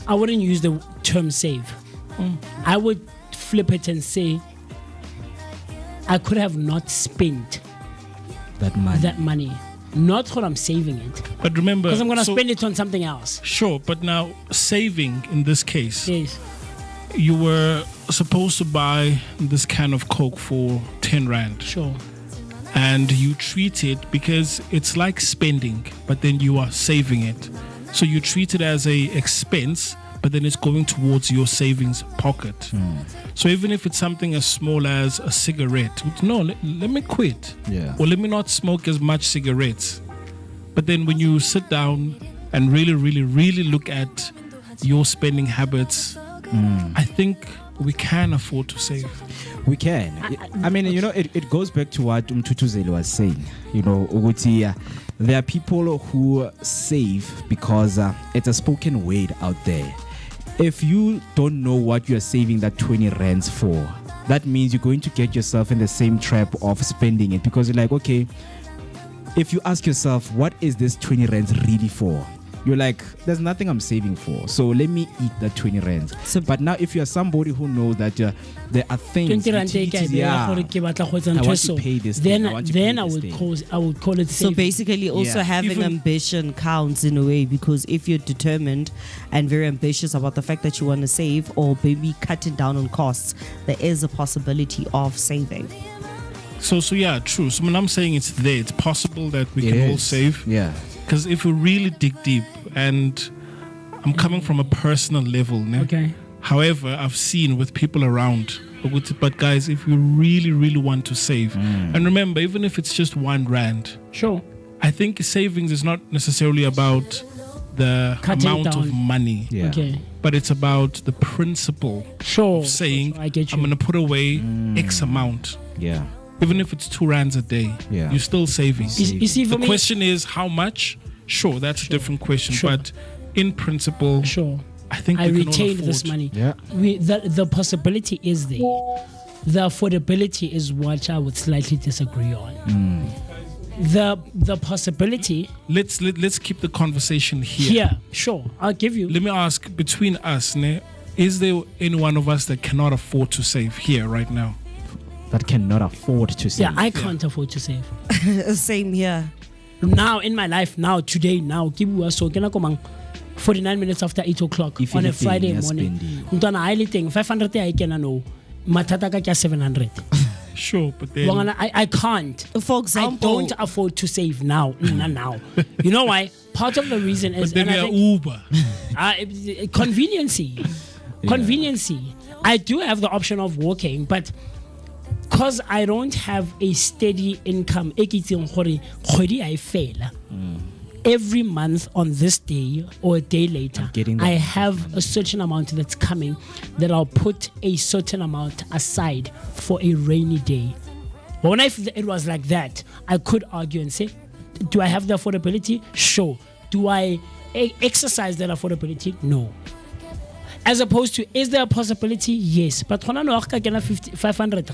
Speaker 6: I wouldn't use the term save. I would flip it and say I could have not spent
Speaker 7: That money.
Speaker 6: not when I'm saving it,
Speaker 5: But remember,
Speaker 6: because I'm going to
Speaker 5: so-
Speaker 6: spend it on something else.
Speaker 5: Sure, but now saving in this case,
Speaker 6: Yes.
Speaker 5: you were supposed to buy this can of Coke for 10 Rand.
Speaker 6: Sure.
Speaker 5: And you treat it, because it's like spending, but then you are saving it. So you treat it as a expense, but then it's going towards your savings pocket. So even if it's something as small as a cigarette, no, let me quit.
Speaker 7: Yeah.
Speaker 5: Or let me not smoke as much cigarettes. But then when you sit down and really, really, really look at your spending habits, I think we can afford to save.
Speaker 7: We can. I mean, you know, it goes back to what Mtutuzeli was saying. You know, Uguti, there are people who save because it's a spoken word out there. If you don't know what you're saving that 20 rands for, that means you're going to get yourself in the same trap of spending it, because you're like, okay, if you ask yourself, what is this 20 rands really for? You're like, there's nothing I'm saving for, so let me eat that 20 rands. So, but now if you're somebody who knows that there are things, I want to pay this,
Speaker 6: then I would call it saving.
Speaker 4: So basically also having ambition counts in a way, because if you're determined and very ambitious about the fact that you want to save, or maybe cutting down on costs, there is a possibility of saving.
Speaker 5: So yeah, true. So when I'm saying it's there, it's possible that we can all save.
Speaker 7: Yeah.
Speaker 5: Because if we really dig deep, and I'm coming from a personal level,
Speaker 6: okay.
Speaker 5: However, I've seen with people around, but guys, if you really, really want to save, and remember, even if it's just 1 rand,
Speaker 6: sure,
Speaker 5: I think savings is not necessarily about the amount of money, but it's about the principle of saying,
Speaker 6: I get you.
Speaker 5: I'm going to put away X amount.
Speaker 7: Yeah.
Speaker 5: Even if it's 2 rands a day, you're still saving.
Speaker 6: You see, for
Speaker 5: the question is how much? Sure, that's a different question.
Speaker 6: Sure.
Speaker 5: But in principle, I think
Speaker 6: I
Speaker 5: we can
Speaker 6: retained
Speaker 5: all afford
Speaker 6: this money.
Speaker 7: Yeah.
Speaker 6: The possibility is there. The affordability is what I would slightly disagree on. The possibility.
Speaker 5: Let's keep the conversation here.
Speaker 6: Yeah, sure. I'll give you.
Speaker 5: Let me ask, between us, is there any one of us that cannot afford to save here right now?
Speaker 7: That cannot afford to save.
Speaker 6: Yeah, I can't afford to save.
Speaker 4: Same here.
Speaker 6: Now in my life, today, so 49 minutes after 8 o'clock
Speaker 7: If
Speaker 6: on a
Speaker 7: anything,
Speaker 6: Friday
Speaker 7: you're
Speaker 6: morning.
Speaker 7: spending.
Speaker 6: Ntwana I thing 500 I can know. Matata ka 700.
Speaker 5: Sure, but then
Speaker 6: I can't.
Speaker 4: For example,
Speaker 6: I don't afford to save now. Now. You know why? Part of the reason is
Speaker 5: but then we are Uber.
Speaker 6: Conveniency. Conveniency. I do have the option of walking, but because I don't have a steady income, I fail. Every month on this day or a day later, I have a certain amount that's coming that I'll put a certain amount aside for a rainy day. But when it was like that, I could argue and say, do I have the affordability? Sure. Do I exercise that affordability? No. As opposed to, is there a possibility? Yes. But 500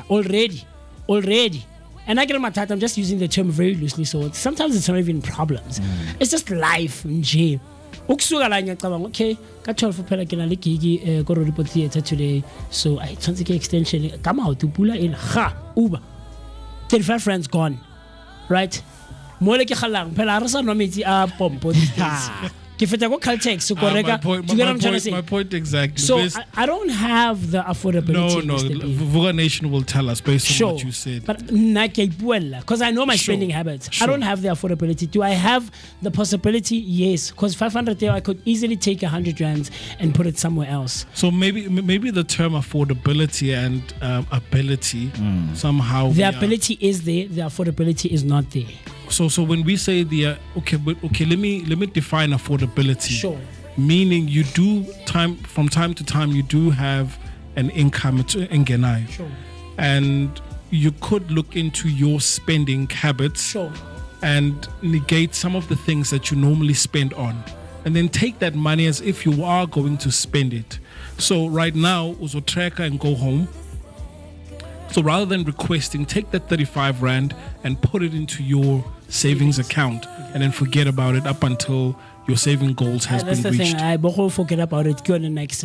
Speaker 6: already. And I get matata, I'm just using the term very loosely, so sometimes it's not even problems. It's just life. Okay, ka 12 phela ke na le gig go report theater today, so I tshwantse ke extension come out to pula in Uber 35 friends gone, right? Mole ke khalang phela re sa no metsi a pompo these days. My
Speaker 5: point exactly.
Speaker 6: So I don't have the affordability.
Speaker 5: No, Vooka Nation will tell us based on what you said.
Speaker 6: But because I know my spending habits. I don't have the affordability. Do I have the possibility? Yes. Because 500 there, I could easily take 100 rands and put it somewhere else.
Speaker 5: So maybe the term affordability and ability somehow.
Speaker 6: The ability is there. The affordability is not there.
Speaker 5: So when we say okay, let me define affordability.
Speaker 6: Sure.
Speaker 5: Meaning you do from time to time you do have an income to engenai.
Speaker 6: Sure.
Speaker 5: And you could look into your spending habits.
Speaker 6: Sure.
Speaker 5: And negate some of the things that you normally spend on. And then take that money as if you are going to spend it. So right now, uzo tracker and go home. So rather than requesting, take that 35 rand and put it into your savings account and then forget about it up until your saving goals has been reached.
Speaker 6: That's the thing. I will forget about it. Go on the next.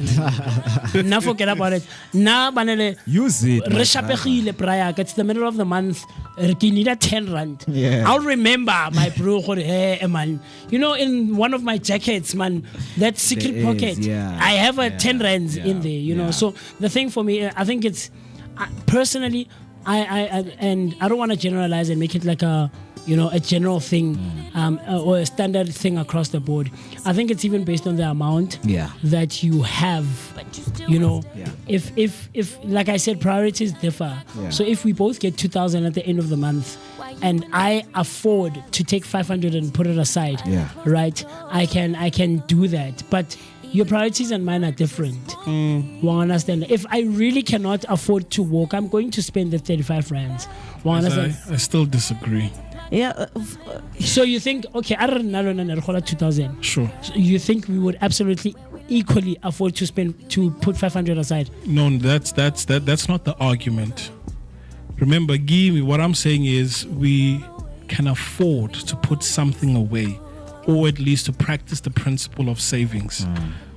Speaker 6: Now forget about it. Now banele
Speaker 7: use it.
Speaker 6: It's the middle of the month. You need a 10 rand.
Speaker 7: Yeah.
Speaker 6: I'll remember my bro. Hey man, you know, in one of my jackets, man, that secret pocket, I have a 10 rands in there. You know, so the thing for me, I think it's personally, and I don't want to generalize and make it like a general thing or a standard thing across the board. I think it's even based on the amount that you have. If like I said, priorities differ. So if we both get 2,000 at the end of the month, and I afford to take 500 and put it aside, right? I can do that, but your priorities and mine are different. One understand. If I really cannot afford to walk, I'm going to spend the 35 rands.
Speaker 5: I still disagree.
Speaker 4: Yeah.
Speaker 6: So you think, okay, I don't know, 2,000.
Speaker 5: Sure.
Speaker 6: So you think we would absolutely equally afford to put 500 aside?
Speaker 5: No, that's not the argument. Remember, Gimme, what I'm saying is we can afford to put something away, or at least to practice the principle of savings.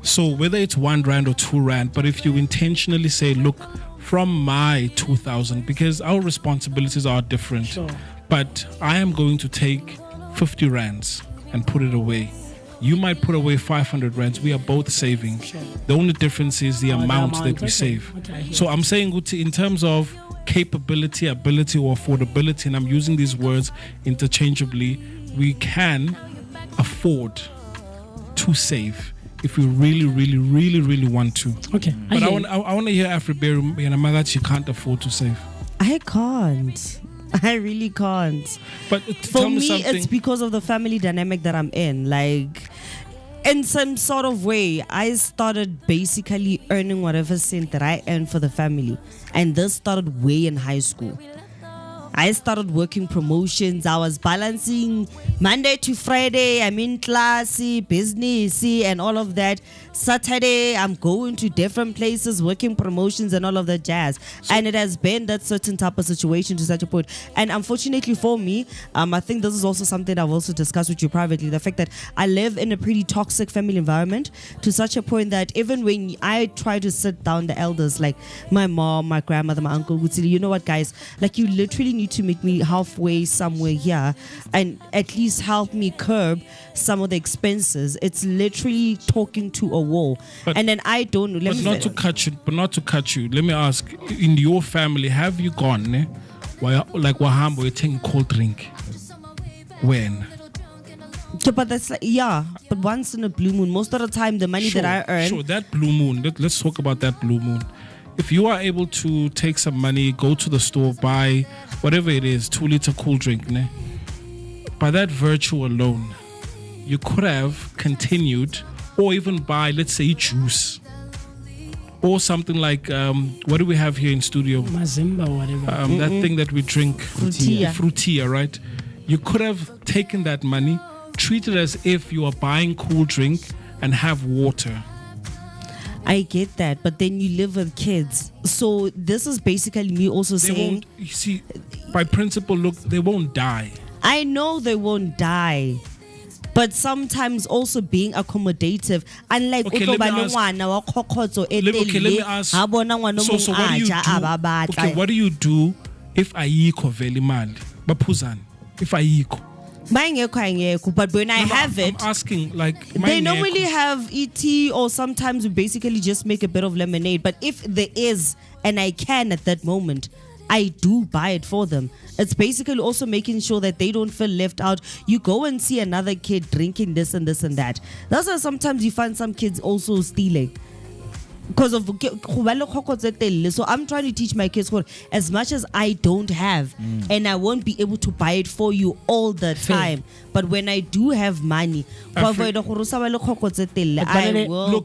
Speaker 5: So whether it's R1 or R2, but if you intentionally say, look, from my 2,000, because our responsibilities are different,
Speaker 6: Sure.
Speaker 5: but I am going to take 50 rands and put it away. You might put away 500 rands. We are both saving.
Speaker 6: Sure.
Speaker 5: The only difference is the amount that we
Speaker 6: okay.
Speaker 5: save.
Speaker 6: Okay, yeah.
Speaker 5: So I'm saying, Guti, in terms of capability, ability, or affordability, and I'm using these words interchangeably, we can afford to save if we really want to.
Speaker 6: Okay.
Speaker 5: But I
Speaker 6: hear
Speaker 5: want to hear Afriberu Yanamagat, she can't afford to save.
Speaker 4: I can't. I really can't.
Speaker 5: But
Speaker 4: For
Speaker 5: tell me
Speaker 4: me,
Speaker 5: something.
Speaker 4: it's because of the family dynamic that I'm in. Like, in some sort of way, I started basically earning whatever cent that I earned for the family. And this started way in high school. I started working promotions. I was balancing Monday to Friday. I'm in class, business, and all of that. Saturday, I'm going to different places, working promotions and all of that jazz. And it has been that certain type of situation to such a point. And unfortunately for me, I think this is also something I've also discussed with you privately. The fact that I live in a pretty toxic family environment to such a point that even when I try to sit down the elders, like my mom, my grandmother, my uncle, would say, you know what, guys, like you literally need to meet me halfway somewhere here and at least help me curb some of the expenses. It's literally talking to a wall.
Speaker 5: But-
Speaker 4: and then I don't know.
Speaker 5: But not to cut you. Let me ask: in your family, have you gone, like Wahambo, you take cold drink? When?
Speaker 4: Yeah, but that's like, yeah, but once in a blue moon. Most of the time, the money that I earn.
Speaker 5: Sure, that blue moon. Let's talk about that blue moon. If you are able to take some money, go to the store, buy whatever it is, 2-liter cool drink, by that virtue alone, you could have continued, or even buy, let's say, juice, or something like what do we have here in studio?
Speaker 6: Mazimba, whatever.
Speaker 5: That thing that we drink, frutia, right? You could have taken that money, treat it as if you are buying cool drink, and have water.
Speaker 4: I get that, but then you live with kids. So this is basically me also
Speaker 5: They
Speaker 4: saying,
Speaker 5: won't, you see, by principle, look, they won't die.
Speaker 4: I know they won't die. But sometimes also being accommodative, unlike
Speaker 5: Okay, let me ask- So what do you do if ayikho vele imali? Baphuzani. If ayikho.
Speaker 4: But when I have it,
Speaker 5: I'm asking, like,
Speaker 4: they normally have ET, or sometimes we basically just make a bit of lemonade. But if there is, and I can at that moment, I do buy it for them. It's basically also making sure that they don't feel left out. You go and see another kid drinking this and this and that. That's why sometimes you find some kids also stealing. Because of so I'm trying to teach my kids, as much as I don't have, and I won't be able to buy it for you all the time, but when I do have money, I will
Speaker 6: Look,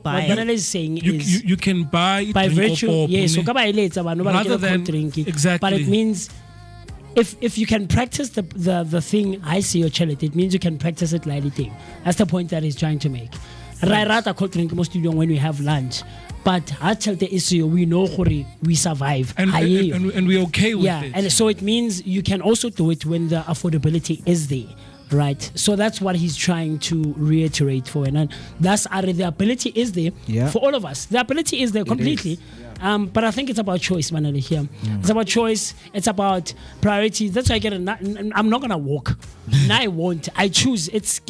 Speaker 4: buy
Speaker 6: what
Speaker 4: it.
Speaker 6: Banana is saying is
Speaker 5: You can buy
Speaker 6: by
Speaker 5: drink
Speaker 6: virtue,
Speaker 5: or
Speaker 6: yes, so
Speaker 5: pop, rather than exactly.
Speaker 6: But it means if you can practice the thing, I see your challenge, it means you can practice it like thing. That's the point that he's trying to make. Rata cold drink most studio when we have lunch. But I tell the issue, we know we survive.
Speaker 5: and we're okay with it.
Speaker 6: And so it means you can also do it when the affordability is there, right? So that's what he's trying to reiterate for. And that's the ability is there for all of us. The ability is there completely. But I think it's about choice, Manali, here. It's about choice. It's about priorities. That's why I get it. I'm not going to walk. No, I won't. I choose. It's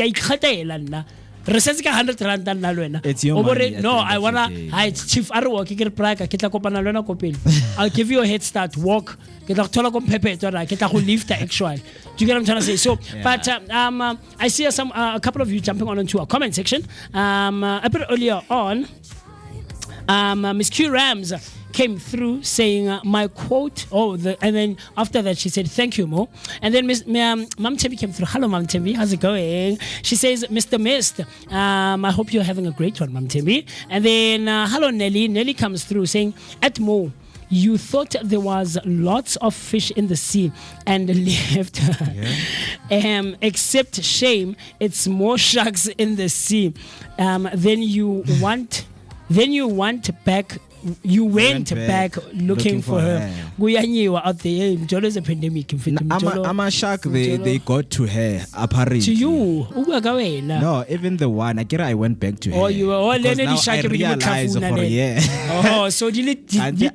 Speaker 7: It's your money.
Speaker 6: No, I wanna. Chief Arwa, I'll give you a head start. Walk. Lift actually. Do you get what I'm trying to say? So, but I see a couple of you jumping on into our comment section. A bit earlier on, Miss Q Rams came through saying my quote. And then after that she said thank you, Mo. And then Mam Tembi came through. Hello, Mam Tembi, how's it going? She says, Mr. Mist, I hope you're having a great one, Mam Tembi. And then hello, Nelly. Nelly comes through saying, at Mo, you thought there was lots of fish in the sea and left. Except shame, it's more sharks in the sea. Then you want back you went back looking for her. Kuyanyiwa out there. Mjolo is a pandemic.
Speaker 7: I'm a shock they got to her apparently.
Speaker 6: To you,
Speaker 7: no, even the one. I went back to her.
Speaker 6: Oh, you were all
Speaker 7: now I realized
Speaker 6: Oh, so did
Speaker 7: I go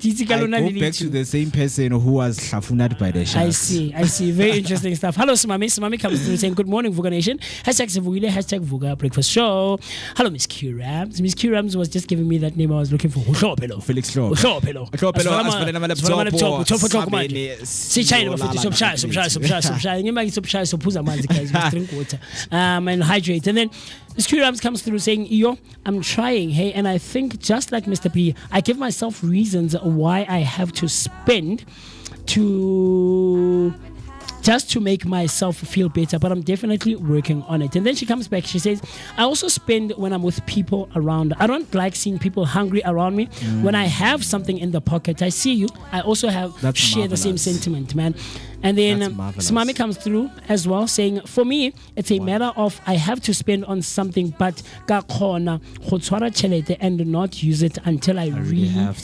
Speaker 7: back to the same person who was shafunat by the sharks.
Speaker 6: I see. Very interesting stuff. Hello, Smami. Smami comes through saying, good morning, Vooka Nation. #Sevugile, #Vooka Breakfast Show. Hello, Miss Q Rams. Miss Q Rams was just giving me that name I was looking for.
Speaker 7: Felix Lo.
Speaker 6: Drink water. And hydrate. And then Miss Q Rams comes through saying, yo, I'm trying, hey, and I think just like Mr. P, I give myself reasons why I have to spend just to make myself feel better, but I'm definitely working on it. And then she comes back, she says, I also spend when I'm with people around. I don't like seeing people hungry around me. When I have something in the pocket, I see you. I also share the same sentiment, man. And then Smami comes through as well saying, for me, it's a matter of I have to spend on something, but ka khona go tshwara tšhelete and not use it until I really have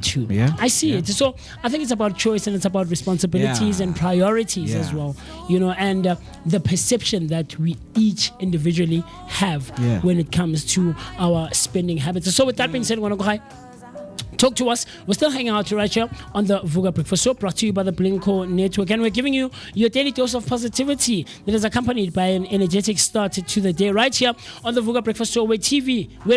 Speaker 6: to.
Speaker 7: Yeah?
Speaker 6: I see it. So I think it's about choice and it's about responsibilities and priorities as well, and the perception that we each individually have when it comes to our spending habits. So with that being said, I want to go high. Talk to us. We're still hanging out right here on the Vooka Breakfast Show, brought to you by the Blinko Network. And we're giving you your daily dose of positivity that is accompanied by an energetic start to the day right here on the Vooka Breakfast Show, where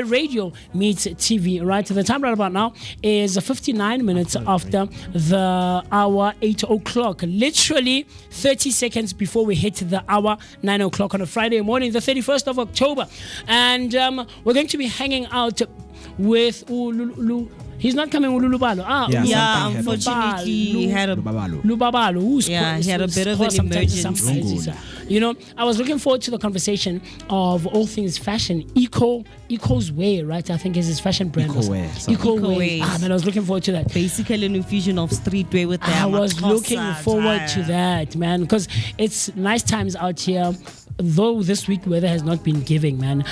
Speaker 6: radio meets TV. Right? The time right about now is 59 minutes after the hour 8 o'clock. Literally 30 seconds before we hit the hour 9 o'clock on a Friday morning, the 31st of October. And we're going to be hanging out with Ululu. He's not coming with Lulubalo.
Speaker 4: Unfortunately, he had a
Speaker 6: Lubabalo.
Speaker 4: he had a bit of an emergency.
Speaker 6: I was looking forward to the conversation of all things fashion. Eco's Way, right? I think is his fashion brand. Eco Way. Man, I was looking forward to that.
Speaker 4: Basically, an infusion of streetwear with that.
Speaker 6: I was looking forward to that, man, because it's nice times out here. Though this week weather has not been giving, man,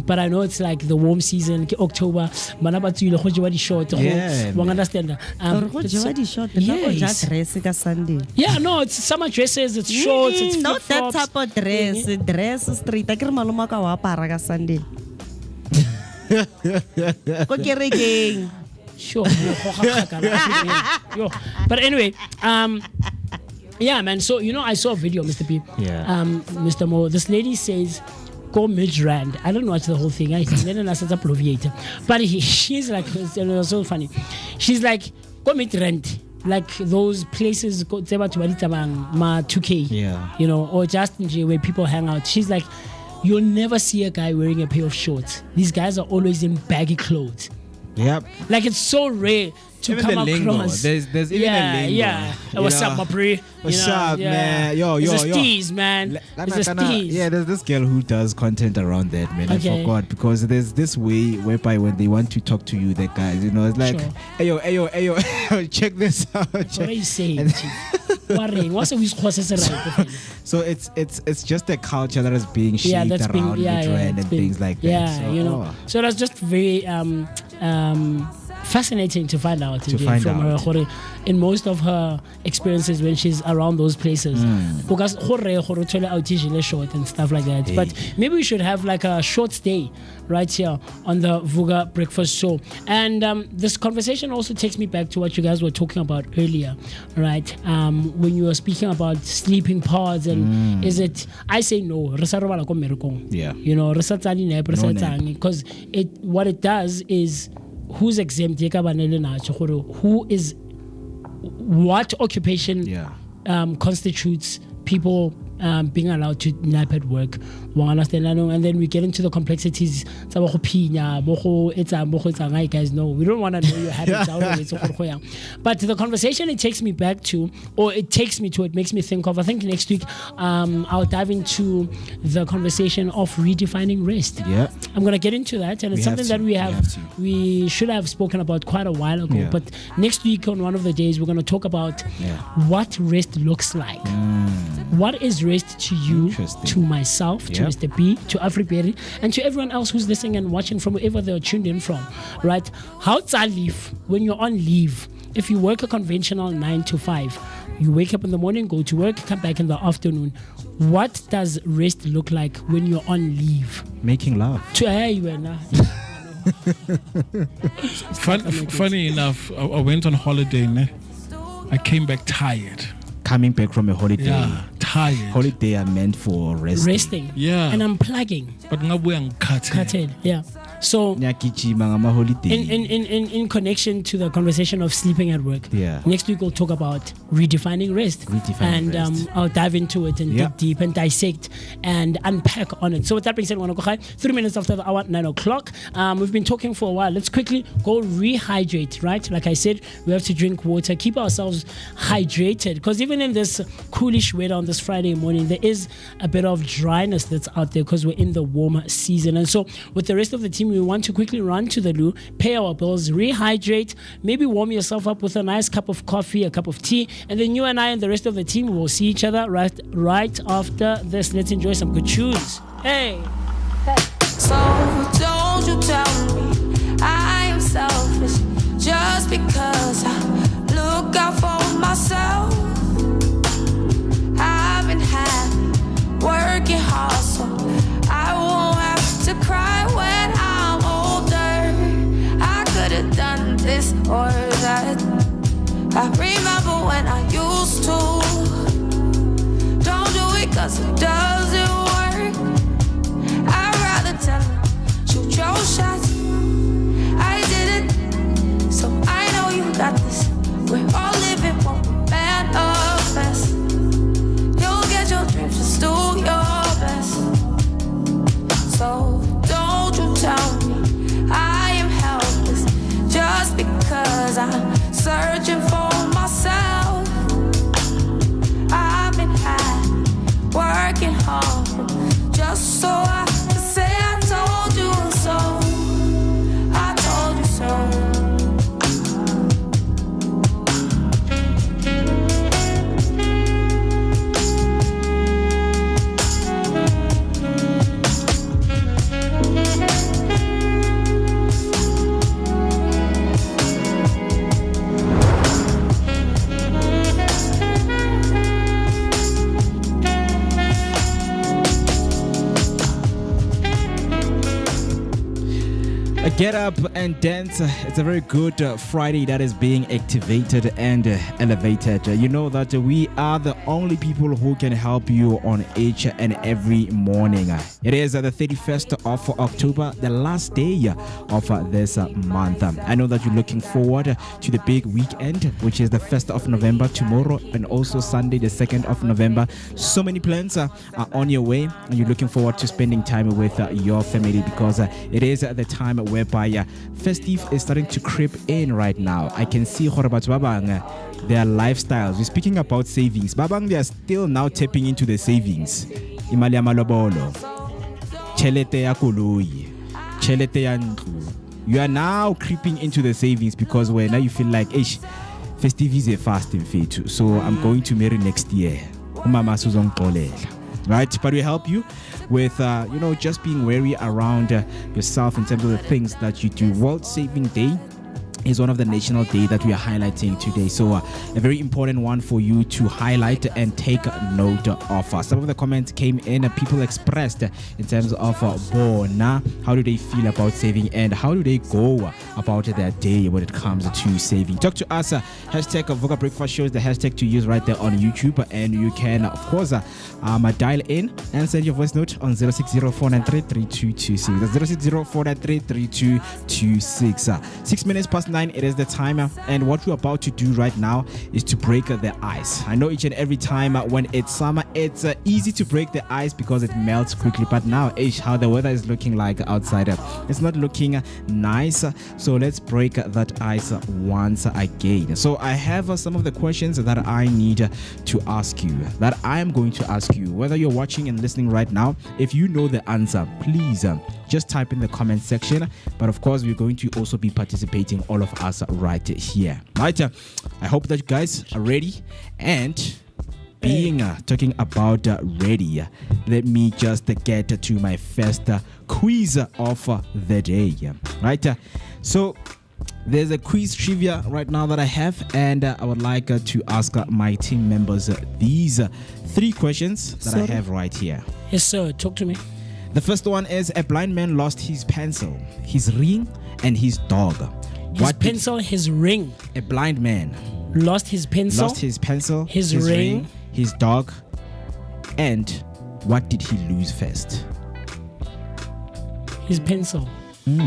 Speaker 6: but I know it's like the warm season, October. Understand? Yeah, no, it's summer dresses, it's shorts, it's
Speaker 4: not that type of dress street. I can malumaka wa para ka Sunday.
Speaker 6: Sure. But anyway, yeah, man. So I saw a video, Mr. P.
Speaker 7: Yeah.
Speaker 6: Mr. Mo. This lady says, "Go mid-rand." I don't watch the whole thing. But she's like, it was so funny. She's like, "Go mid-rand." Like those places, ma 2K.
Speaker 7: Yeah.
Speaker 6: Or just where people hang out. She's like, you'll never see a guy wearing a pair of shorts. These guys are always in baggy clothes.
Speaker 7: Yep.
Speaker 6: Like it's so rare to
Speaker 7: even
Speaker 6: come
Speaker 7: the lingo.
Speaker 6: across.
Speaker 7: There's even a lingo.
Speaker 6: Yeah. What's up, my pre?
Speaker 7: What's up, man? Yo.
Speaker 6: It's a steez, man. It's a steez.
Speaker 7: Yeah, there's this girl who does content around that, man.
Speaker 6: Okay.
Speaker 7: I forgot because there's this way whereby when they want to talk to you, the guys, it's like,
Speaker 6: Sure.
Speaker 7: Ayo, check this out.
Speaker 6: What are you saying? What's a right?
Speaker 7: So it's just a culture that is being shaped around trend and things like that.
Speaker 6: Yeah, So that's just very fascinating to find out from her in most of her experiences when she's around those places. Because short and stuff like that. But maybe we should have like a short stay right here on the Vooka Breakfast Show. And this conversation also takes me back to what you guys were talking about earlier, right? When you were speaking about sleeping pods and is it, I say no.
Speaker 7: Yeah.
Speaker 6: Because what it does is who's exempt, who is what occupation constitutes people being allowed to nap at work. And then we get into the complexities. You guys know we don't want to know your habits. But the conversation it takes me back to, or it makes me think of, I think next week I'll dive into the conversation of redefining rest.
Speaker 7: Yeah,
Speaker 6: I'm gonna get into that, and it's something that we should have spoken about quite a while ago. But next week on one of the days we're gonna talk about what rest looks like. What is rest to you, to myself, to Mr. B, to Afriberry, and to everyone else who's listening and watching from wherever they're tuned in from, right? How's I leave when you're on leave? If you work a conventional 9 to 5, you wake up in the morning, go to work, come back in the afternoon. What does rest look like when you're on leave?
Speaker 7: Making love.
Speaker 5: Funny enough, I went on holiday. I came back tired.
Speaker 7: Coming back from a holiday.
Speaker 5: Yeah, tired.
Speaker 7: Holiday are meant for resting.
Speaker 5: Yeah.
Speaker 6: And unplugging.
Speaker 5: But I'm cutting.
Speaker 6: Yeah. So in connection to the conversation of sleeping at work, next week we'll talk about redefining rest. And I'll dive into it and dig deep and dissect and unpack on it. So with that being said, 3 minutes after the hour, 9 o'clock. We've been talking for a while. Let's quickly go rehydrate, right? Like I said, we have to drink water, keep ourselves hydrated, because even in this coolish weather on this Friday morning, there is a bit of dryness that's out there because we're in the warmer season. And so with the rest of the team, we want to quickly run to the loo, pay our bills, rehydrate, maybe warm yourself up with a nice cup of coffee, a cup of tea, and then you and I and the rest of the team will see each other right after this. Let's enjoy some good tunes. Hey!
Speaker 8: So don't you tell me I am selfish just because I look out for myself. I've been happy, working hard, so I won't have to cry when I'm older. I could have done this or that. I remember when I used to. Don't do it 'cause it doesn't work. I'd rather tell you, shoot your shots. I did it, so I know you got this. We're all living one manifest. You'll get your dreams, just do your best. So don't you tell me I am helpless just because I'm searching for myself. I've been happy, working hard, just so I can say I told you so. I told you so.
Speaker 7: Get up and dance. It's a very good Friday that is being activated and elevated. You know that we are the only people who can help you on each and every morning. It is the 31st of October, the last day of this month. I know that you're looking forward to the big weekend, which is the 1st of November tomorrow, and also Sunday, the 2nd of November. So many plans are on your way, and you're looking forward to spending time with your family, because it is the time whereby festive is starting to creep in right now. I can see their lifestyles. We're speaking about savings. Babang, they are still now tapping into the savings. Imali ya malobolo, chelete ya koloi, chelete ya ndlu. You are now creeping into the savings because now you feel like, festive is a fast and fit, so I'm going to marry next year. Right, but we help you with just being wary around yourself in terms of the things that you do. World Saving Day is one of the national day that we are highlighting today, so a very important one for you to highlight and take note of. Some of the comments came in, people expressed in terms of Bona, how do they feel about saving and how do they go about their day when it comes to saving. Talk to us. Hashtag Vooka Breakfast Show is the hashtag to use right there on YouTube, and you can of course dial in and send your voice note on 060-493-3226. That's 060-493-3226. 6 minutes past 9, it is the time, and what we're about to do right now is to break the ice. I know each and every time when it's summer, it's easy to break the ice because it melts quickly, but now how the weather is looking like outside, it's not looking nice, so let's break that ice once again. So I have some of the questions that I need to ask you, that I am going to ask you, whether you're watching and listening right now. If you know the answer, please just type in the comment section, but of course we're going to also be participating, all of us right here. Right, I hope that you guys are ready, and being talking about ready, let me just get to my first quiz of the day. Right? So there's a quiz trivia right now that I have, and I would like to ask my team members these 3 questions that I have right here.
Speaker 6: Yes, sir. Talk to me.
Speaker 7: The first one is: a blind man lost his pencil, his ring, and his dog.
Speaker 6: His pencil, his ring.
Speaker 7: A blind man
Speaker 6: lost his pencil.
Speaker 7: Lost his pencil,
Speaker 6: his ring,
Speaker 7: his dog, and what did he lose first?
Speaker 6: His pencil.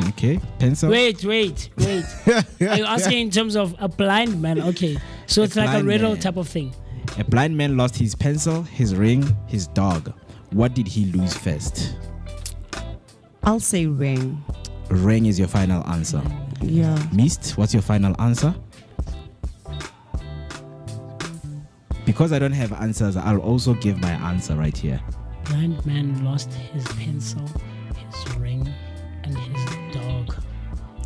Speaker 7: Okay, pencil.
Speaker 6: Wait. Are you asking in terms of a blind man? Okay, so it's like a riddle type of thing.
Speaker 7: A blind man lost his pencil, his ring, his dog. What did he lose first?
Speaker 4: I'll say ring.
Speaker 7: Ring is your final answer.
Speaker 4: Yeah.
Speaker 7: Mist, what's your final answer? Because I don't have answers, I'll also give my answer right here.
Speaker 6: Blind man lost his pencil, his ring, and his dog.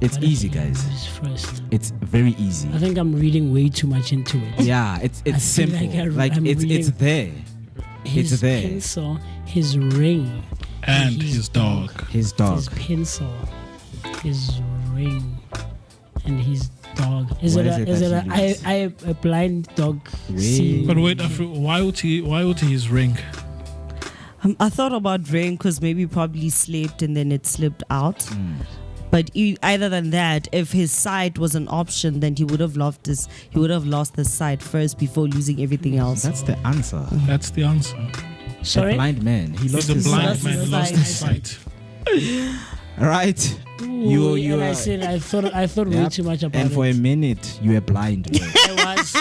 Speaker 7: It's easy, guys.
Speaker 6: First?
Speaker 7: It's very easy.
Speaker 6: I think I'm reading way too much into it.
Speaker 7: Yeah, it's simple. It's there.
Speaker 6: His
Speaker 7: it's there.
Speaker 6: Pencil, his ring,
Speaker 5: and his dog.
Speaker 7: His dog.
Speaker 6: His pencil, his ring, and his dog. Is it a blind dog?
Speaker 5: But wait, why would he his ring?
Speaker 4: I thought about ring because maybe probably slept and then it slipped out. But either than that, if his sight was an option, then he would have lost his sight first before losing everything else.
Speaker 7: That's the answer.
Speaker 5: That's the answer.
Speaker 6: Sorry?
Speaker 7: A blind man. He lost his sight.
Speaker 5: The blind man lost his sight.
Speaker 7: All right. You
Speaker 6: and I said I thought way too much about it.
Speaker 7: And for a minute, you were blind.
Speaker 6: I was.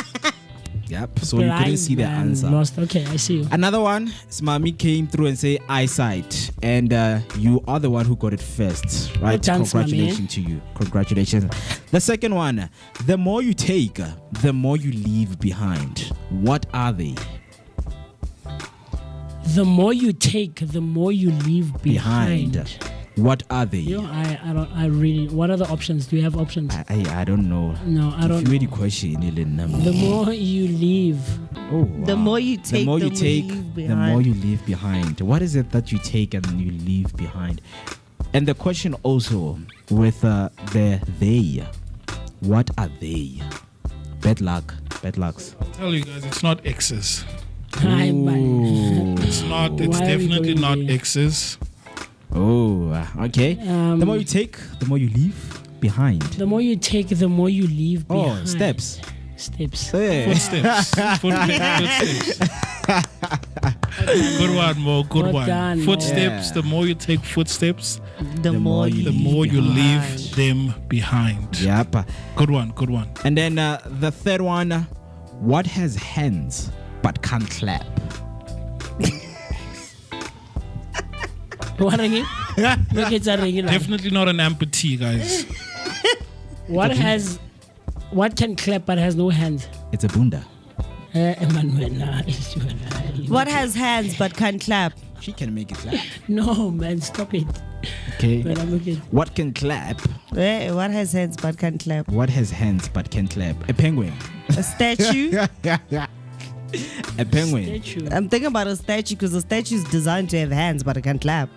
Speaker 7: Yep. So you couldn't see the answer.
Speaker 6: Lost. Okay, I see you.
Speaker 7: Another one. Smami came through and say eyesight, and you are the one who got it first, right?
Speaker 6: Well done,
Speaker 7: Congratulations to you. Congratulations. The second one. The more you take, the more you leave behind. What are they?
Speaker 6: The more you take, the more you leave behind.
Speaker 7: What are they?
Speaker 6: I really. What are the options? Do you have options?
Speaker 7: I don't know.
Speaker 6: No, I don't know.
Speaker 7: The question.
Speaker 6: The more you leave.
Speaker 7: Oh, wow.
Speaker 4: The more you take,
Speaker 7: the more you leave behind. What is it that you take and you leave behind? And the question also with the they. What are they? Bad lucks.
Speaker 5: I'll tell you guys, it's not X's.
Speaker 6: It's
Speaker 5: not. It's definitely not X's.
Speaker 7: Oh, okay. The more you take, the more you leave behind.
Speaker 6: The more you take, the more you leave behind.
Speaker 7: Oh, steps.
Speaker 5: Hey. Footsteps. Good one, Mo. Good one.
Speaker 6: Done,
Speaker 5: footsteps.
Speaker 7: Yeah.
Speaker 5: The more you take footsteps,
Speaker 4: the more you
Speaker 5: leave them behind.
Speaker 7: Yep.
Speaker 5: Good one.
Speaker 7: And then the third one. What has hands but can't clap?
Speaker 6: What again?
Speaker 5: Definitely not an amputee, guys.
Speaker 6: What can clap but has no hands?
Speaker 7: It's a bunda.
Speaker 4: What has hands but can't clap?
Speaker 7: She can make it clap.
Speaker 6: No, man, stop it.
Speaker 7: Okay. What can clap?
Speaker 4: What has hands but can't clap?
Speaker 7: What has hands but can clap? A penguin.
Speaker 4: A statue?
Speaker 7: A penguin.
Speaker 6: Statue.
Speaker 4: I'm thinking about a statue because a statue is designed to have hands but it can't clap.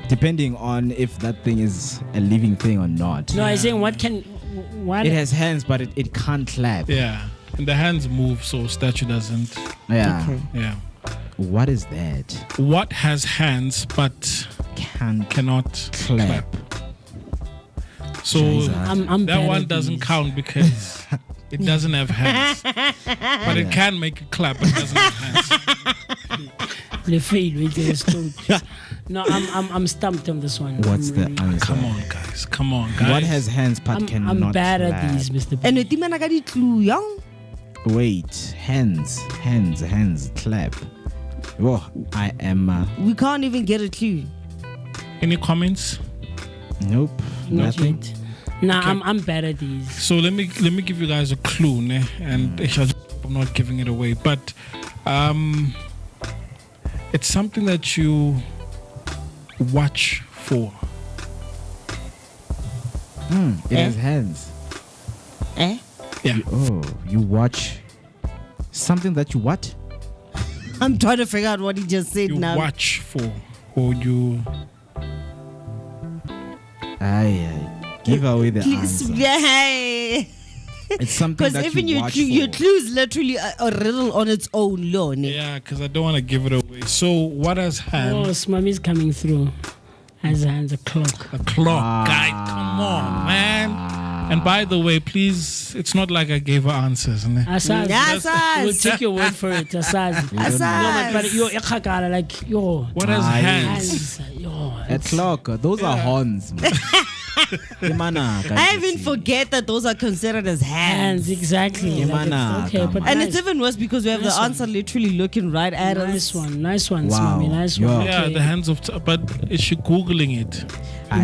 Speaker 7: Depending on if that thing is a living thing or not.
Speaker 6: No, I'm saying what?
Speaker 7: It has hands but it can't clap.
Speaker 5: Yeah. And the hands move, so statue doesn't.
Speaker 7: Yeah.
Speaker 4: Okay.
Speaker 5: Yeah.
Speaker 7: What is that?
Speaker 5: What has hands but cannot clap? So that one doesn't count because it doesn't have hands. But it can make it clap, but it doesn't have hands.
Speaker 6: No, I'm stumped on this one.
Speaker 7: What's the answer?
Speaker 5: Come on, guys.
Speaker 7: What has hands but cannot clap?
Speaker 6: I'm bad at these, Mr.
Speaker 4: And the man I got it clue, young.
Speaker 7: Wait, hands, clap. Oh, I am.
Speaker 4: We can't even get a clue.
Speaker 5: Any comments?
Speaker 7: Nope.
Speaker 6: Not
Speaker 7: Nothing.
Speaker 6: yet. Nah,
Speaker 5: Okay.
Speaker 6: I'm bad at these.
Speaker 5: So let me give you guys a clue, ne? And I'm not giving it away, but it's something that you watch for.
Speaker 7: It has hands.
Speaker 5: Yeah.
Speaker 7: You watch something that you what?
Speaker 4: I'm trying to figure out what he just said
Speaker 5: You
Speaker 4: now.
Speaker 5: watch for, or you.
Speaker 7: Give away the
Speaker 4: Please,
Speaker 7: answer.
Speaker 4: yeah.
Speaker 7: It's something
Speaker 4: Because
Speaker 7: that
Speaker 4: even
Speaker 7: you watch
Speaker 4: your
Speaker 7: for.
Speaker 4: clue is literally a riddle on its own, Lone.
Speaker 5: Yeah, because I don't want to give it away. So, what has
Speaker 6: Oh,
Speaker 5: hands?
Speaker 6: Smami's coming through. Has hands a clock.
Speaker 5: A clock, guy. Come on, man. And by the way, please, it's not like I gave her answers. Ne?
Speaker 6: Asaz.
Speaker 4: Asaz.
Speaker 6: We'll take your word for it. Asaz.
Speaker 4: Asaz.
Speaker 6: No, but yo, ikhakala, like yo.
Speaker 5: What has hands?
Speaker 6: Hands. Yo.
Speaker 7: A clock. Those are horns. Man.
Speaker 4: I even forget that those are considered as hands.
Speaker 6: Hands, exactly.
Speaker 7: Yeah,
Speaker 6: Like
Speaker 7: man,
Speaker 6: okay,
Speaker 7: come
Speaker 6: but
Speaker 7: on.
Speaker 4: And
Speaker 6: nice.
Speaker 4: it's even worse because we have
Speaker 6: Nice
Speaker 4: the answer literally looking right at
Speaker 6: Nice
Speaker 4: us.
Speaker 6: one,
Speaker 7: Wow.
Speaker 6: Smami, nice
Speaker 7: Yeah.
Speaker 6: one.
Speaker 5: Yeah,
Speaker 6: Okay.
Speaker 5: the hands of. But is she googling it?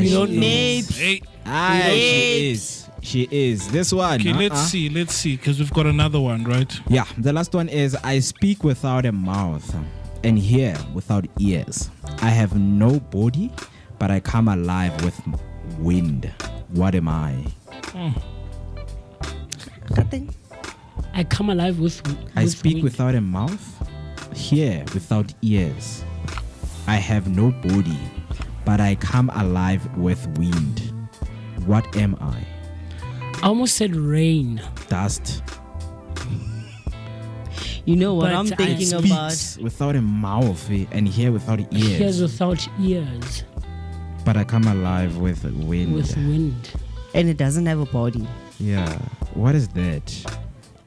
Speaker 6: You don't know.
Speaker 4: Maybe.
Speaker 5: Hey,
Speaker 7: She is. She is. This one.
Speaker 5: okay, let's see, because we've got another one, right?
Speaker 7: Yeah, the last one is I speak without a mouth and hear without ears. I have no body, but I come alive with wind. What am I?
Speaker 6: I come alive with
Speaker 7: I speak
Speaker 6: wind.
Speaker 7: without a mouth, hear without ears. I have no body, but I come alive with wind. What am I?
Speaker 6: I almost said rain.
Speaker 7: Dust.
Speaker 4: You know what
Speaker 6: But
Speaker 4: I'm
Speaker 6: I
Speaker 4: thinking
Speaker 6: speak
Speaker 4: about?
Speaker 7: Without a mouth and hear without ears.
Speaker 6: Ears without ears.
Speaker 7: But I come alive with wind.
Speaker 6: With wind.
Speaker 4: And it doesn't have a body.
Speaker 7: Yeah. What is that?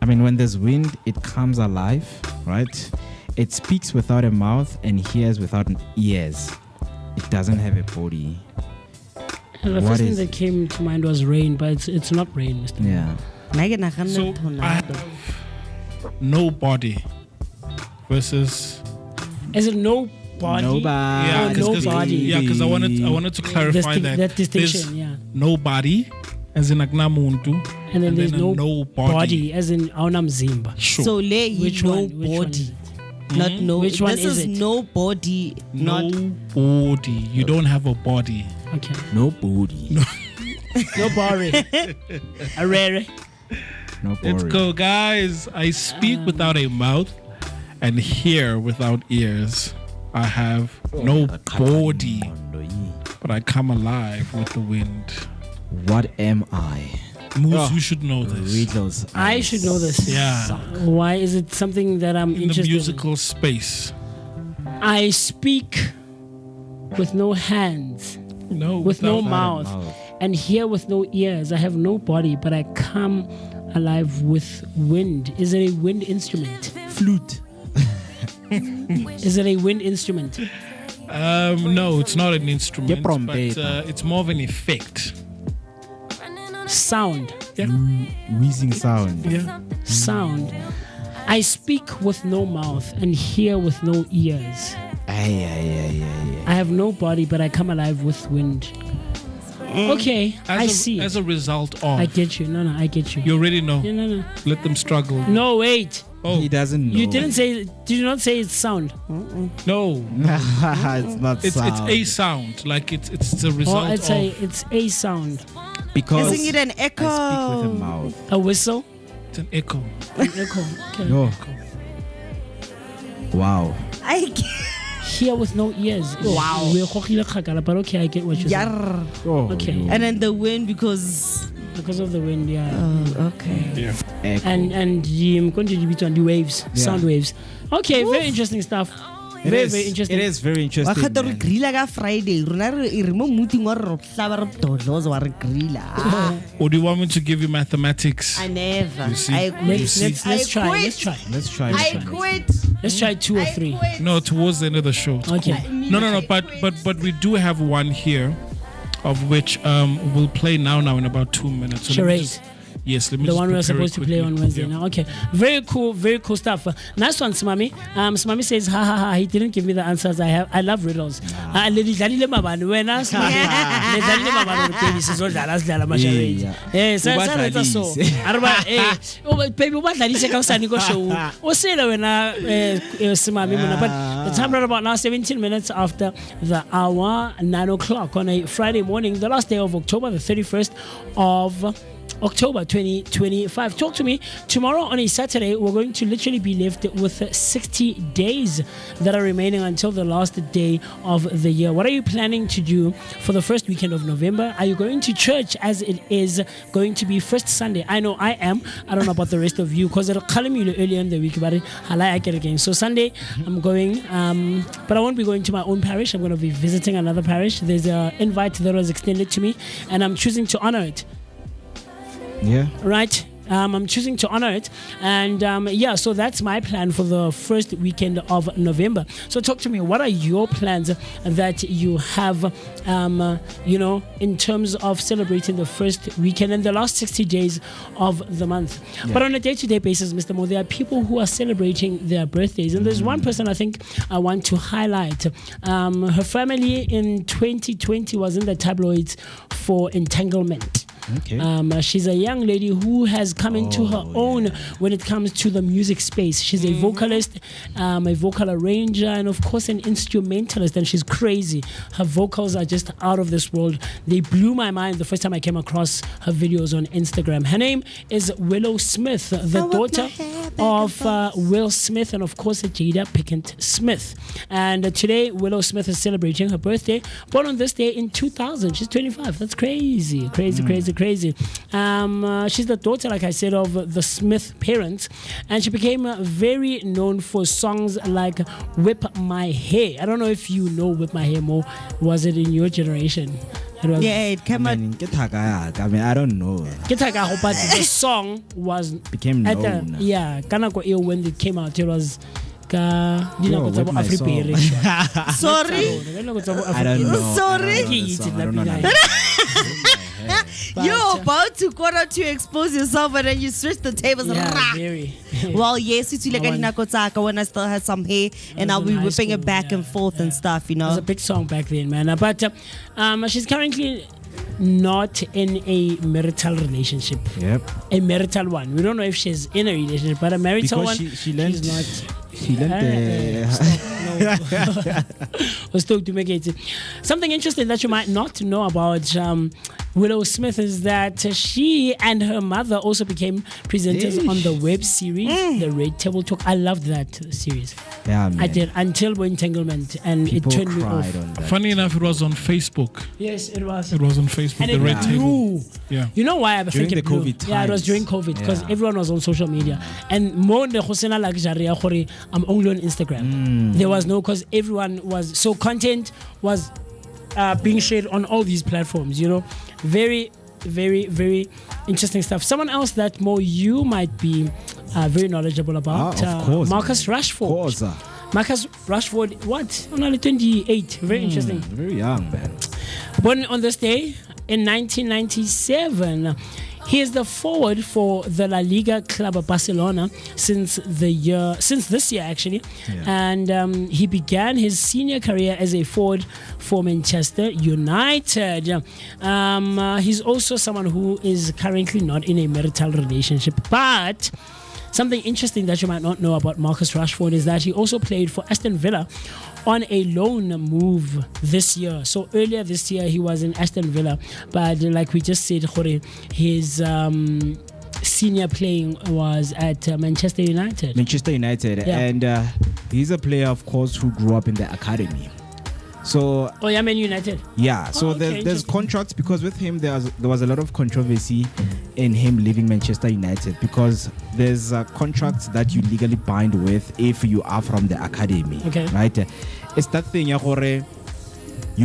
Speaker 7: I mean, when there's wind, it comes alive, right? It speaks without a mouth and hears without ears. It doesn't have a body.
Speaker 6: And the
Speaker 7: What
Speaker 6: first thing
Speaker 7: is
Speaker 6: that came to mind was rain, but it's not rain, Mr.
Speaker 7: Yeah.
Speaker 5: So I have no body versus.
Speaker 6: Is it no body?
Speaker 7: Nobody.
Speaker 5: Yeah,
Speaker 6: no
Speaker 5: 'cause-
Speaker 6: body.
Speaker 5: Yeah, because I wanted to clarify
Speaker 6: That distinction,
Speaker 5: there's
Speaker 6: yeah.
Speaker 5: no body, as in agnamuntu,
Speaker 6: And then there's no
Speaker 5: body.
Speaker 6: body, as in aunam zimba.
Speaker 5: Sure.
Speaker 4: So lay
Speaker 6: Which
Speaker 4: no
Speaker 6: one? Which one
Speaker 4: body.
Speaker 6: is it?
Speaker 4: Not no.
Speaker 6: Which one
Speaker 4: this
Speaker 6: is
Speaker 4: is
Speaker 6: it?
Speaker 4: no body.
Speaker 5: no
Speaker 4: Not
Speaker 5: body. You don't have a body.
Speaker 6: Okay.
Speaker 7: No body.
Speaker 6: No body. A rare.
Speaker 7: No body.
Speaker 5: Let's go, guys. I speak without a mouth and hear without ears. I have no body, but I come alive with the wind.
Speaker 7: What am I?
Speaker 5: Moose, you should know this.
Speaker 7: Riddles.
Speaker 6: I should know this.
Speaker 5: Yeah.
Speaker 6: Why is it something that I'm
Speaker 5: In the
Speaker 6: interested
Speaker 5: musical space.
Speaker 6: in? I speak with no hands,
Speaker 5: No.
Speaker 6: with no
Speaker 5: without-
Speaker 6: mouth, and hear with no ears. I have no body, but I come alive with wind. Is it a wind instrument?
Speaker 7: Flute.
Speaker 6: Is it a wind instrument?
Speaker 5: No, it's not an instrument,
Speaker 7: Get from
Speaker 5: but
Speaker 7: paper.
Speaker 5: it's more of an effect.
Speaker 6: Sound.
Speaker 7: Wheezing sound.
Speaker 5: Yeah.
Speaker 6: Sound. I speak with no mouth and hear with no ears. I have no body, but I come alive with wind. Okay, I see.
Speaker 5: As a result of.
Speaker 6: I get you. No, I get you.
Speaker 5: You already know.
Speaker 6: No.
Speaker 5: Let them struggle.
Speaker 6: No, wait.
Speaker 5: Oh,
Speaker 7: He doesn't know.
Speaker 6: You didn't say. Did you not say it's sound?
Speaker 5: no.
Speaker 7: It's not
Speaker 5: It's
Speaker 7: sound.
Speaker 5: a sound. Like it's a
Speaker 6: Or
Speaker 5: result
Speaker 6: it's
Speaker 5: of.
Speaker 6: a sound.
Speaker 7: because
Speaker 4: isn't it an echo?
Speaker 7: I speak with a mouth.
Speaker 6: A whistle.
Speaker 5: It's an echo.
Speaker 6: An echo. Okay.
Speaker 7: No. Wow.
Speaker 4: I
Speaker 6: Hear with no ears.
Speaker 4: Wow.
Speaker 6: We're gogile kgakala, but okay, I get what you're saying.
Speaker 4: Yarr.
Speaker 7: Oh,
Speaker 6: Okay.
Speaker 7: no.
Speaker 4: And then the wind because
Speaker 6: Because of the wind, yeah.
Speaker 4: okay.
Speaker 5: Yeah.
Speaker 7: Echo.
Speaker 6: And the waves, sound waves. Okay, very interesting stuff.
Speaker 7: It
Speaker 6: Very,
Speaker 7: is.
Speaker 6: very interesting.
Speaker 7: It is very
Speaker 4: wa
Speaker 7: interesting.
Speaker 4: khata re
Speaker 7: man.
Speaker 4: grilla ka Friday rona re mo meeting wa re hlaba re dodloza wa re grilla.
Speaker 5: Or do you want me to give you mathematics?
Speaker 4: I never.
Speaker 5: You see?
Speaker 4: I quit.
Speaker 6: Let's try.
Speaker 4: quit.
Speaker 6: Let's try.
Speaker 7: Let's try.
Speaker 4: I quit.
Speaker 6: Let's try 2 or 3.
Speaker 4: quit.
Speaker 5: No, towards the end of the show.
Speaker 6: Okay.
Speaker 5: No. But we do have one here, of which we'll play now in about 2 minutes. So let me
Speaker 6: Charade.
Speaker 5: just- Yes, let me
Speaker 6: The
Speaker 5: just
Speaker 6: one we're
Speaker 5: prepare it
Speaker 6: supposed to play
Speaker 5: quickly.
Speaker 6: on Wednesday
Speaker 5: Yeah.
Speaker 6: now. Okay. Very cool stuff. Nice one, Smami. Smami says, ha, he didn't give me the answers I have. I love riddles. Le didlalile mabane wena, Smami. Le didlalile mabane re baby sizodlala sidlala masharade. Sa retsa so. Arba baby o badlalise ka usani go show. O sele wena Smami mona. But the time right about now 17 minutes after the hour 9 o'clock on a Friday morning, the last day of October, the 31st of October 2025. Talk to me. Tomorrow on a Saturday, we're going to literally be left with 60 days that are remaining until the last day of the year. What are you planning to do for the first weekend of November? Are you going to church, as it is going to be first Sunday? I know I am. I don't know about the rest of you, because it'll call me earlier in the week, but I like it again. So Sunday, I'm going, but I won't be going to my own parish. I'm going to be visiting another parish. There's an invite that was extended to me, and I'm choosing to honor it.
Speaker 7: Yeah.
Speaker 6: Right? I'm choosing to honor it. And so that's my plan for the first weekend of November. So talk to me. What are your plans that you have, in terms of celebrating the first weekend and the last 60 days of the month? Yeah. But on a day-to-day basis, Mr. Mo, there are people who are celebrating their birthdays. And there's one person I think I want to highlight. Her family in 2020 was in the tabloids for entanglement.
Speaker 7: Okay.
Speaker 6: She's a young lady who has come into her own when it comes to the music space. She's a vocalist, a vocal arranger, and of course an instrumentalist, and she's crazy. Her vocals are just out of this world. They blew my mind the first time I came across her videos on Instagram. Her name is Willow Smith, the daughter of Will Smith and of course Jada Pinkett Smith. And today Willow Smith is celebrating her birthday, born on this day in 2000. She's 25. That's crazy. She's the daughter, like I said, of the Smith parents, and she became very known for songs like Whip My Hair. I don't know if you know Whip My Hair more. Was it in your generation?
Speaker 4: It came out.
Speaker 7: I don't know.
Speaker 6: But the song
Speaker 7: became known.
Speaker 6: When it came out, it was
Speaker 7: Whip My Song.
Speaker 4: Sorry.
Speaker 7: I don't know.
Speaker 4: Sorry.
Speaker 7: I don't know.
Speaker 4: You're about to expose yourself, and then you switch the tables.
Speaker 6: Very.
Speaker 4: Well, yes, it's like when I still had some hair, and I'll be whipping it back and forth and stuff, It was
Speaker 6: a big song back then, man. But she's currently not in a marital relationship.
Speaker 7: Yep.
Speaker 6: A marital one. We don't know if she's in a relationship, but a marital
Speaker 7: because
Speaker 6: one.
Speaker 7: She learned.
Speaker 6: She's not.
Speaker 7: She learned.
Speaker 6: Stop to make it. Something interesting that you might not know about Willow Smith is that she and her mother also became presenters on the web series, The Red Table Talk. I loved that series.
Speaker 7: Yeah, man.
Speaker 6: I did, until entanglement, and
Speaker 7: People
Speaker 6: it turned me off.
Speaker 5: Funny enough, it was on Facebook.
Speaker 6: Yes, it was.
Speaker 5: It was on Facebook,
Speaker 6: and
Speaker 5: The Red Table.
Speaker 6: Grew.
Speaker 5: Yeah.
Speaker 6: You know why I think it grew?
Speaker 7: COVID
Speaker 6: Yeah, it was during COVID, because everyone was on social media. And more than I'm only on Instagram. There was no, because everyone was, so content was being shared on all these platforms, Very, very, very interesting stuff. Someone else that more you might be very knowledgeable about,
Speaker 7: of course,
Speaker 6: Marcus Rashford. Marcus Rashford, what? Only 28. Very interesting.
Speaker 7: Very young, man.
Speaker 6: Born on this day in 1997. He is the forward for the La Liga club of Barcelona since this year actually, and he began his senior career as a forward for Manchester United. He's also someone who is currently not in a marital relationship, but something interesting that you might not know about Marcus Rashford is that he also played for Aston Villa on a loan move this year. So earlier this year he was in Aston Villa, but like we just said, his senior playing was at Manchester United.
Speaker 7: And he's a player, of course, who grew up in the academy. So
Speaker 6: Man United.
Speaker 7: Yeah, so there's contracts, because with him there was a lot of controversy in him leaving Manchester United, because there's contracts that you legally bind with if you are from the academy.
Speaker 6: Okay.
Speaker 7: Right? It's that thing you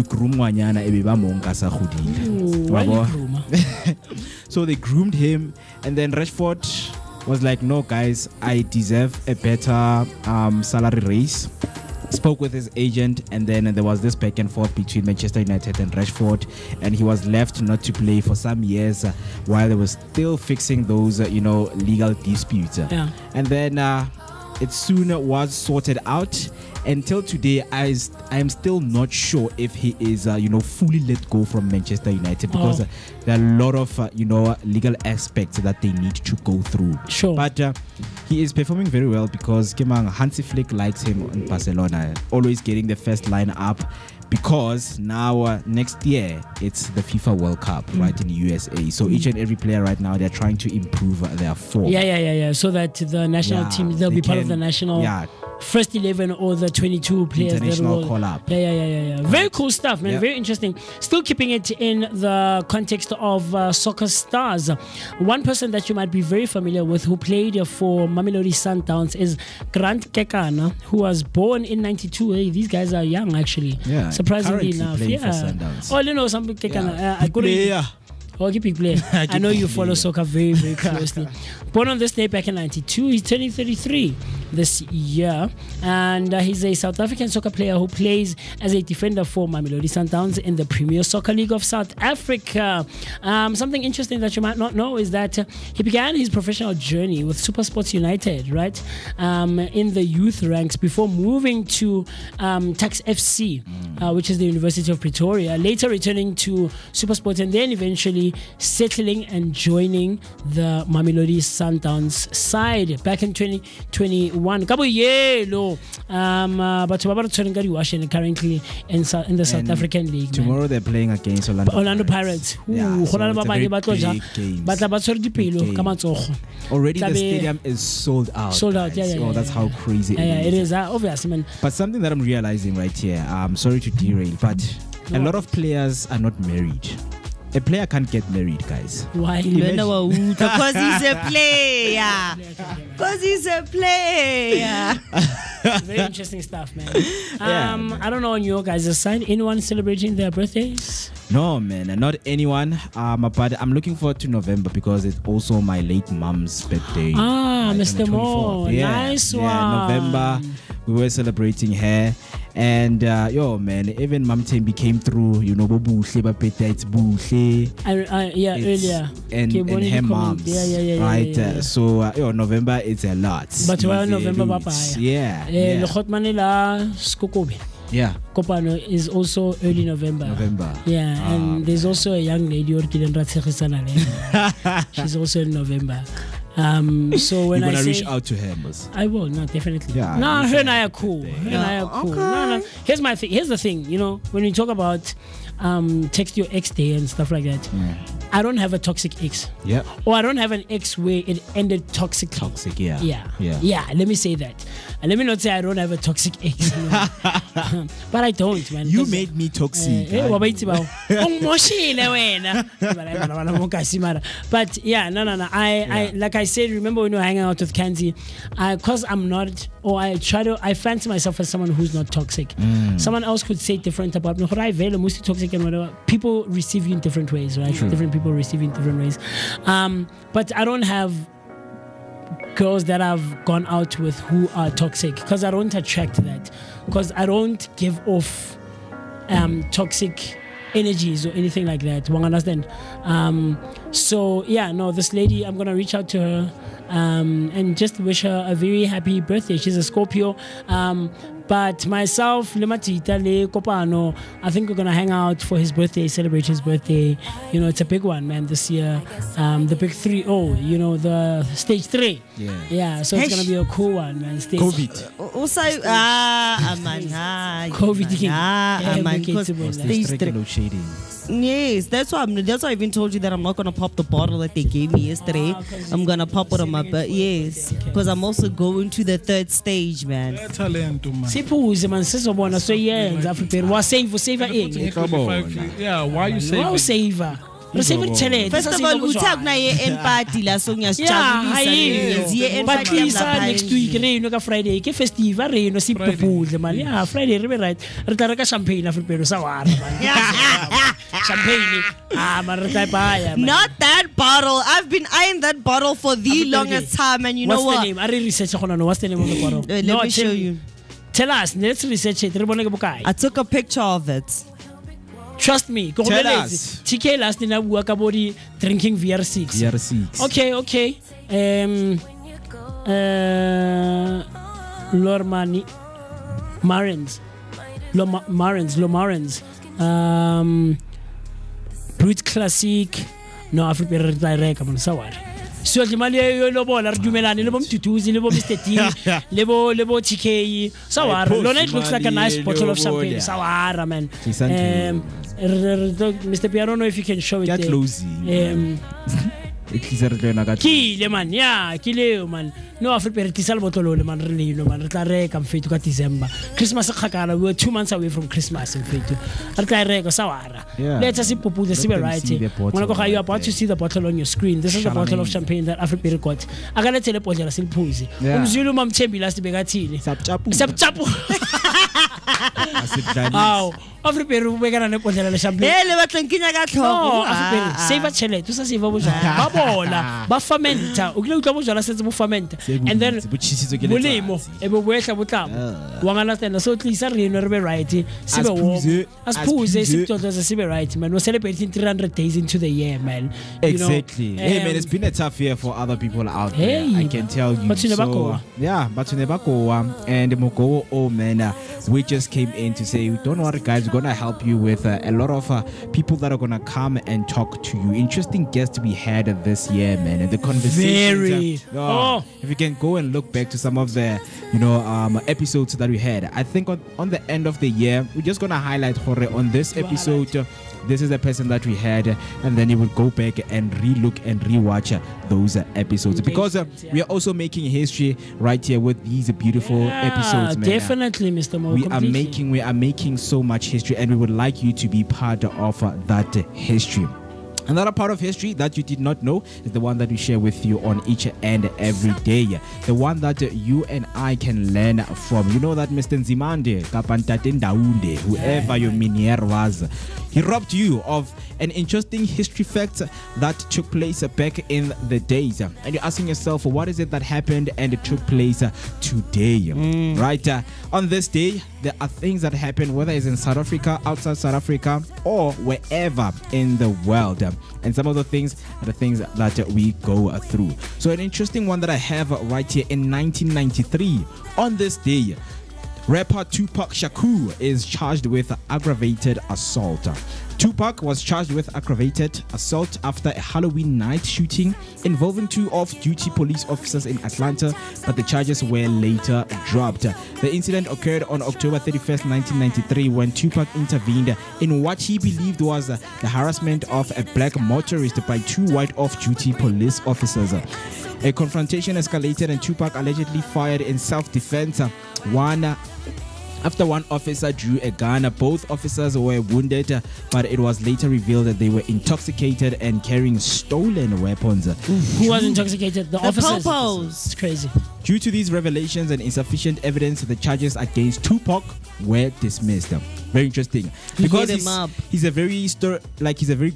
Speaker 7: groom wanyana ebe ba monka sa godile.
Speaker 6: Why you groom?
Speaker 7: So they groomed him, and then Rashford was like, no guys, I deserve a better salary raise. Spoke with his agent, and then there was this back and forth between Manchester United and Rashford, and he was left not to play for some years while they were still fixing those legal disputes. And then it soon was sorted out. Until today, I am still not sure if he is fully let go from Manchester United, because there are a lot of legal aspects that they need to go through.
Speaker 6: Sure.
Speaker 7: But he is performing very well, because Hansi Flick likes him in Barcelona, always getting the first line up, because now next year it's the FIFA World Cup right in the USA. So each and every player right now, they're trying to improve their form.
Speaker 6: Yeah. So that the national team, they'll be part of the national first 11 or the 22 players.
Speaker 7: International call-up.
Speaker 6: Yeah. Very cool stuff, man. Very interesting. Still keeping it in the context of soccer stars. One person that you might be very familiar with who played for Mamelodi Sundowns is Grant Kekana, who was born in 92. Hey, these guys are young, actually.
Speaker 7: Yeah.
Speaker 6: Surprisingly enough.
Speaker 7: For
Speaker 6: Oh, you know, some Kekana. I couldn't. Big player. I know you follow soccer very, very closely. Born on this day back in 92, he's turning 33 this year, and he's a South African soccer player who plays as a defender for Mamelodi Sundowns in the Premier Soccer League of South Africa. Something interesting that you might not know is that he began his professional journey with Super Sports United, right, in the youth ranks before moving to Tax FC, which is the University of Pretoria, later returning to Super Sports and then eventually settling and joining the Mamelodi Sundowns side back in 2021. Kabo yelo, but currently in the South African League.
Speaker 7: Tomorrow they're playing against Orlando
Speaker 6: Pirates.
Speaker 7: Yeah, so already the stadium is sold out.
Speaker 6: Yeah.
Speaker 7: That's how crazy
Speaker 6: it is. Obviously, man.
Speaker 7: But something that I'm realizing right here, I'm sorry to derail, but a lot of players are not married. A player can't get married, guys.
Speaker 6: Why?
Speaker 4: Because he's a player. Because he's a player.
Speaker 6: Very interesting stuff, man. I don't know on your guys' side, anyone celebrating their birthdays?
Speaker 7: No, man, not anyone. But I'm looking forward to November because it's also my late mom's birthday.
Speaker 6: Mr. Mo, nice one.
Speaker 7: Yeah, November. We were celebrating her. And man, even Mam Tembi came through, you know,
Speaker 6: earlier.
Speaker 7: And her mom's. Right? So November is a lot.
Speaker 6: But November, Papa.
Speaker 7: Yeah. Yeah.
Speaker 6: Kopano is also early November. Yeah, and there's also a young lady, she's also in November. So when
Speaker 7: you're gonna
Speaker 6: I
Speaker 7: reach out to her,
Speaker 6: I will, no, definitely.
Speaker 7: Yeah,
Speaker 6: no, her and I are cool. No. Here's my thing. Here's the thing. You know, when we talk about text your ex day and stuff like that, I don't have a toxic ex.
Speaker 7: Yeah.
Speaker 6: Or I don't have an ex where it ended toxically.
Speaker 7: Toxic, yeah.
Speaker 6: Yeah. Let me say that. And let me not say I don't have a toxic ex. You know? But I don't, man.
Speaker 7: You made me toxic.
Speaker 6: But yeah, no. I like I said, remember when we were hanging out with Kanzi, because I'm not, or I fancy myself as someone who's not toxic. Someone else could say different about me. Mostly toxic and whatever. People receive you in different ways, right?
Speaker 7: True.
Speaker 6: Different people receive you in different ways. But I don't have girls that I've gone out with who are toxic because I don't attract that, because I don't give off toxic energies or anything like that. You understand? So yeah, no, this lady, I'm gonna reach out to her and just wish her a very happy birthday. She's a Scorpio. But myself, Kopano, I think we're gonna hang out for his birthday, celebrate his birthday. You know, it's a big one, man, this year. The big 3-0, you know, the stage 3. Yeah, so it's gonna be a cool one, man. Stage
Speaker 7: COVID.
Speaker 4: Also,
Speaker 6: COVID.
Speaker 4: Yes, that's why I even told you that I'm not gonna pop the bottle that they gave me yesterday. I'm gonna pop it on my butt. Yes, because I'm also going to the third stage, man.
Speaker 6: Siphuze man, sizobona so yenza Africa. Wa save
Speaker 5: Yeah, why you saving?
Speaker 6: Wa saver.
Speaker 4: First of all, uthak na ye end party la so ngiyasijabulisa
Speaker 6: but next week re ka Friday ke festival re no siphuze man. Yeah, Friday re be right. Re tla reka champagne Africa sa wara man. Champagne. Man re tla baya.
Speaker 4: Not that bottle. I've been eyeing that bottle for the longest time, and you know what?
Speaker 6: What's the name? Are research gona. What's the name of the bottle?
Speaker 4: Let me show you.
Speaker 6: Tell us. Let's research it.
Speaker 4: I took a picture of it.
Speaker 6: Trust me.
Speaker 7: Tell us.
Speaker 6: TK last night we body drinking VR6.
Speaker 7: VR6.
Speaker 6: Okay. Lormani Marins. Lomarins. Brut Classic. No, Africa direct. I'm sorry. so ke mali yo lo bona re dumelane le bo Mtutuzi le bo Mr T le bo TK sawara lona it looks like a nice bottle of champagne sawara man Mr P I don't know if you can show it
Speaker 7: get close
Speaker 6: Kile man, yeah, kile man. No, Africa tisal botolo le man really no man. Reta reka mfetu ka December. Christmas khakana, we were 2 months away from Christmas mfetu. Reta reka sawara. Let's just put the sibe right here. When you are about to see the bottle on your screen, this is the bottle of champagne that Africa got. I got to tell the bottle silphuzi. Umzulu mamthembi last bekathini. Sapchapu. Aw, Africa ubekana nebotlela le champagne.
Speaker 4: Le batlenkinya ka tlhoko.
Speaker 6: Africa save chelete, usa save bojala. Babola, ba fermenta. Ukile utla bojala setse bo fermenta. And then bolemo ebe boehla botlamo. Wa ngana tena so tlisa reno re be right. Sibe wo. Asiphuze sibuthoza sibe right man. We're celebrating 300 days into the year man.
Speaker 7: Exactly. Hey man, it's been a tough year for other people out there. I can tell you.
Speaker 6: But so,
Speaker 7: yeah, but and Mogo, oh man, we just came in to say, don't worry guys, we're gonna help you with a lot of people that are gonna come and talk to you. Interesting guests we had this year, man, and the conversations. If you can go and look back to some of the, episodes that we had, I think on the end of the year, we're just gonna highlight Jorge on this episode. This is the person that we had, and then you will go back and re-look and re-watch those episodes because we are also making history right here with these beautiful episodes, man.
Speaker 6: Definitely, Mr. Mo.
Speaker 7: We are making so much history, and we would like you to be part of that history. Another part of history that you did not know is the one that we share with you on each and every day. The one that you and I can learn from. You know that Mr. Nzimande, Kapantate Ndaunde, whoever your minier was, he robbed you of an interesting history fact that took place back in the days. And you're asking yourself, what is it that happened and it took place today? Right? On this day, there are things that happen, whether it's in South Africa, outside South Africa, or wherever in the world. And some of the things are the things that we go through. So an interesting one that I have right here in 1993, on this day, rapper Tupac Shakur is charged with aggravated assault. Tupac was charged with aggravated assault after a Halloween night shooting involving 2 off-duty police officers in Atlanta, but the charges were later dropped. The incident occurred on October 31st, 1993, when Tupac intervened in what he believed was the harassment of a black motorist by 2 white off-duty police officers. A confrontation escalated and Tupac allegedly fired in self-defense. After one officer drew a gun, both officers were wounded, but it was later revealed that they were intoxicated and carrying stolen weapons.
Speaker 6: Who was intoxicated? The officers.
Speaker 4: Popos.
Speaker 6: It's crazy.
Speaker 7: Due to these revelations and insufficient evidence, the charges against Tupac were dismissed. Very interesting, because he's a very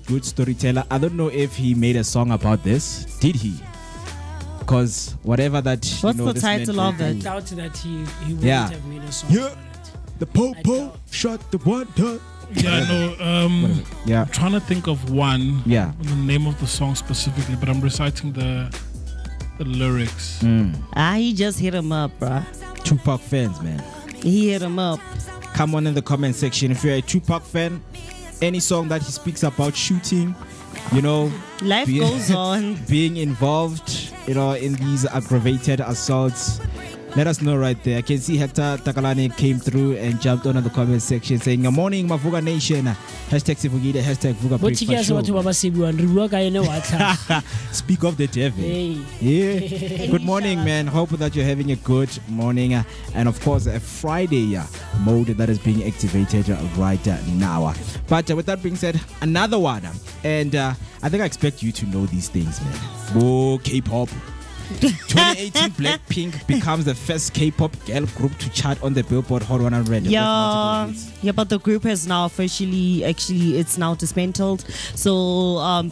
Speaker 7: good storyteller. I don't know if he made a song about this. Did he? Because whatever that.
Speaker 4: What's the title of it?
Speaker 6: I doubt that he wouldn't have made a song.
Speaker 7: Yeah. The Popo shot the one time.
Speaker 5: I'm trying to think of one.
Speaker 7: Yeah.
Speaker 5: The name of the song specifically, but I'm reciting the lyrics.
Speaker 4: He just hit him up, bruh.
Speaker 7: Tupac fans, man.
Speaker 4: He hit him up.
Speaker 7: Come on in the comment section if you're a Tupac fan. Any song that he speaks about shooting,
Speaker 4: life goes on.
Speaker 7: Being involved, in these aggravated assaults. Let us know right there. I can see Hector Takalani came through and jumped on the comment section saying, "Good morning, Vooka Nation. Hashtag Sivugida, hashtag Vooka Breakfast Show." Speak of the devil.
Speaker 6: Hey.
Speaker 7: Yeah. Good morning, man. Hope that you're having a good morning. And of course, a Friday mode that is being activated right now. But with that being said, another one. And I think I expect you to know these things, man. Oh, K-pop. 2018 Blackpink becomes the first K-pop girl group to chart on the Billboard Hot 100.
Speaker 4: Yeah, but the group has now officially, it's now dismantled. So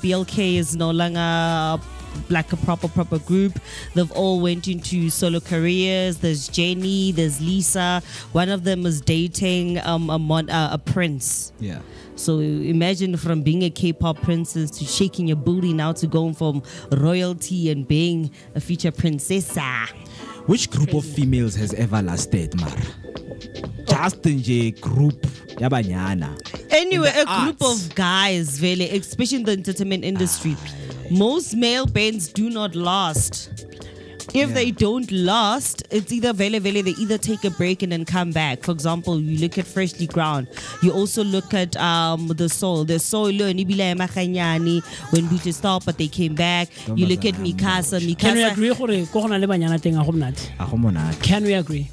Speaker 4: BLK is no longer like a proper group. They've all went into solo careers. There's Jennie, there's Lisa. One of them is dating a prince.
Speaker 7: Yeah.
Speaker 4: So imagine from being a K-pop princess to shaking your booty now to going from royalty and being a future princessa.
Speaker 7: Which group of females has ever lasted, Mar? Just in a group yabanyana.
Speaker 4: Anyway, a group of guys, really, especially in the entertainment industry. most male bands do not last. If they don't last, it's either vele, they either take a break and then come back. For example, you look at Freshly Ground. You also look at the Soul. The Soul when we just stopped, but they came back. You look at Mikasa.
Speaker 6: Can we agree? Can we agree?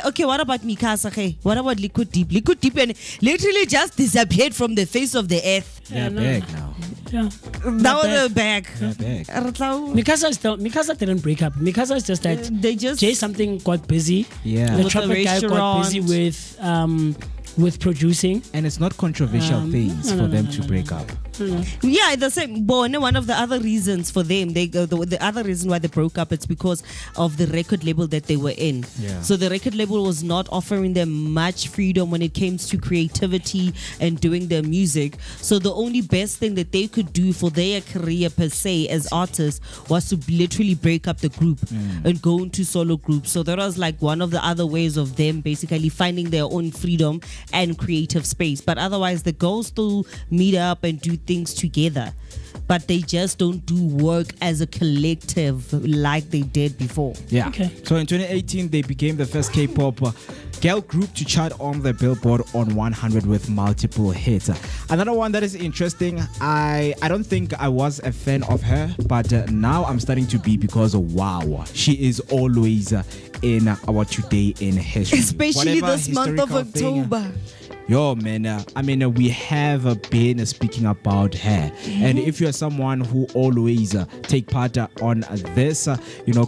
Speaker 4: Okay, what about Mikasa? Hey? What about Liquid Deep? Liquid Deep and literally just disappeared from the face of the earth.
Speaker 7: They're back now.
Speaker 6: Yeah.
Speaker 4: Now they're back.
Speaker 6: Mikasa didn't break up. Mikasa is just that
Speaker 4: they just
Speaker 6: Jay something got busy.
Speaker 7: Yeah.
Speaker 6: The
Speaker 4: With
Speaker 6: Tropic
Speaker 4: the
Speaker 6: guy got busy
Speaker 4: restaurant.
Speaker 6: with producing.
Speaker 7: And it's not controversial things for them to break up.
Speaker 4: Yeah, the same. But one of the other reasons for them, the other reason why they broke up, it's because of the record label that they were in.
Speaker 7: Yeah.
Speaker 4: So the record label was not offering them much freedom when it came to creativity and doing their music. So the only best thing that they could do for their career per se as artists was to literally break up the group and go into solo groups. So that was like one of the other ways of them basically finding their own freedom and creative space. But otherwise, the girls still meet up and do things together, but they just don't do work as a collective like they did before.
Speaker 7: Yeah.
Speaker 6: Okay.
Speaker 7: So in 2018, they became the first K-pop girl group to chart on the Billboard on 100 with multiple hits. Another one that is interesting, I don't think I was a fan of her, but now I'm starting to be, because wow, she is always in our Today in History.
Speaker 4: Especially
Speaker 7: Whatever
Speaker 4: this month of
Speaker 7: historical
Speaker 4: October.
Speaker 7: Yo, man, we have been speaking about her. And if you're someone who always take part on this,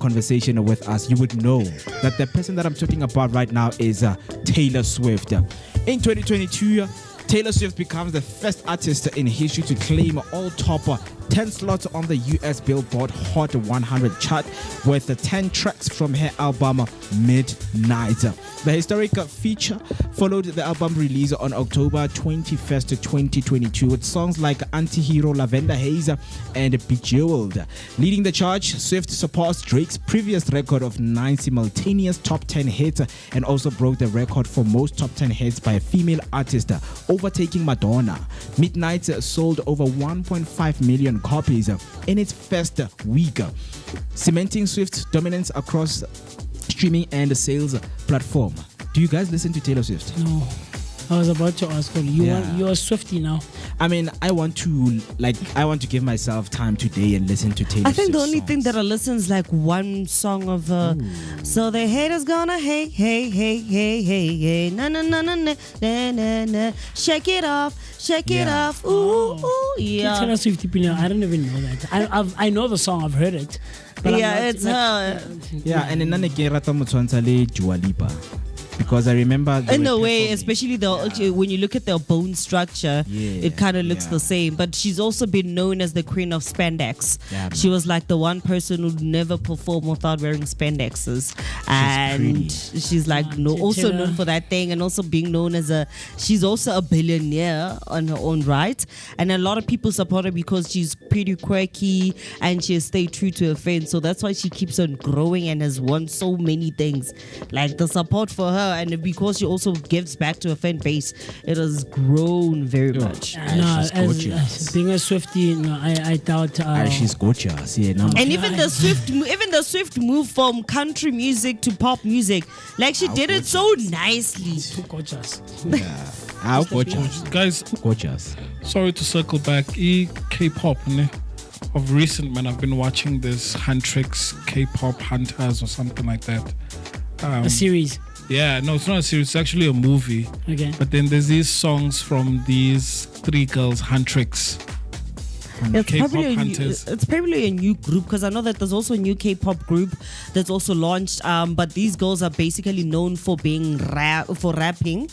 Speaker 7: conversation with us, you would know that the person that I'm talking about right now is Taylor Swift. In 2022, Taylor Swift becomes the first artist in history to claim all top 10 slots on the US Billboard Hot 100 chart with 10 tracks from her album Midnight. The historic feature followed the album release on October 21st, 2022 with songs like Anti-Hero, Lavender Haze and Bejeweled. Leading the charge, Swift surpassed Drake's previous record of 9 simultaneous top 10 hits and also broke the record for most top 10 hits by a female artist, overtaking Madonna. Midnight sold over 1.5 million copies in its first week, cementing Swift's dominance across streaming and sales platform. Do you guys listen to Taylor Swift?
Speaker 6: No. I was about to ask you. You're a Swiftie now.
Speaker 7: I want to give myself time today and listen to Taylor Swift.
Speaker 4: I think the only
Speaker 7: songs.
Speaker 4: thing that I listen is like one song of so the haters gonna hate, hey, hey, hey, hey, hey, na na na na na na na na, shake it off, ooh, ooh, yeah.
Speaker 6: Taylor Swiftie, I don't even know that. I know the song, I've heard it. But
Speaker 4: It's her.
Speaker 7: Yeah, and then ke rata motswantsha le Dua Lipa. Because I remember
Speaker 4: in a way, especially when you look at their bone structure, it kind of looks the same. But she's also been known as the queen of spandex. Yeah, she was like the one person who'd never perform without wearing spandexes, and she's like also known for that thing, and also being known as she's also a billionaire on her own right. And a lot of people support her because she's pretty quirky and she has stayed true to her fans. So that's why she keeps on growing and has won so many things. Like the support for her. And because she also gives back to her fan base, it has grown very much.
Speaker 7: She's gorgeous.
Speaker 6: Being a Swiftie, I doubt.
Speaker 7: She's gorgeous. Yeah, no.
Speaker 4: And even the Swift move from country music to pop music, like she did it so nicely.
Speaker 6: Too gorgeous.
Speaker 7: How gorgeous,
Speaker 5: guys.
Speaker 7: Gorgeous.
Speaker 5: Sorry to circle back. K-pop, ne? Of recent, man, I've been watching this Huntrix K-pop Hunters or something like that.
Speaker 6: A series.
Speaker 5: Yeah, no, it's not a series. It's actually a movie.
Speaker 6: Okay.
Speaker 5: But then there's these songs from these 3 girls, Huntrix.
Speaker 4: It's probably a new group, because I know that there's also a new K-pop group that's also launched. But these girls are basically known for being rapping.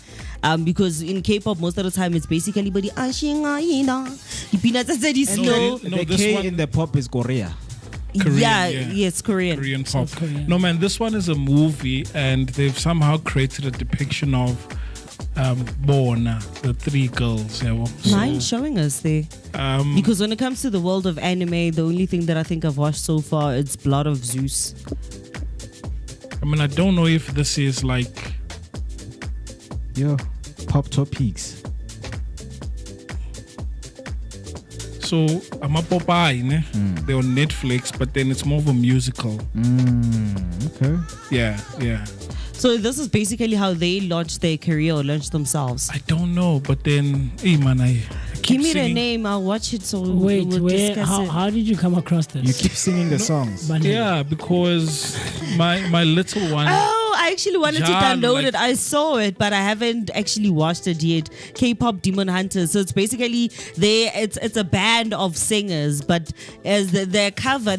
Speaker 4: Because in K-pop most of the time it's basically
Speaker 7: The K in the pop is Korea.
Speaker 5: Korean,
Speaker 4: yes, Korean.
Speaker 5: Korean pop.
Speaker 6: Korean.
Speaker 5: No, man, this one is a movie, and they've somehow created a depiction of Bona, the 3 girls. Yeah,
Speaker 4: Mind showing us there. Because when it comes to the world of anime, the only thing that I think I've watched so far is Blood of Zeus.
Speaker 5: I don't know if this is like
Speaker 7: Pop Topics.
Speaker 5: So I'm a Popeye, ne? They're on Netflix, but then it's more of a musical.
Speaker 7: Okay.
Speaker 5: Yeah.
Speaker 4: So this is basically how they launched their career or launched themselves.
Speaker 5: I don't know, but then, hey man, I keep
Speaker 4: Give me
Speaker 5: singing.
Speaker 4: the name, I'll watch it. So
Speaker 6: Wait,
Speaker 4: we'll discuss it.
Speaker 6: how did you come across this?
Speaker 7: You keep singing the songs.
Speaker 5: Yeah, because my little one.
Speaker 4: Oh, I actually wanted to
Speaker 5: John,
Speaker 4: download
Speaker 5: like-
Speaker 4: it. I saw it, but I haven't actually watched it yet. K-pop Demon Hunters. So it's basically it's a band of singers, but as their cover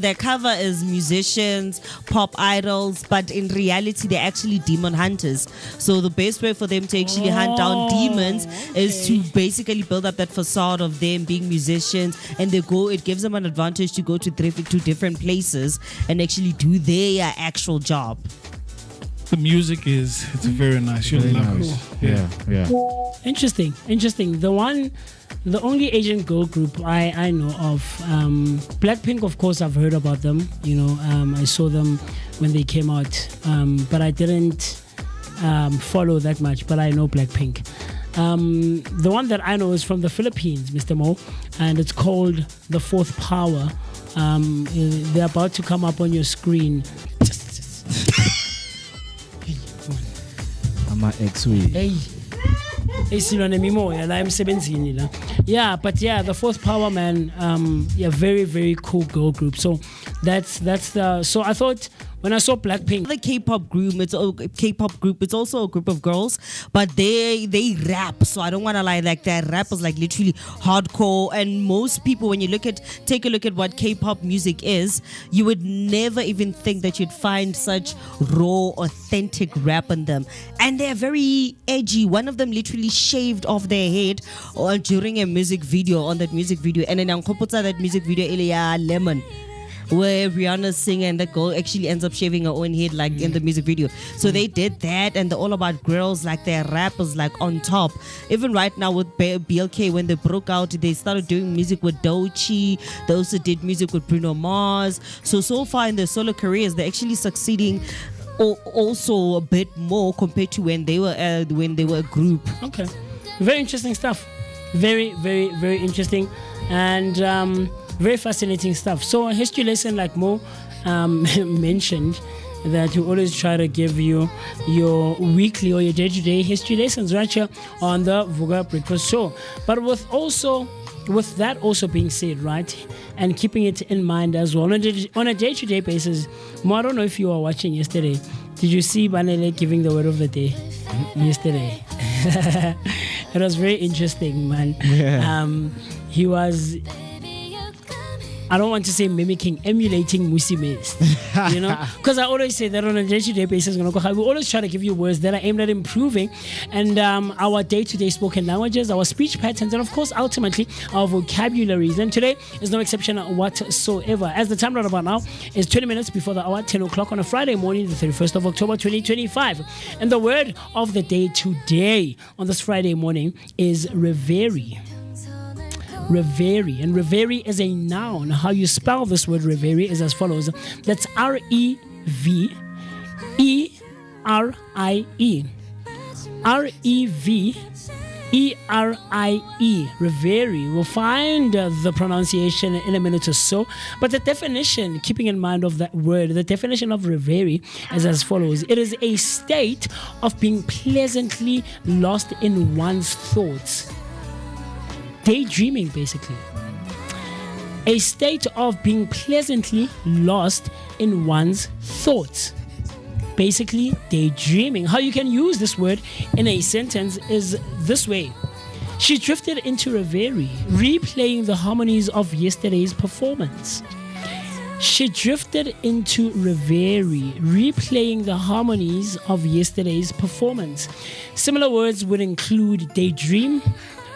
Speaker 4: is musicians, pop idols, but in reality they're actually demon hunters. So the best way for them to actually hunt down demons is to basically build up that facade of them being musicians, and it gives them an advantage to go to different places and actually do their actual job.
Speaker 5: The music it's very nice. You'll love it.
Speaker 7: Yeah.
Speaker 6: Interesting. The only Asian girl group I know of, Blackpink, of course, I've heard about them. You know, I saw them when they came out, but I didn't follow that much. But I know Blackpink. The one that I know is from the Philippines, Mr. Mo, and it's called The Fourth Power. They're about to come up on your screen.
Speaker 7: I'm ex-way.
Speaker 6: Yeah, but yeah, the Fourth Power, man. Very, very cool girl group. So that's the. So I thought when I saw Blackpink,
Speaker 4: The K-pop group, it's also a group of girls, but they rap. So I don't want to lie, like their rap is like literally hardcore. And most people, when you take a look at what K-pop music is, you would never even think that you'd find such raw, authentic rap in them. And they're very edgy. One of them literally shaved off their head during a music video, on that music video. And then that music video, Ilya Lemon, where Rihanna's singing and that girl actually ends up shaving her own head like in the music video. So they did that, and they're all about girls, like their rap is like on top. Even right now with BLK, when they broke out, they started doing music with Doechii. They also did music with Bruno Mars. So far in their solo careers, they're actually succeeding also a bit more compared to when they were a group.
Speaker 6: okay, very interesting stuff. Very, very, very interesting, and very fascinating stuff. So a history lesson, like Mo mentioned, that we always try to give you your weekly or your day-to-day history lessons right here on the Vooka Breakfast Show. But with that also being said, right, and keeping it in mind as well, on a day-to-day basis, Mo, I don't know if you were watching yesterday. Did you see Banele giving the word of the day yesterday? It was very interesting, man.
Speaker 7: Yeah.
Speaker 6: He was, I don't want to say emulating Musime's, you know, because I always say that on a day-to-day basis, we always try to give you words that are aimed at improving and our day-to-day spoken languages, our speech patterns, and of course, ultimately, our vocabularies. And today is no exception whatsoever. As the time right about now is 20 minutes before the hour, 10 o'clock on a Friday morning, the 31st of October, 2025. And the word of the day today on this Friday morning is reverie. Reverie, and reverie is a noun. How you spell this word reverie is as follows. That's REVERIE. REVERIE. Reverie. We'll find the pronunciation in a minute or so. But the definition, keeping in mind of that word, the definition of reverie is as follows. It is a state of being pleasantly lost in one's thoughts. Daydreaming, basically. A state of being pleasantly lost in one's thoughts. Basically, daydreaming. How you can use this word in a sentence is this way. She drifted into reverie, replaying the harmonies of yesterday's performance. She drifted into reverie, replaying the harmonies of yesterday's performance. Similar words would include daydream,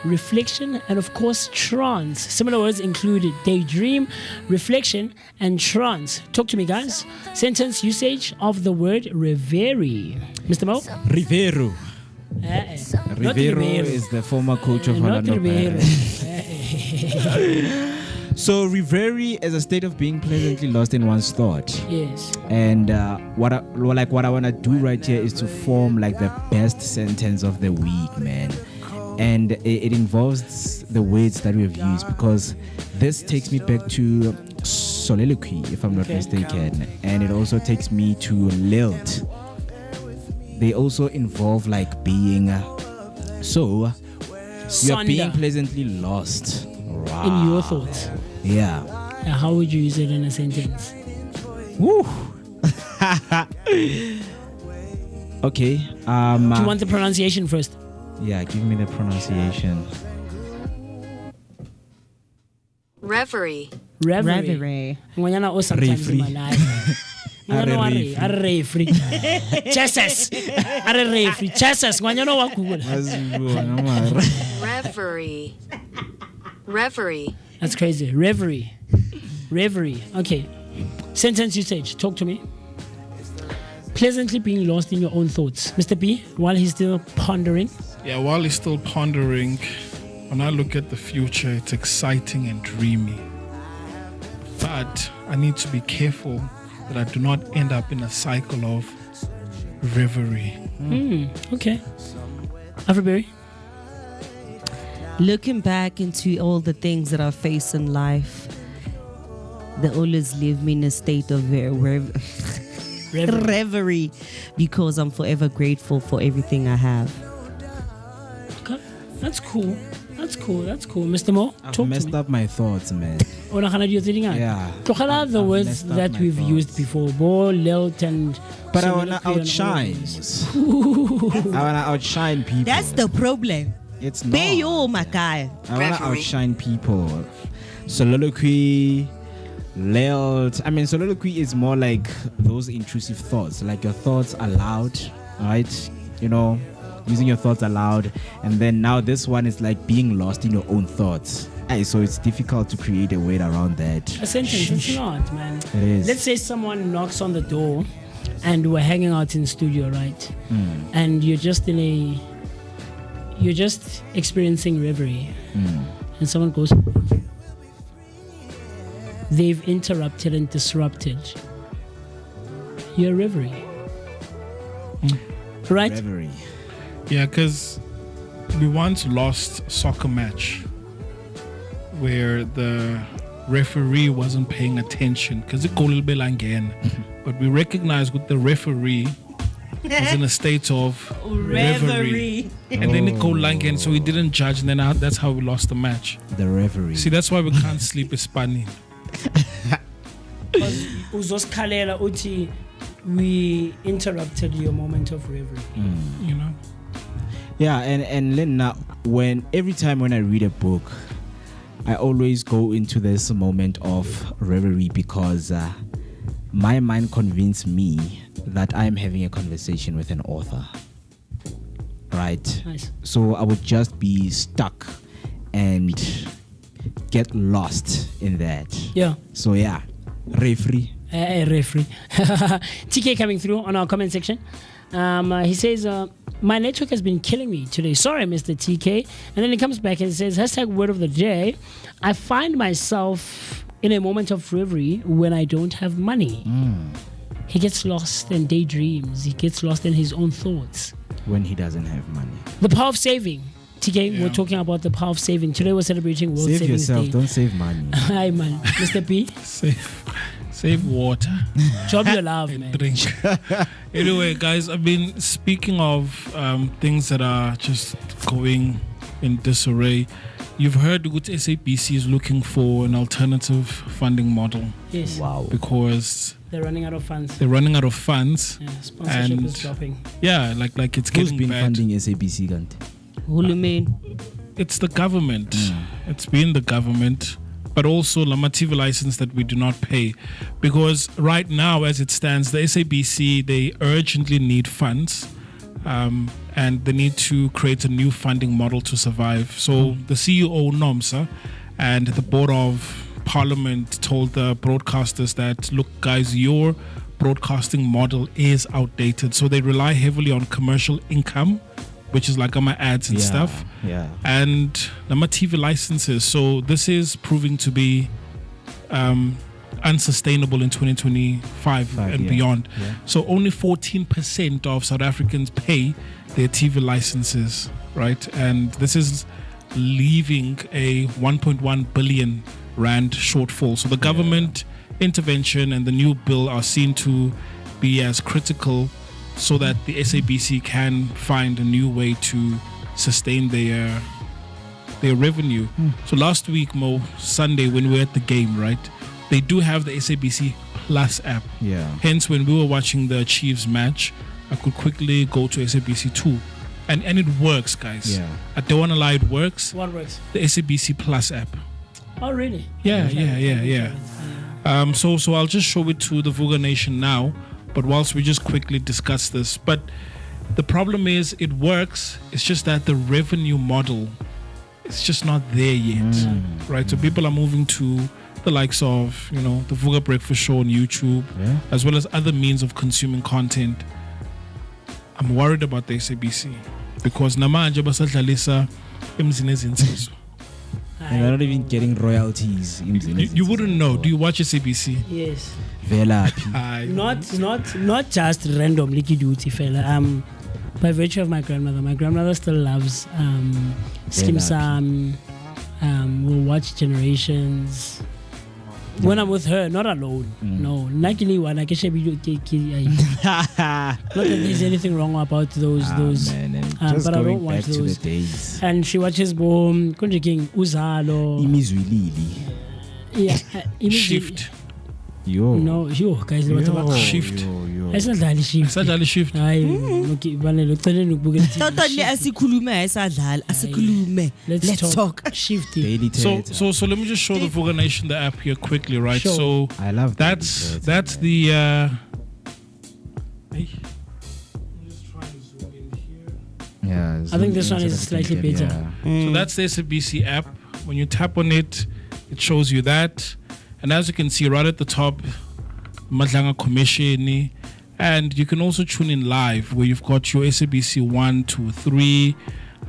Speaker 6: reflection, and of course trance. Similar words include daydream, reflection, and trance. Talk to me, guys. Sentence usage of the word reverie. Mr. Mo?
Speaker 7: Rivero. Rivero is the former coach of Orlando Pirates. So reverie is a state of being pleasantly lost in one's thought.
Speaker 6: Yes.
Speaker 7: And what I want to do right here is to form like the best sentence of the week, man. and it involves the words that we've used, because this takes me back to soliloquy, if I'm not mistaken, and it also takes me to lilt. They also involve like being so you're being pleasantly lost
Speaker 6: in your thoughts.
Speaker 7: Yeah.
Speaker 6: How would you use it in a sentence?
Speaker 7: Woo. Okay.
Speaker 6: Do you want the pronunciation first?
Speaker 7: Yeah, give me the pronunciation.
Speaker 3: Reverie.
Speaker 6: Reverie. Ngonyana o sometimes in my life. Ngonyana are referee. Jesus. Are referee. Jesus. Ngonyana wa Google.
Speaker 3: Reverie. Reverie.
Speaker 6: That's crazy. Reverie. Reverie. Okay. Sentence usage. Talk to me. Pleasantly being lost in your own thoughts. Mr. B, while he's still pondering.
Speaker 5: Yeah, while he's still pondering, when I look at the future, it's exciting and dreamy. But I need to be careful that I do not end up in a cycle of reverie.
Speaker 6: Okay. Afroberry?
Speaker 4: Looking back into all the things that I face in life, they always leave me in a state of reverie, because I'm forever grateful for everything I have.
Speaker 6: Okay. That's cool. Mr. Mo,
Speaker 7: I've messed up my thoughts, man. Yeah.
Speaker 6: The words that we've used before, bo, lilt, and...
Speaker 7: But I want to outshine. I want to outshine people.
Speaker 4: That's the problem.
Speaker 7: It's not.
Speaker 4: I want
Speaker 7: to outshine people. Soliloquy, lilt. I mean, soliloquy is more like those intrusive thoughts, like your thoughts aloud, right? You know, using your thoughts aloud. And then now this one is like being lost in your own thoughts. So it's difficult to create a word around that.
Speaker 6: A sentence, it's not, man.
Speaker 7: It is.
Speaker 6: Let's say someone knocks on the door and we're hanging out in studio, right? And you're just experiencing reverie. And someone goes, they've interrupted and disrupted your reverie. Right?
Speaker 7: Reverie.
Speaker 5: Yeah, because we once lost a soccer match where the referee wasn't paying attention because it goal again. But we recognized with the referee was in a state of reverie. And then it goal again, so he didn't judge, and then that's how we lost the match.
Speaker 7: The reverie.
Speaker 5: See, that's why we can't sleep Spani.
Speaker 6: We interrupted your moment of reverie.
Speaker 5: You know?
Speaker 7: Yeah, and then now, every time when I read a book, I always go into this moment of reverie because my mind convinced me that I'm having a conversation with an author. Right?
Speaker 6: Nice.
Speaker 7: So I would just be stuck and get lost in that.
Speaker 6: Yeah.
Speaker 7: So yeah, referee.
Speaker 6: Referee. TK coming through on our comment section. He says, my network has been killing me today. Sorry, Mr. TK. And then he comes back and says, #word of the day. I find myself in a moment of reverie when I don't have money. He gets lost in daydreams. He gets lost in his own thoughts.
Speaker 7: When he doesn't have money.
Speaker 6: The power of saving. TK, we're talking about the power of saving. Today we're celebrating World
Speaker 7: Savings
Speaker 6: Savings
Speaker 7: yourself,
Speaker 6: Day.
Speaker 7: don't save money.
Speaker 6: Hi, man. Mr. P.
Speaker 5: Save water.
Speaker 6: Job your love, man.
Speaker 5: Drink. Anyway, guys, I've been speaking of things that are just going in disarray. You've heard that SABC is looking for an alternative funding model.
Speaker 6: Yes.
Speaker 7: Wow.
Speaker 5: Because
Speaker 6: they're running out of funds.
Speaker 5: Yeah,
Speaker 6: sponsorship is dropping.
Speaker 5: Yeah, like it's
Speaker 7: Who's
Speaker 5: getting
Speaker 7: been
Speaker 5: bad.
Speaker 7: funding SABC, Gante?
Speaker 4: What do you mean?
Speaker 5: It's the government. It's been the government, but also the TV license that we do not pay. Because right now, as it stands, the SABC, they urgently need funds. And they need to create a new funding model to survive. So the CEO, NOMSA, and the Board of Parliament told the broadcasters that, look, guys, your broadcasting model is outdated. So they rely heavily on commercial income, which is like on my ads and stuff.
Speaker 7: Yeah.
Speaker 5: And the TV licenses. So this is proving to be unsustainable in 2025 and beyond. So only 14% of South Africans pay their TV licenses. right? And this is leaving a 1.1 billion rand shortfall. So the government intervention and the new bill are seen to be as critical so that the SABC can find a new way to sustain their revenue. So last week, Sunday, when we were at the game, right, they do have the SABC Plus app.
Speaker 7: Yeah.
Speaker 5: Hence, when we were watching the Chiefs match, I could quickly go to SABC 2. And it works, guys.
Speaker 7: Yeah.
Speaker 5: I don't want to lie, it works.
Speaker 6: What works?
Speaker 5: The SABC Plus app.
Speaker 6: Oh, really?
Speaker 5: Yeah. So I'll just show it to the Vooka Nation now. But whilst we just quickly discuss this. But the problem is it works. It's just that the revenue model is just not there yet. Right? So people are moving to the likes of, the Vooka Breakfast Show on YouTube, as well as other means of consuming content. I'm worried about the SABC because namanje basadlalisa emzini ezinsizwa.
Speaker 7: And they're not even getting royalties.
Speaker 5: You wouldn't know. Do you watch SABC?
Speaker 6: Yes.
Speaker 5: Not
Speaker 6: just random licky duty fella. By virtue of my grandmother still loves Skim Sam. We'll watch Generations. When I'm with her, not alone. No, not that there's anything wrong about those. But I don't watch those. And she watches Boom, Kunji King, Uzalo. Yeah,
Speaker 5: Shift.
Speaker 6: No, guys, what about
Speaker 5: Shift?
Speaker 6: It's not that Shift.
Speaker 5: It's not that Shift.
Speaker 6: Let's talk. Shift.
Speaker 5: So let me just show the Vooka Nation the app here quickly, right?
Speaker 6: Sure.
Speaker 5: So
Speaker 7: I love
Speaker 5: that's the. I'm just trying to zoom in here.
Speaker 7: Yeah,
Speaker 6: I think this one is slightly better.
Speaker 5: So that's the SABC app. When you tap on it, it shows you that. And as you can see right at the top, Madlanga Commission, and you can also tune in live where you've got your SABC 1, 2, 3,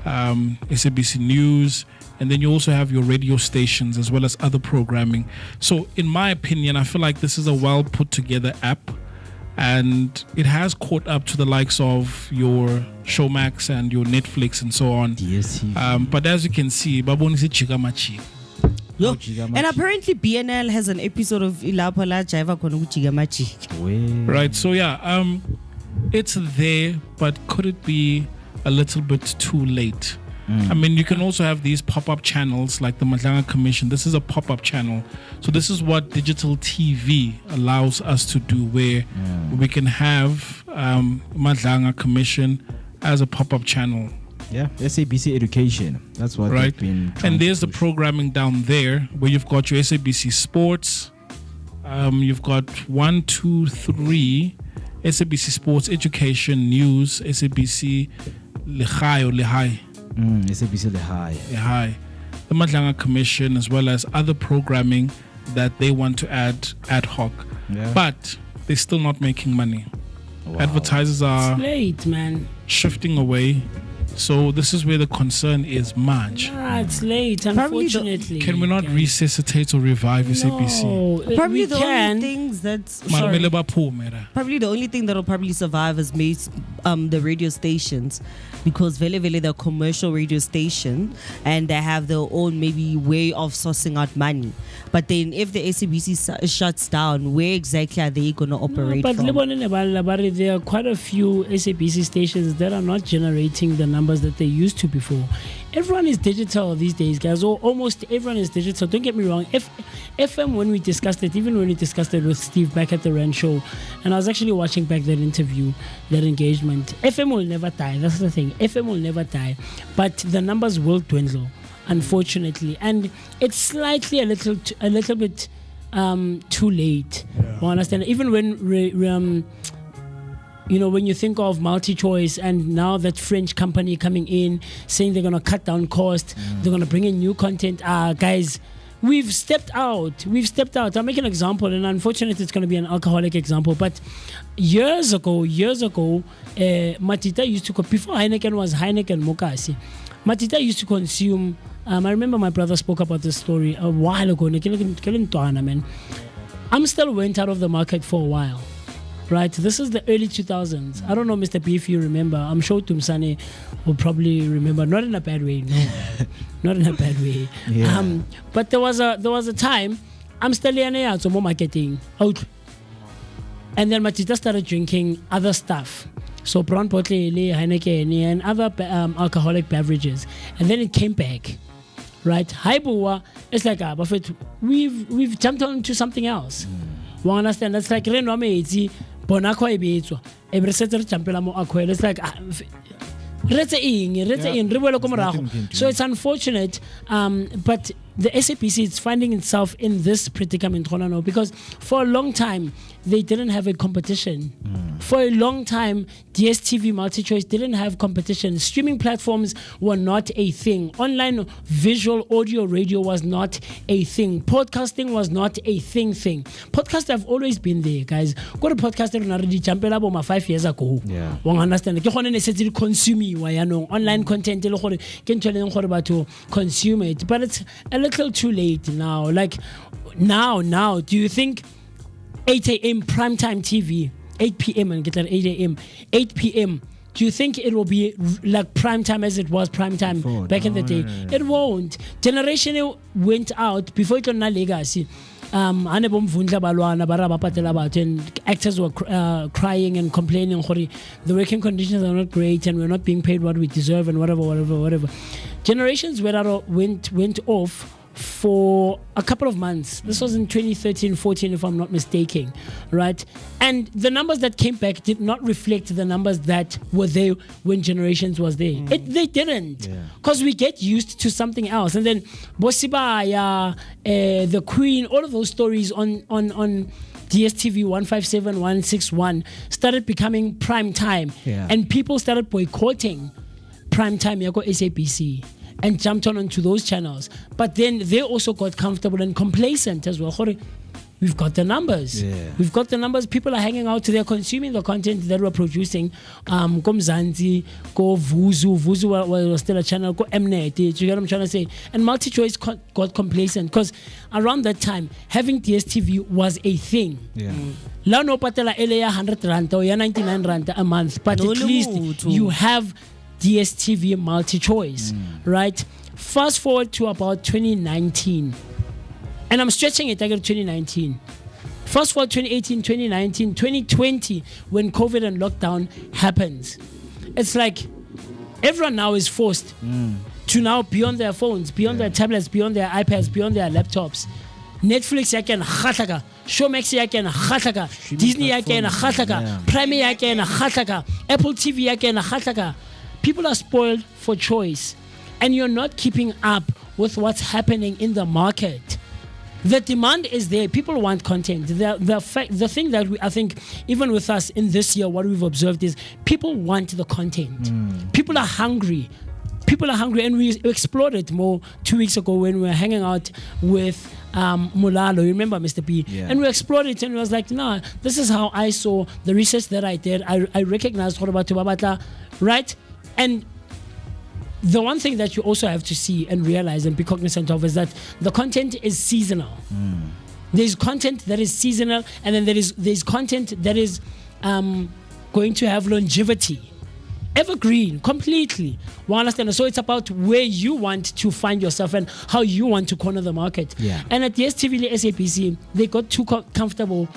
Speaker 5: SABC News, and then you also have your radio stations as well as other programming. So in my opinion, I feel like this is a well put together app, and it has caught up to the likes of your Showmax and your Netflix and so on. But as you can see, Babonisi Chigamachi.
Speaker 4: And apparently BNL has an episode of Ilapala Jaiva Konugamachi.
Speaker 5: Right, so it's there, but could it be a little bit too late? I mean, you can also have these pop-up channels like the Madlanga Commission. This is a pop-up channel. So this is what digital TV allows us to do, where we can have Madlanga Commission as a pop-up channel.
Speaker 7: Yeah, SABC Education. That's what
Speaker 5: right.
Speaker 7: they've been.
Speaker 5: And there's the programming down there where you've got your SABC Sports. You've got 1, 2, 3 SABC Sports, Education, News, SABC Lehai or Lehai.
Speaker 7: SABC Lehai.
Speaker 5: The Madlanga Commission, as well as other programming that they want to add ad hoc.
Speaker 7: Yeah.
Speaker 5: But they're still not making money. Wow. Advertisers are
Speaker 6: late, man.
Speaker 5: Shifting away. So this is where the concern is, Marge.
Speaker 6: It's late, unfortunately.
Speaker 5: Can we not resuscitate or revive SABC?
Speaker 4: Probably the only things probably the only thing that will probably survive is the radio stations, because Vele they're a commercial radio station and they have their own maybe way of sourcing out money. But then if the SABC shuts down, where exactly are they going to operate from?
Speaker 6: But there are quite a few SABC stations that are not generating the numbers that they used to before. Everyone is digital these days, guys, or almost everyone is digital. Don't get me wrong. FM, when we discussed it, even when we discussed it with Steve back at the Rand show, and I was actually watching back that interview, that engagement, FM will never die. That's the thing. FM will never die. But the numbers will dwindle, unfortunately. And it's slightly a little bit too late. Yeah. I understand. Even when when you think of multi-choice and now that French company coming in saying they're going to cut down cost, they're going to bring in new content. Guys, we've stepped out. I'll make an example, and unfortunately it's going to be an alcoholic example. But years ago, Matita used to, before Heineken was Heineken Mokasi, Matita used to consume, I remember my brother spoke about this story a while ago. Amstel went out of the market for a while. right? This is the early 2000s. I don't know, Mr. B, if you remember. I'm sure Tumsane will probably remember. Not in a bad way, no. Not in a bad way.
Speaker 7: Yeah.
Speaker 6: But there was a time, I'm still in so more marketing out. And then Matita started drinking other stuff. So brown bottle, Heineken, and other alcoholic beverages. And then it came back. Right? Haibua, it's like Buffett, we've jumped on to something else. We understand that's like Renome Bonako Ebito. Every set of Champelamo Aquel. It's like so it's unfortunate, but the SAPC is finding itself in this predicament because for a long time they didn't have a competition. For a long time, DSTV MultiChoice didn't have competition. Streaming platforms were not a thing. Online visual audio radio was not a thing. Podcasting was not a thing. Podcasts have always been there, guys. Got a podcast that already jumped up 5 years ago.
Speaker 7: Yeah.
Speaker 6: One understand. Consume online content to consume it, but it's a little too late now. Like now, do you think 8 a.m. primetime TV, 8 p.m. and get that 8 a.m., 8 p.m. Do you think it will be like prime time as it was prime time back in the day? It won't. Generation went out before it was legacy. And actors were crying and complaining the working conditions are not great and we're not being paid what we deserve and whatever. Generations went off for a couple of months. This was in 2013-14 if I'm not mistaken, right? And the numbers that came back did not reflect the numbers that were there when Generations was there. They didn't, because we get used to something else. And then Bosibaya, the Queen, all of those stories on DSTV 157, 161 started becoming prime time, and people started boycotting prime time yako SAPC and jumped onto those channels. But then they also got comfortable and complacent as well. We've got the numbers. We've got the numbers. People are hanging out. They're consuming the content that we're producing. Komzanzi, Go Vuzu. Vuzu was still a channel. Go Mnet. You get what I'm trying to say? And MultiChoice got complacent because around that time, having DSTV was a thing. La no patela elea 100 rand or 99 rand a month. But at least you have DSTV MultiChoice, right? Fast forward to about 2019. And I'm stretching it, I got 2019. Fast forward 2018, 2019, 2020, when COVID and lockdown happens. It's like everyone now is forced to now be on their phones, be on their tablets, be on their iPads, be on their laptops. Netflix yaken khataka, Showmax yaken khataka, Disney yaken khataka, Prime yaken khataka, Apple TV yaken khataka. People are spoiled for choice, and you're not keeping up with what's happening in the market. The demand is there. People want content. The thing that I think, even with us in this year, what we've observed is people want the content. People are hungry. And we explored it more 2 weeks ago when we were hanging out with Mulalo. Remember, Mr. B? And we explored it, and we was like, nah, this is how I saw the research that I did. I recognized Babata, right? And the one thing that you also have to see and realize and be cognizant of is that the content is seasonal. There's content that is seasonal, and then there's content that is going to have longevity, evergreen, completely. We understand. So it's about where you want to find yourself and how you want to corner the market. And at DSTV SAPC, they got too comfortable.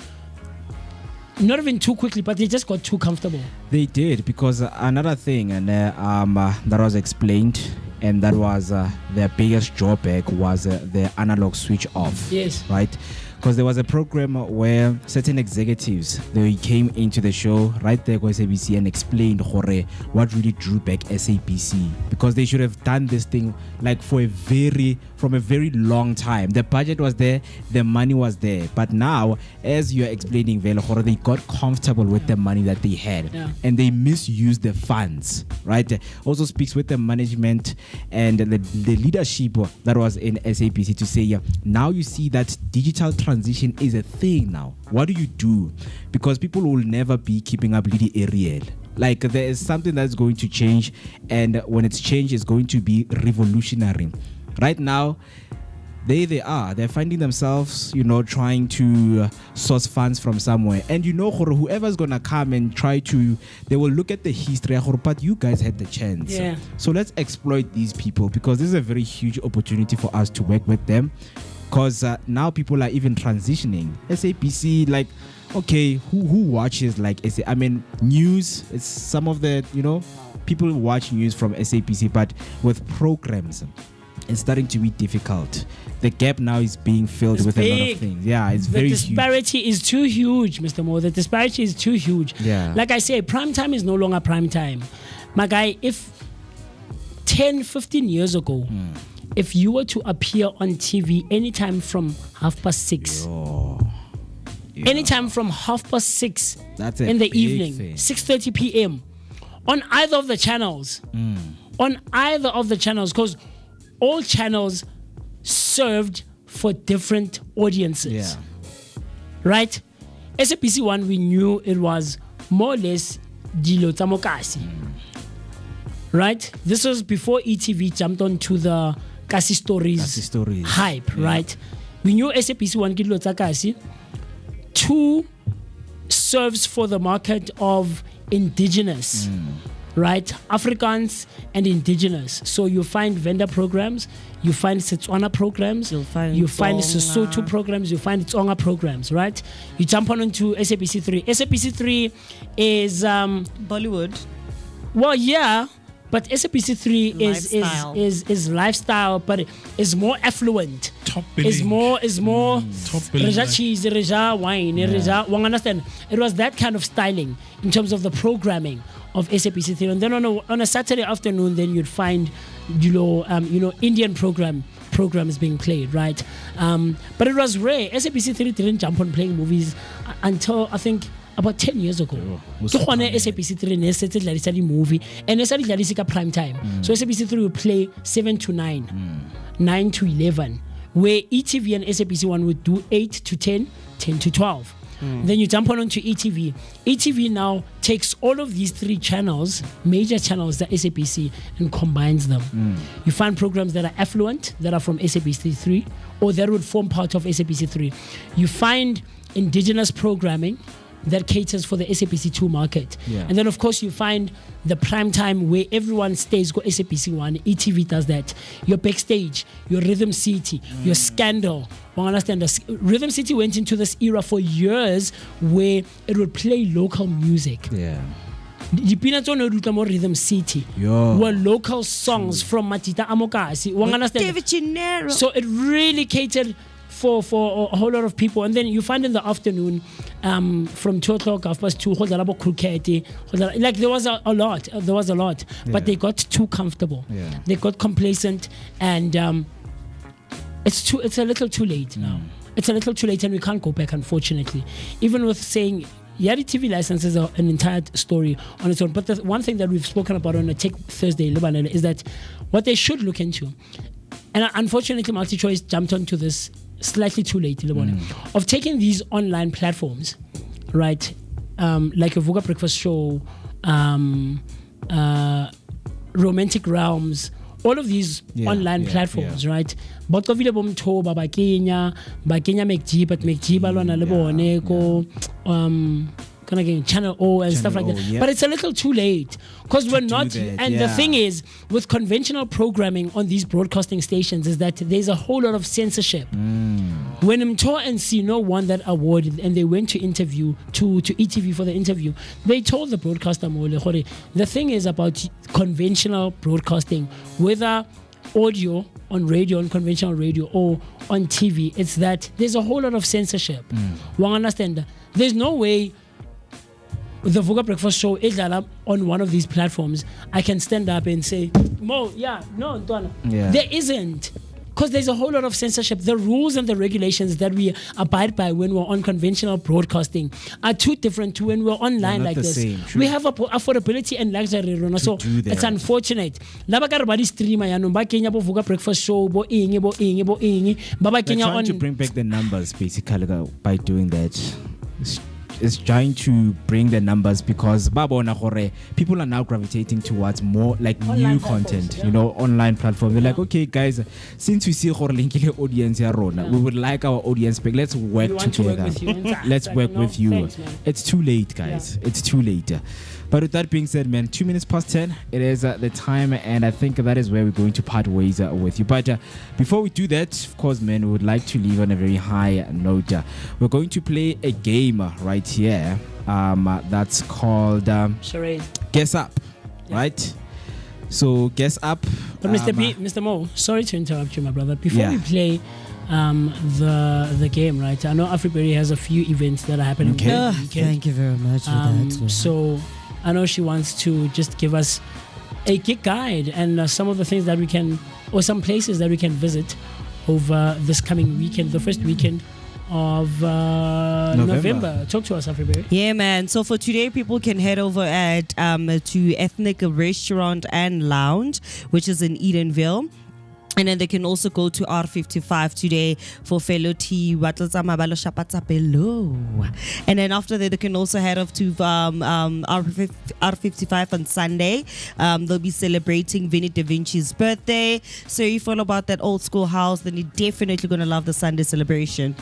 Speaker 6: Not even too quickly, but they just got too comfortable. They
Speaker 7: did, because another thing that was explained, and that was their biggest drawback, was the analog switch off. Right? Because there was a program where certain executives, they came into the show right there with SABC and explained what really drew back SABC, because they should have done this thing like from a very long time. The budget was there, the money was there, but now, as you're explaining, Velo, they got comfortable with the money that they had, and they misused the funds, right? Also speaks with the management and the leadership that was in SABC to say, now you see that digital transition is a thing now. What do you do? Because people will never be keeping up Lady Ariel. Like, there is something that's going to change, and when it's changed, it's going to be revolutionary. Right now, there they are. They're finding themselves, trying to source funds from somewhere. And whoever's gonna come and try to, they will look at the history. But you guys had the chance.
Speaker 6: Yeah.
Speaker 7: So let's exploit these people, because this is a very huge opportunity for us to work with them. Because now people are even transitioning. SABC, like, okay, who watches like news? It's some of the people watch news from SABC, but with programs, it's starting to be difficult. The gap now is being filled with a lot of things. Yeah, it's very huge. The disparity
Speaker 6: is too huge, Mr. Mo. The disparity is too huge.
Speaker 7: Yeah.
Speaker 6: Like I say, prime time is no longer prime time. My guy, if 10, 15 years ago, if you were to appear on TV anytime from 6:30, anytime from 6:30 in the evening, 6:30 p.m. on either of the channels, because all channels served for different audiences, right? SABC 1, we knew it was more or less Dilo Tamokasi, right? This was before ETV jumped onto the Kasi Stories hype, right? We knew SABC 1 Dilo Takasi. 2 serves for the market of indigenous, right? Africans and indigenous. So you find vendor programs, you find Setswana programs, you find Sesotho programs, you find Tsonga programs, right? You jump on into SABC 3. SABC 3 is
Speaker 4: Bollywood.
Speaker 6: Well, yeah, but SABC 3 is lifestyle, but is more affluent.
Speaker 5: Top billing.
Speaker 6: Is more
Speaker 5: top billing.
Speaker 6: Reja cheese, Reja wine, Reja. One understand? It was that kind of styling in terms of the programming of SABC 3. And then on a Saturday afternoon, then you'd find Indian programs being played, right? But it was rare. SABC 3 didn't jump on playing movies until I think about 10 years ago. SABC 3 ne movie and it's prime time. So SABC 3 would play 7 to 9, 9 to 11, where ETV and SABC 1 would do 8 to 10, 10 to 12. Then you jump onto ETV. ETV now takes all of these 3 channels, major channels that SABC, and combines them. You find programs that are affluent, that are from SABC 3, or that would form part of SABC 3. You find indigenous programming that caters for the SABC 2 market. And then of course you find the prime time where everyone stays go SABC 1. ETV does that. Your Backstage, your Rhythm City, your Scandal. Well, understand, Rhythm City went into this era for years where it would play local music. The Peanuts on Rhythm City were local songs from Matita Amokasi. Understand? So it really catered for a whole lot of people. And then you find in the afternoon, from 2 o'clock, 2:30, cricket, like there was a lot, but they got too comfortable. They got complacent, and it's a little too late now. It's a little too late, and we can't go back, unfortunately. Even with saying Yari TV license is an entire story on its own. But the one thing that we've spoken about on a Tech Thursday is that what they should look into, and unfortunately MultiChoice jumped onto this slightly too late in the morning, of taking these online platforms, right? Like a Vooka Breakfast Show, Romantic Realms, all of these online platforms, right? Botovile bomtho ba Kenya McG, but McG ba lona le bone ko kind of getting Channel O and stuff like that. But it's a little too late because we're not. The thing is, with conventional programming on these broadcasting stations, is that there's a whole lot of censorship. When Mto and Sino won that award and they went to interview to ETV for the interview, they told the broadcaster the thing is about conventional broadcasting, whether audio on radio, on conventional radio, or on TV, it's that there's a whole lot of censorship. One understand? There's no way the Vooka Breakfast Show is on one of these platforms, I can stand up and say, Mo, there isn't. Because there's a whole lot of censorship. The rules and the regulations that we abide by when we're on conventional broadcasting are too different to when we're online like this. We have affordability and luxury, so it's unfortunate. They're
Speaker 7: trying to bring back the numbers basically by doing that. is trying to bring the numbers because people are now gravitating towards more like
Speaker 6: Online
Speaker 7: new
Speaker 6: platforms,
Speaker 7: content,
Speaker 6: yeah.
Speaker 7: you know, online platform. They're like, okay, guys, since we see audience here, we would like our audience back. Let's work
Speaker 6: We want to
Speaker 7: together.
Speaker 6: work with you.
Speaker 7: Let's work
Speaker 6: No,
Speaker 7: with you.
Speaker 6: thanks, man.
Speaker 7: It's too late, guys. It's too late. But with that being said, man, 2 minutes past 10, it is the time, and I think that is where we're going to part ways with you. But before we do that, of course, man, we would like to leave on a very high note. We're going to play a game right here that's called
Speaker 6: Charade.
Speaker 7: Guess Up, right? So, Guess Up.
Speaker 6: But Mr. Mo, sorry to interrupt you, my brother. Before we play the game, right? I know Afriberry has a few events that are happening.
Speaker 7: Okay.
Speaker 6: over the weekend.
Speaker 4: Thank you very much for that.
Speaker 6: So I know she wants to just give us a gig guide and some of the things that we can, or some places that we can visit over this coming weekend, the first weekend of November. Talk to us, Afriberry.
Speaker 4: Yeah, man. So for today, people can head over at to Ethnic Restaurant and Lounge, which is in Edenville. And then they can also go to R55 today for fellow tea. And then after that, they can also head off to R55 on Sunday. They'll be celebrating Vinny Da Vinci's birthday. So if you're all about that old school house, then you're definitely going to love the Sunday celebration.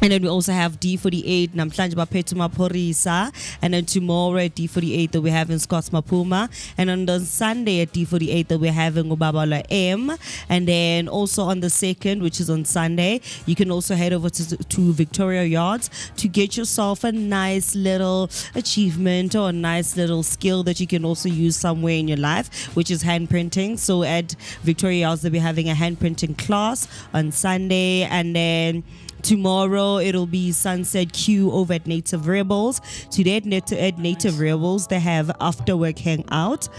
Speaker 4: And then we also have D48, Namhlanje Baphethu Maphorisa. And then tomorrow at D48 that we're having Scots Mapuma. And on the Sunday at D48 that we're having Ubabala M. And then also on the 2nd, which is on Sunday, you can also head over to Victoria Yards to get yourself a nice little achievement or a nice little skill that you can also use somewhere in your life, which is hand printing. So at Victoria Yards, they'll be having a hand printing class on Sunday. And then tomorrow it'll be Sunset Q over at Native Rebels. Today at Native Rebels they have after work hangout.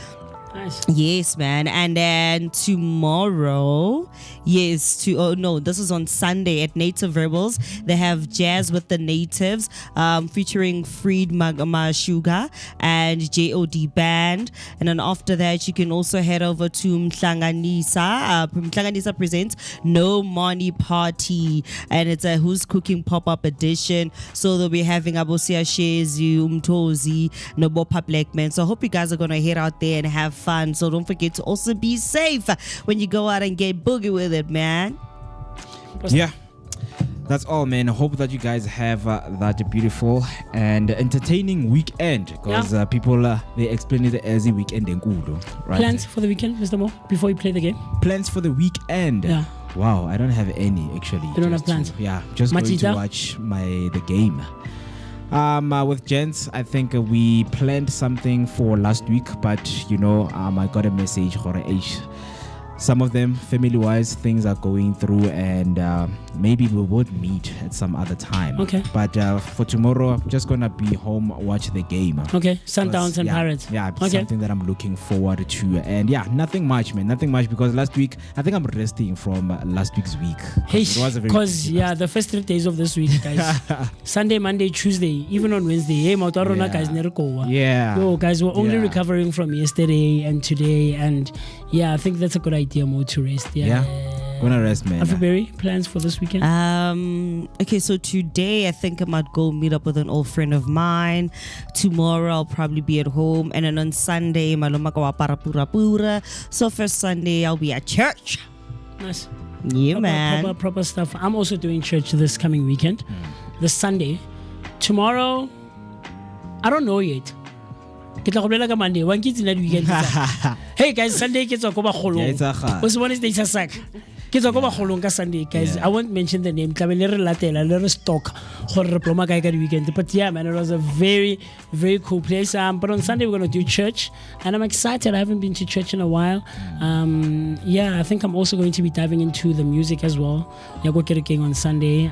Speaker 6: Nice.
Speaker 4: Yes, man. And then tomorrow, this is on Sunday at Native Rebels. They have Jazz with the Natives, featuring Freed Magama Sugar and JOD Band. And then after that, you can also head over to Mhlanganisa. Mhlanganisa presents No Money Party, and it's a Who's Cooking pop-up edition. So they'll be having Abosia Shezi, Umtozi, Nobopa Blackman. So I hope you guys are gonna head out there and have fun. So don't forget to also be safe when you go out and get boogie with it, man.
Speaker 7: Yeah, that's all, man. I hope that you guys have that beautiful and entertaining weekend, because people they explain it as a weekend in Kulo, right?
Speaker 6: Plans for the weekend, Mr. Mo, before you play the game?
Speaker 7: Plans for the weekend?
Speaker 6: Yeah.
Speaker 7: Wow, I don't have any actually.
Speaker 6: You don't have plans?
Speaker 7: Just going
Speaker 6: Machita?
Speaker 7: to watch the game. With gents, I think we planned something for last week, but I got a message for some of them family-wise things are going through, and maybe we would meet at some other time.
Speaker 6: Okay.
Speaker 7: But for tomorrow, I'm just gonna be home, watch the game.
Speaker 6: Okay, Sundowns and Pirates.
Speaker 7: Yeah,
Speaker 6: Okay.
Speaker 7: something that I'm looking forward to. And nothing much, man. Nothing much, because last week I think I'm resting from last week's week.
Speaker 6: Hey,
Speaker 7: It was a very
Speaker 6: because
Speaker 7: busy last
Speaker 6: the first 3 days of this week, guys, Sunday, Monday, Tuesday, even on Wednesday, hey, Mautarona guys, Nerko.
Speaker 7: Yeah.
Speaker 6: Yo, guys, we're only
Speaker 7: Yeah.
Speaker 6: recovering from yesterday and today, and I think that's a good idea, more to rest.
Speaker 7: Yeah. Gonna rest, man.
Speaker 6: Afriberry, plans for this weekend?
Speaker 4: Okay, so today I think I might go meet up with an old friend of mine. Tomorrow I'll probably be at home, and then on Sunday maloma ka wa para pura. So first Sunday I'll be at church.
Speaker 6: Nice.
Speaker 4: Yeah, man.
Speaker 6: Proper stuff. I'm also doing church this coming weekend, this Sunday. Tomorrow, I don't know yet. Ke tla go bolela ka Monday. Wa nkitse na weekend. Hey guys, Sunday ke tswa go ba golong. O se bone stage sa ka. Ke tswa go ba golong ka Sunday, guys. I won't mention the name. Tla be le re latela, le re stock gore re ploma kae ka di weekend. But yeah, man, it was a very, very cool place. But on Sunday we're going to do church, and I'm excited. I haven't been to church in a while. I think I'm also going to be diving into the music as well. Yeah, go get a king on Sunday.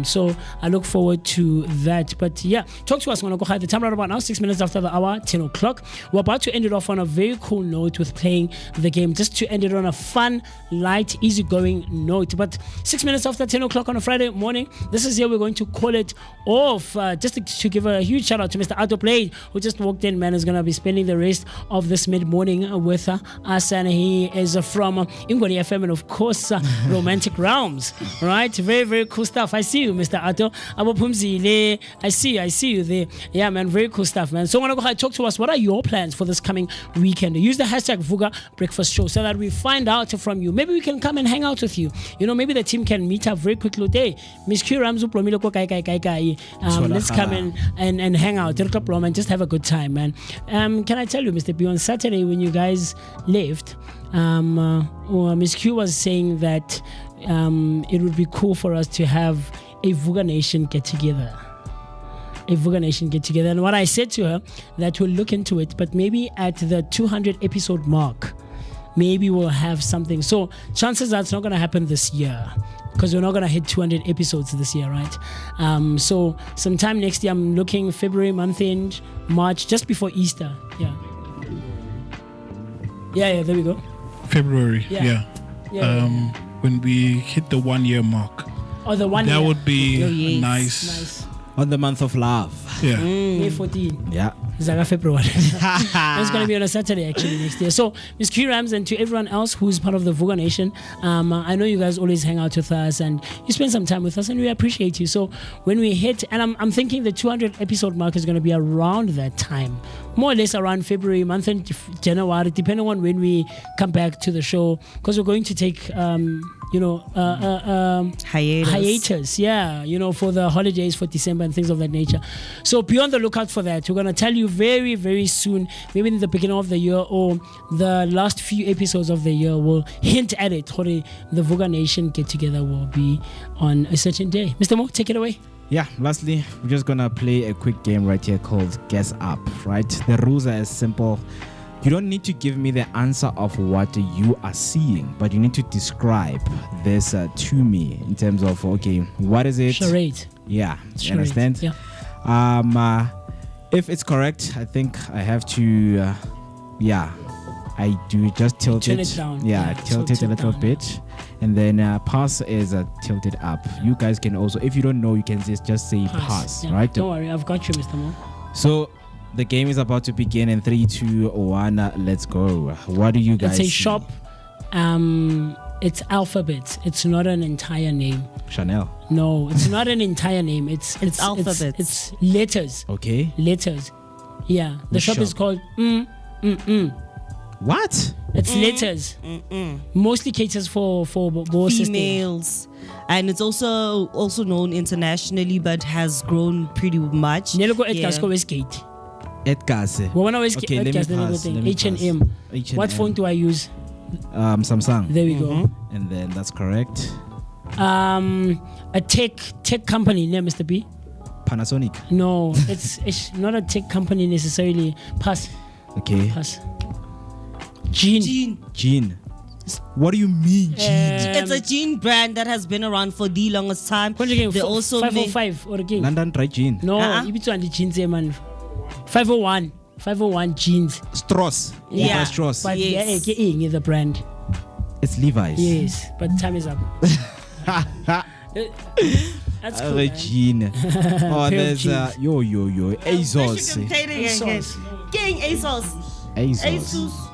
Speaker 6: So I look forward to that. But yeah, talk to us. The time right about now, 6 minutes after the hour, 10 o'clock. We're about to end it off on a very cool note with playing the game, just to end it on a fun, light, easygoing note. But 6 minutes after 10 o'clock on a Friday morning, this is here we're going to call it it off. Just to give a huge shout out to Mr. Otto Blade, who just walked in, man, is going to be spending the rest of this mid-morning with us, and he is from Ingoni FM and of course Romantic Realms, right? Very, very cool stuff. I see you, Mr. Otto. I see you there. Yeah, man, very cool stuff, man. So I want to go ahead and talk to us. What are your plans for this coming weekend? Use the hashtag Vooka Breakfast Show so that we find out from you. Maybe we can come and hang out with you. You know, maybe the team can meet up very quickly. Hey, Miss Q Ramzu Promilo ko kai. Let's come and hang out and just have a good time, man. Can I tell you, Mr. B, on Saturday when you guys left, Miss Q was saying that it would be cool for us to have a Vooka Nation get together. And what I said to her, that we'll look into it, but maybe at the 200 episode mark, maybe we'll have something. So chances are it's not going to happen this year, because we're not going to hit 200 episodes this year, right? So sometime next year, I'm looking February, month end, March, just before Easter. Yeah, there we go.
Speaker 5: February, yeah. When we hit the 1 year mark.
Speaker 6: Oh, the 1 year.
Speaker 5: That would be nice.
Speaker 7: On the month of love.
Speaker 5: Yeah.
Speaker 6: May 14.
Speaker 7: Yeah.
Speaker 6: Zaga February. It's going to be on a Saturday actually next year. So, Ms. Q Rams, and to everyone else who's part of the Vooka Nation, I know you guys always hang out with us and you spend some time with us, and we appreciate you. So when we hit, and I'm thinking the 200 episode mark is going to be around that time, more or less around February, month and January, depending on when we come back to the show, because we're going to take hiatus, for the holidays, for December and things of that nature. So be on the lookout for that. We're going to tell you very, very soon, maybe in the beginning of the year or the last few episodes of the year, we'll hint at it. The Vooka Nation get together will be on a certain day. Mr. Mo, take it away.
Speaker 7: Yeah, lastly, we're just gonna play a quick game right here called Guess Up, right? The rules are as simple. You don't need to give me the answer of what you are seeing, but you need to describe this to me in terms of, okay, what is it?
Speaker 6: Charade.
Speaker 7: Yeah,
Speaker 6: Charade.
Speaker 7: You understand?
Speaker 6: Yeah.
Speaker 7: If it's correct, I think I have to, I do just tilt
Speaker 6: Turn
Speaker 7: it.
Speaker 6: it down.
Speaker 7: Yeah, tilt it a little bit. And then pass is tilted up. You guys can also, if you don't know, you can just say pass, right?
Speaker 6: Don't worry, I've got you, Mr. Mo.
Speaker 7: So the game is about to begin in 3, 2, 1. Let's go. What do you guys
Speaker 6: It's a
Speaker 7: see?
Speaker 6: shop. It's alphabets. It's not an entire name.
Speaker 7: Chanel.
Speaker 6: No, it's not an entire name. It's
Speaker 4: alphabets.
Speaker 6: It's letters.
Speaker 7: Okay.
Speaker 6: Letters. Yeah. The shop is called
Speaker 7: What?
Speaker 6: It's letters. Mostly caters for both
Speaker 4: females, and it's also known internationally, but has grown pretty much.
Speaker 6: Westgate.
Speaker 7: Edgar's.
Speaker 6: Okay, H&M. What phone do I use?
Speaker 7: Samsung.
Speaker 6: There we go.
Speaker 7: And then that's correct.
Speaker 6: A tech company name, Mr. B.
Speaker 7: Panasonic.
Speaker 6: No, it's not a tech company necessarily. Pass.
Speaker 7: Okay.
Speaker 6: Pass. Jean.
Speaker 7: What do you mean, Jean?
Speaker 4: It's a jean brand that has been around for the longest time.
Speaker 6: They also 505 or again.
Speaker 7: London Dry Jean.
Speaker 6: No, you between the jeans, man. 501 jeans.
Speaker 7: Strauss.
Speaker 6: Yeah.
Speaker 7: Strauss.
Speaker 6: But yes. The brand.
Speaker 7: It's Levi's.
Speaker 6: Yes, but time is up. That's cool.
Speaker 7: Jean. Oh, there's yo. ASOS. ASOS.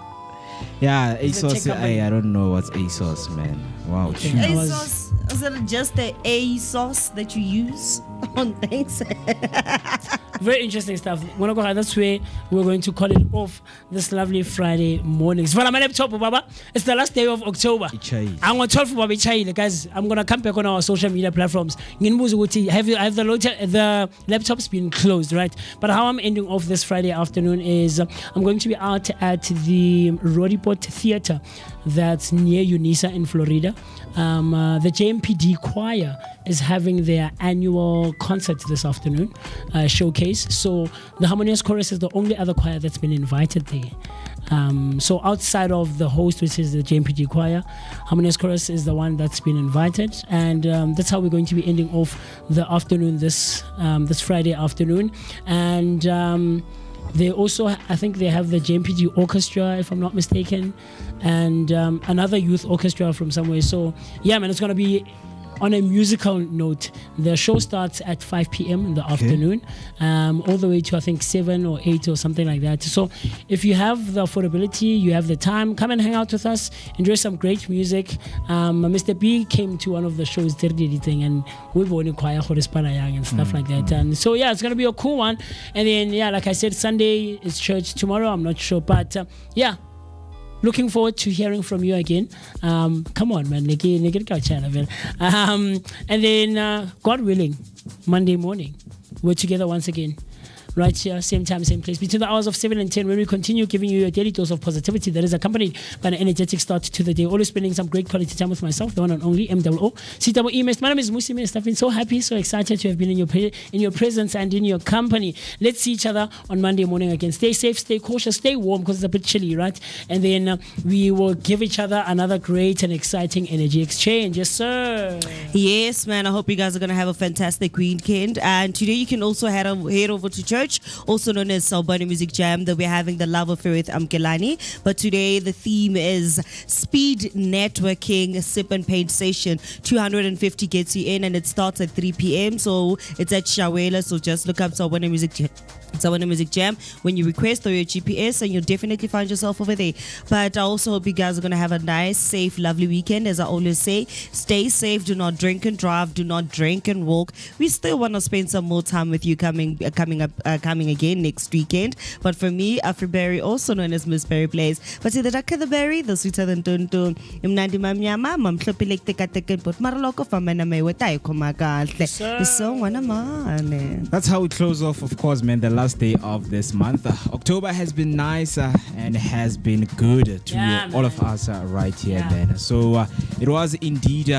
Speaker 7: Yeah, ASOS. I don't know what's ASOS, man. Wow.
Speaker 4: Okay. ASOS. Is it just the A sauce that you use on things?
Speaker 6: Very interesting stuff. That's where we're going to call it off this lovely Friday mornings. It's the last day of October. I'm going to tell you, guys. I'm going to come back on our social media platforms. Have the laptops been closed, right? But how I'm ending off this Friday afternoon is I'm going to be out at the Rodiport Theater that's near Unisa in Florida. The JMPD choir is having their annual concert this afternoon, showcase. So the Harmonious Chorus is the only other choir that's been invited there. So outside of the host, which is the JMPD choir, Harmonious Chorus is the one that's been invited, and that's how we're going to be ending off the afternoon this Friday afternoon. And they also, I think they have the JMPG Orchestra, if I'm not mistaken, and another youth orchestra from somewhere. So yeah, man, it's going to be on a musical note, the show starts at 5 p.m. in the afternoon, all the way to I think 7 or 8 or something like that. So if you have the affordability, you have the time, come and hang out with us, enjoy some great music. Mr. B came to one of the shows thing, and we were in choir and stuff like that. And so yeah, it's gonna be a cool one. And then yeah, like I said, Sunday is church. Tomorrow I'm not sure, but yeah. Looking forward to hearing from you again. Come on, man. And then, God willing, Monday morning, we're together once again. Right here, same time, same place, between the hours of 7 and 10, where we continue giving you a daily dose of positivity that is accompanied by an energetic start to the day. Always spending some great quality time with myself, the one and only MOOCEE. My name is Musi Mist. I've been so happy, so excited to have been in your presence and in your company. Let's see each other on Monday morning again. Stay safe, stay cautious, stay warm because it's a bit chilly, right? And then we will give each other another great and exciting energy exchange. Yes, sir.
Speaker 4: Yes, man. I hope you guys are going to have a fantastic weekend. And today you can also head over to church, also known as Soweto Music Jam, that we're having the Love Affair with Amkelani. But today the theme is Speed Networking Sip and Paint Session. 250 gets you in, and it starts at 3 p.m. So it's at Shawela. So just look up Soweto Music Jam when you request or your GPS, and you'll definitely find yourself over there. But I also hope you guys are going to have a nice, safe, lovely weekend. As I always say, stay safe, do not drink and drive, do not drink and walk. We still want to spend some more time with you coming again next weekend. But for me, Afriberry, also known as Miss Berry Plays, but see the darker the berry, the sweeter than tuntum. Imnandi mamyama, mam tlopilek tekatek but maraloko famana me wetay kumakatle.
Speaker 7: That's how we close off, of course, man, the last day of this month. October has been nice and has been good to all of us right here, man. So it was indeed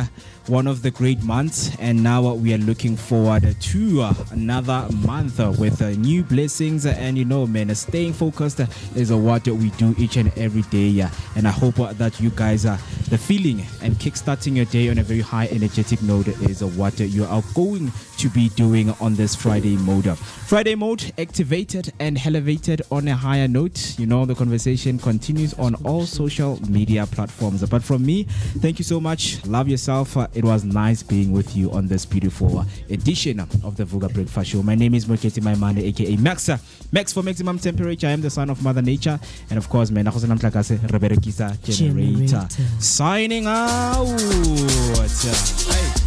Speaker 7: one of the great months, and now we are looking forward to another month with new blessings. And man, staying focused is what we do each and every day, and I hope that you guys the feeling and kickstarting your day on a very high energetic note is what you are going to be doing on this Friday mode. Friday mode activated and elevated on a higher note. The conversation continues on all social media platforms. But from me, thank you so much. Love yourself. It was nice being with you on this beautiful edition of the Vooka Breakfast Show. My name is Moketi Maimane, aka Max. Max for maximum temperature. I am the son of Mother Nature. And of course, Generator. Signing out. Hey.